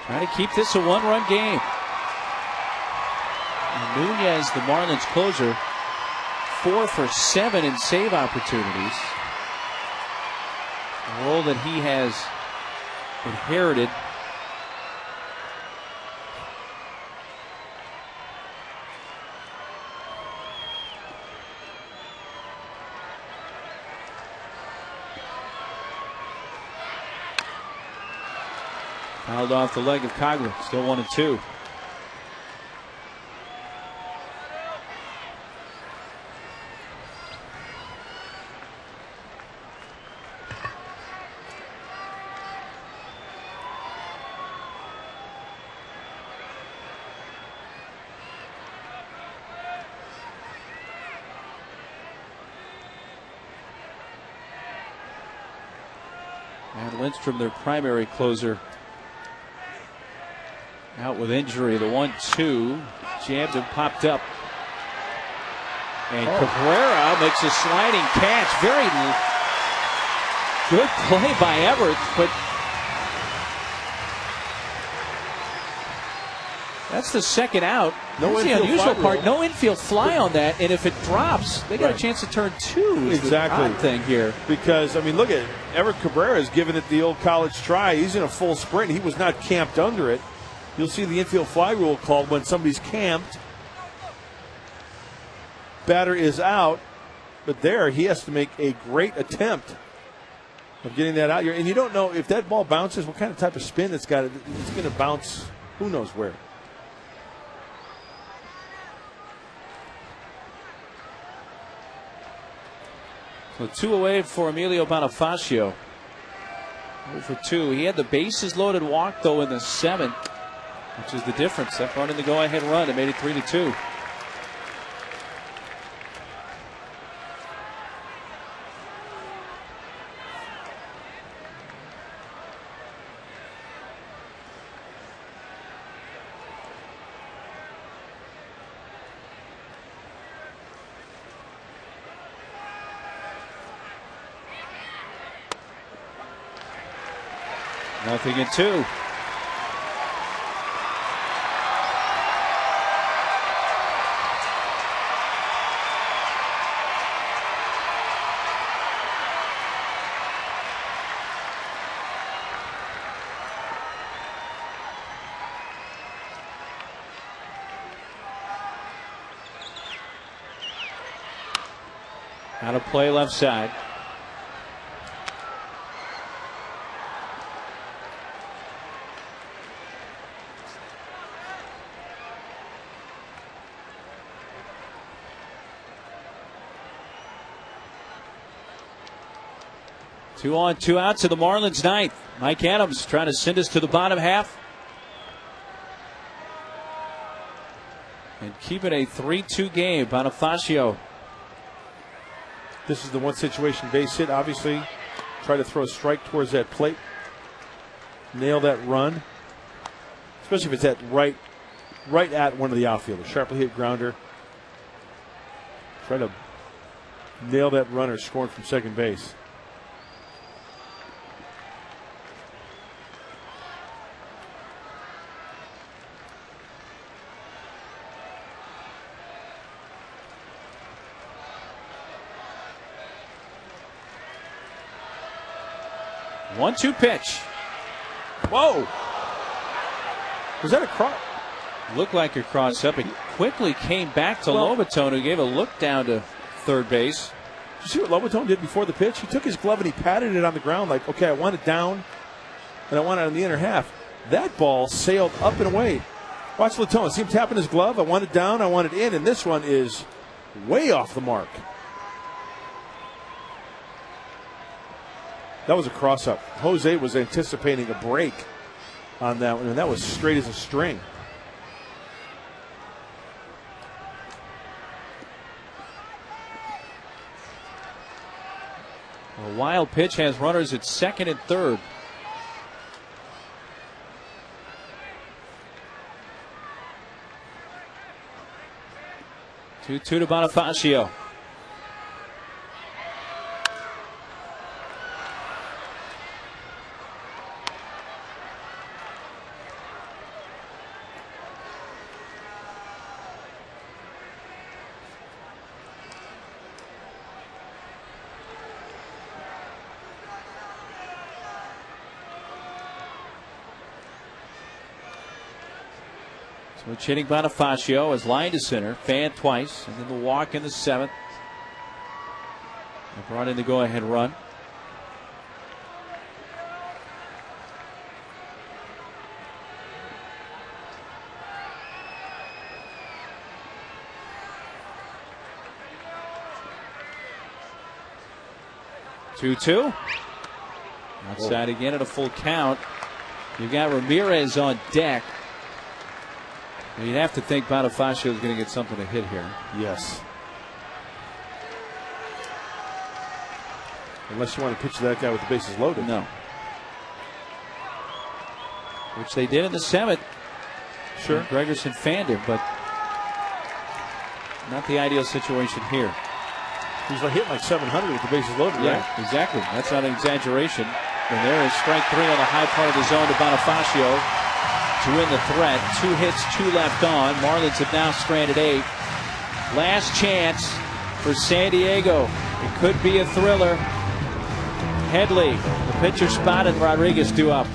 Trying to keep this a 1-run game. And Nunez, the Marlins closer, 4 for 7 in save opportunities. A role that he has inherited. Fouled off the leg of Coughlin. Still 1-2. And Lindstrom, their primary closer, out with injury. The 1-2 jabbed and popped up. And Cabrera makes a sliding catch. Very good play by Everett, but that's the second out. That's the unusual part. No infield fly on that, and if it drops, they got a chance to turn 2. Exactly. The odd thing here. Because, I mean, look at it. Everett Cabrera is giving it the old college try. He's in a full sprint. He was not camped under it. You'll see the infield fly rule called when somebody's camped. Batter is out, but there he has to make a great attempt of getting that out here. And you don't know if that ball bounces, what kind of type of spin it's got. It's going to bounce who knows where. So 2 away for Emilio Bonifacio. 0 for 2. He had the bases loaded walk, though, in the 7th, which is the difference. That brought in the go-ahead run. It made it 3-2. 0-2. Out of play left side. Two on, two out to the Marlins ninth. Mike Adams trying to send us to the bottom half. And keep it a 3-2 game. Bonifacio. This is the one situation base hit. Obviously, try to throw a strike towards that plate. Nail that run. Especially if it's at right at one of the outfielders. Sharply hit grounder. Try to nail that runner scoring from second base. One-two pitch. Whoa! Was that a cross? Looked like a cross up. It quickly came back to Lobaton, who gave a look down to third base. Did you see what Lobaton did before the pitch? He took his glove and he patted it on the ground like, okay, I want it down and I want it on the inner half. That ball sailed up and away. Watch Lobaton. See him tapping his glove. I want it down, I want it in, and this one is way off the mark. That was a cross-up. Jose was anticipating a break on that one, and that was straight as a string. A wild pitch has runners at second and third. Two to Bonifacio. Switch hitting Bonifacio is line to center, fan twice, and then the walk in the seventh. They brought in the go-ahead run. Two. Outside again at a full count. You've got Ramirez on deck. You'd have to think Bonifacio is going to get something to hit here. Yes. Unless you want to pitch to that guy with the bases loaded. No. Which they did in the seventh. Sure. Gregerson fanned him, but not the ideal situation here. He's like hitting like 700 with the bases loaded, yeah, right? Exactly. That's not an exaggeration. And there is strike three on the high part of the zone to Bonifacio to win the threat. 2 hits, 2 left on. Marlins have now stranded 8. Last chance for San Diego. It could be a thriller. Headley, the pitcher spotted, Rodriguez due up.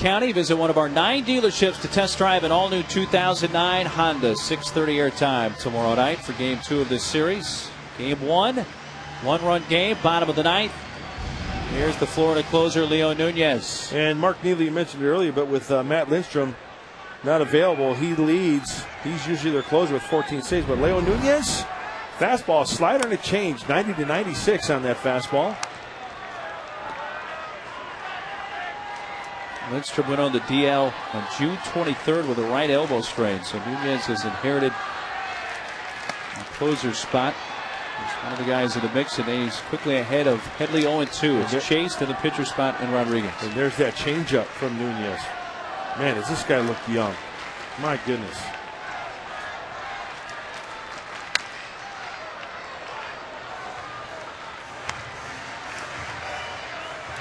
County. Visit one of our 9 dealerships to test drive an all-new 2009 Honda. 6:30 airtime tomorrow night for Game 2 of this series. Game 1, one-run game, bottom of the 9th. Here's the Florida closer, Leo Nunez. And Mark Neely, you mentioned it earlier, but with Matt Lindstrom not available, he leads. He's usually their closer with 14 saves. But Leo Nunez, fastball, slider, and a change. 90 to 96 on that fastball. Lindstrom went on the DL on June 23rd with a right elbow strain. So Nunez has inherited a closer spot. He's one of the guys in the mix, and he's quickly ahead of Headley 0-2. It's Chase in the pitcher spot and Rodriguez. And there's that changeup from Nunez. Man, does this guy look young. My goodness.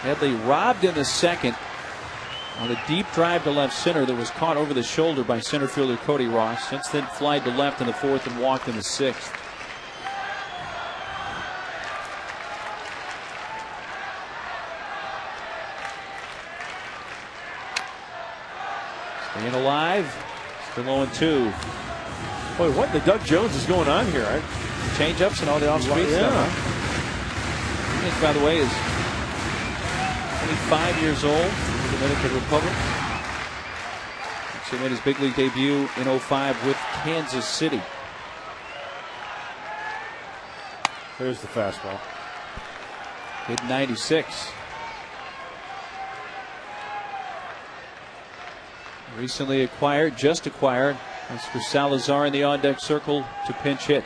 Headley robbed in the second on a deep drive to left center that was caught over the shoulder by center fielder Cody Ross. Since then, flied to left in the 4th and walked in the 6th. Staying alive, still 0-2. Boy, what the Doug Jones is going on here? Change-ups and all the off-speed stuff. Nunez, by the way, is 25 years old in the Dominican Republic. Actually made his big league debut in 05 with Kansas City. There's the fastball. Hit 96. Recently acquired, just acquired. That's for Salazar in the on-deck circle to pinch hit.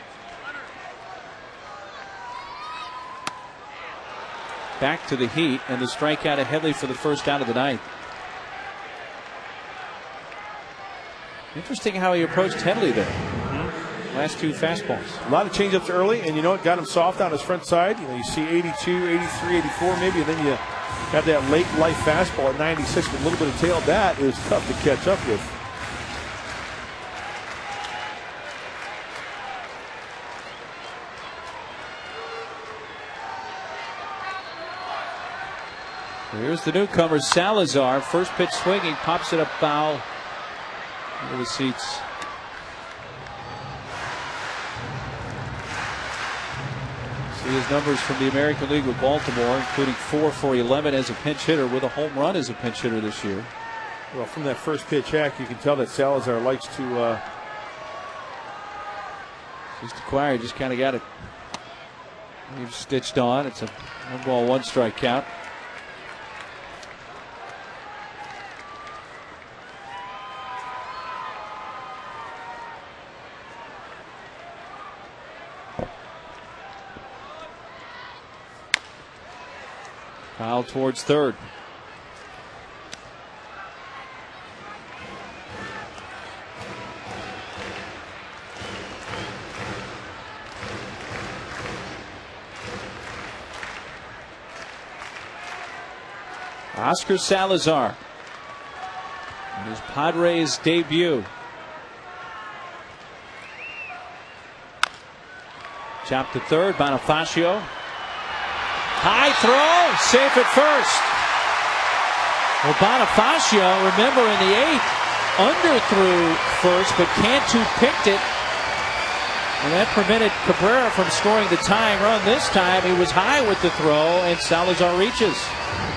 Back to the heat, and the strikeout of Headley for the first out of the 9th. Interesting how he approached Headley there. Last 2 fastballs. A lot of changeups early, and you know it got him soft on his front side. You know, you see 82, 83, 84 maybe, and then you got that late life fastball at 96 with a little bit of tail. That is tough to catch up with. Here's the newcomer, Salazar. First pitch swinging, pops it up foul into the seats. See his numbers from the American League with Baltimore, including 4 for 11 as a pinch hitter, with a home run as a pinch hitter this year. Well, from that first pitch hack, you can tell that Salazar likes to. Just acquired, just kind of got it. He's stitched on. It's a 1-ball, 1-strike count. Foul towards third. Oscar Salazar in his Padres debut. Chopped to third, Bonifacio. High throw, safe at first. Well, Bonifacio, remember in the 8th, underthrew first, but Cantu picked it. And that prevented Cabrera from scoring the tying run. This time he was high with the throw, and Salazar reaches.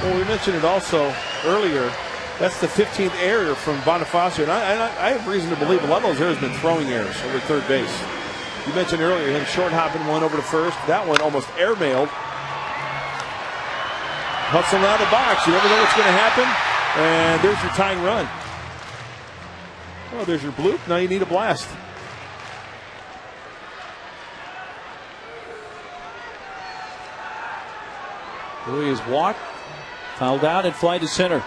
Well, we mentioned it also earlier. That's the 15th error from Bonifacio. And I have reason to believe a lot of those errors have been throwing errors over third base. You mentioned earlier him short hopping one over to first. That one almost airmailed. Hustling out of the box. You never know what's going to happen. And there's your tying run. Oh, there's your bloop. Now you need a blast. Louis is walked, fouled out, and fly to center.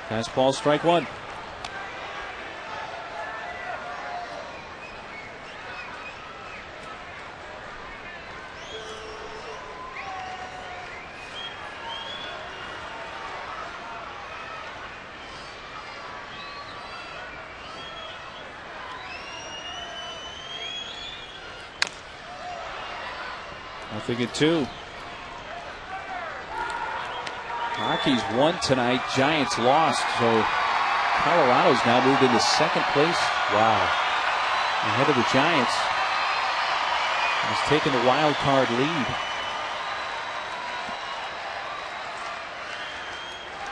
Fastball, strike one. 0-2. Rockies won tonight. Giants lost. So Colorado's now moved into second place. Wow. Ahead of the Giants. Has taken the wild card lead.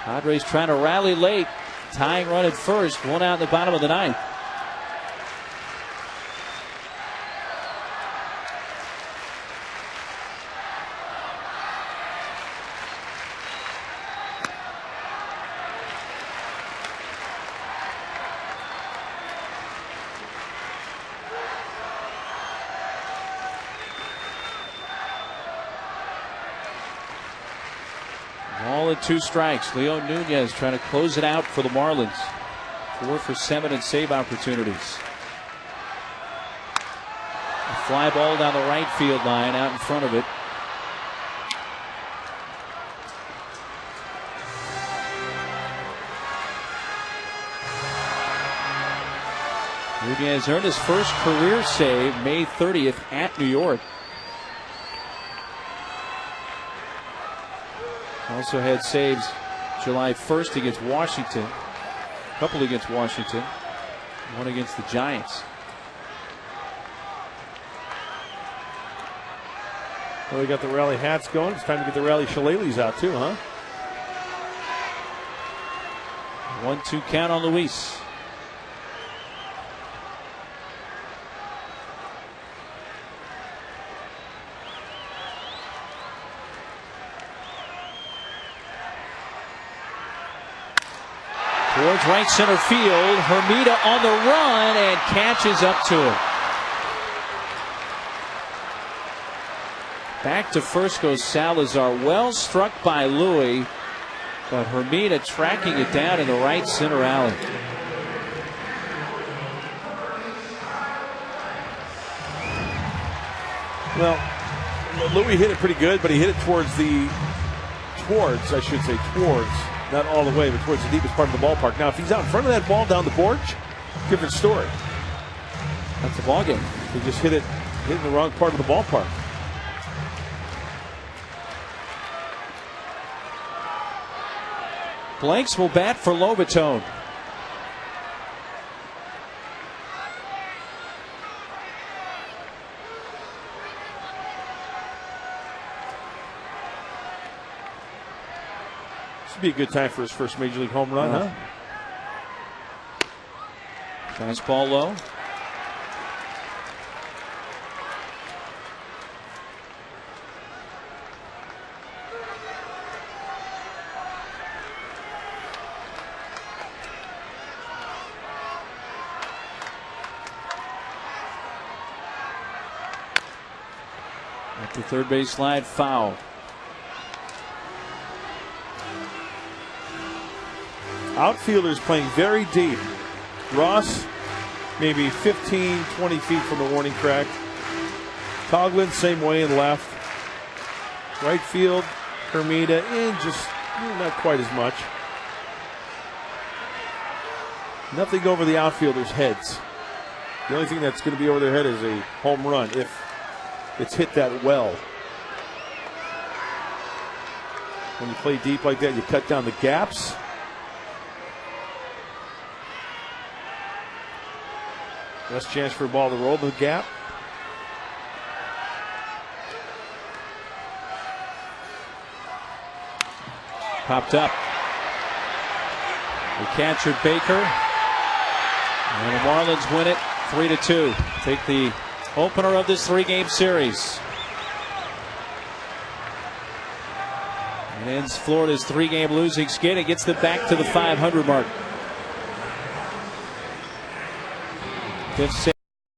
Padres trying to rally late. Tying run at first. One out in the bottom of the ninth. All at 2 strikes. Leo Nunez trying to close it out for the Marlins. 4 for 7 in save opportunities. A fly ball down the right field line out in front of it. Nunez earned his first career save May 30th at New York. Also had saves July 1st against Washington, a couple against Washington, one against the Giants. Well, we got the rally hats going. It's time to get the rally shillelaghs out too, huh? 1-2 count on Luis. Towards right center field. Hermida on the run and catches up to it. Back to first goes Salazar. Well struck by Louis, but Hermida tracking it down in the right center alley. Well, Louis hit it pretty good, but he hit it towards, not all the way, but towards the deepest part of the ballpark. Now, if he's out in front of that ball down the porch, different story. That's the ball game. He just hit it in the wrong part of the ballpark. Blanks will bat for Lobatone. This would be a good time for his first major league home run, huh? Fastball low. At the third base slide, foul. Outfielders playing very deep. Ross maybe 15, 20 feet from the warning track. Coughlin same way in left. Right field, Hermida in just not quite as much. Nothing over the outfielders' heads. The only thing that's going to be over their head is a home run if it's hit that well. When you play deep like that, you cut down the gaps. Less chance for a ball to roll the gap. Popped up. They captured Baker. And the Marlins win it 3-2. Take the opener of this 3-game series. And ends Florida's 3-game losing skid. It gets them back to the 500 mark. Fifth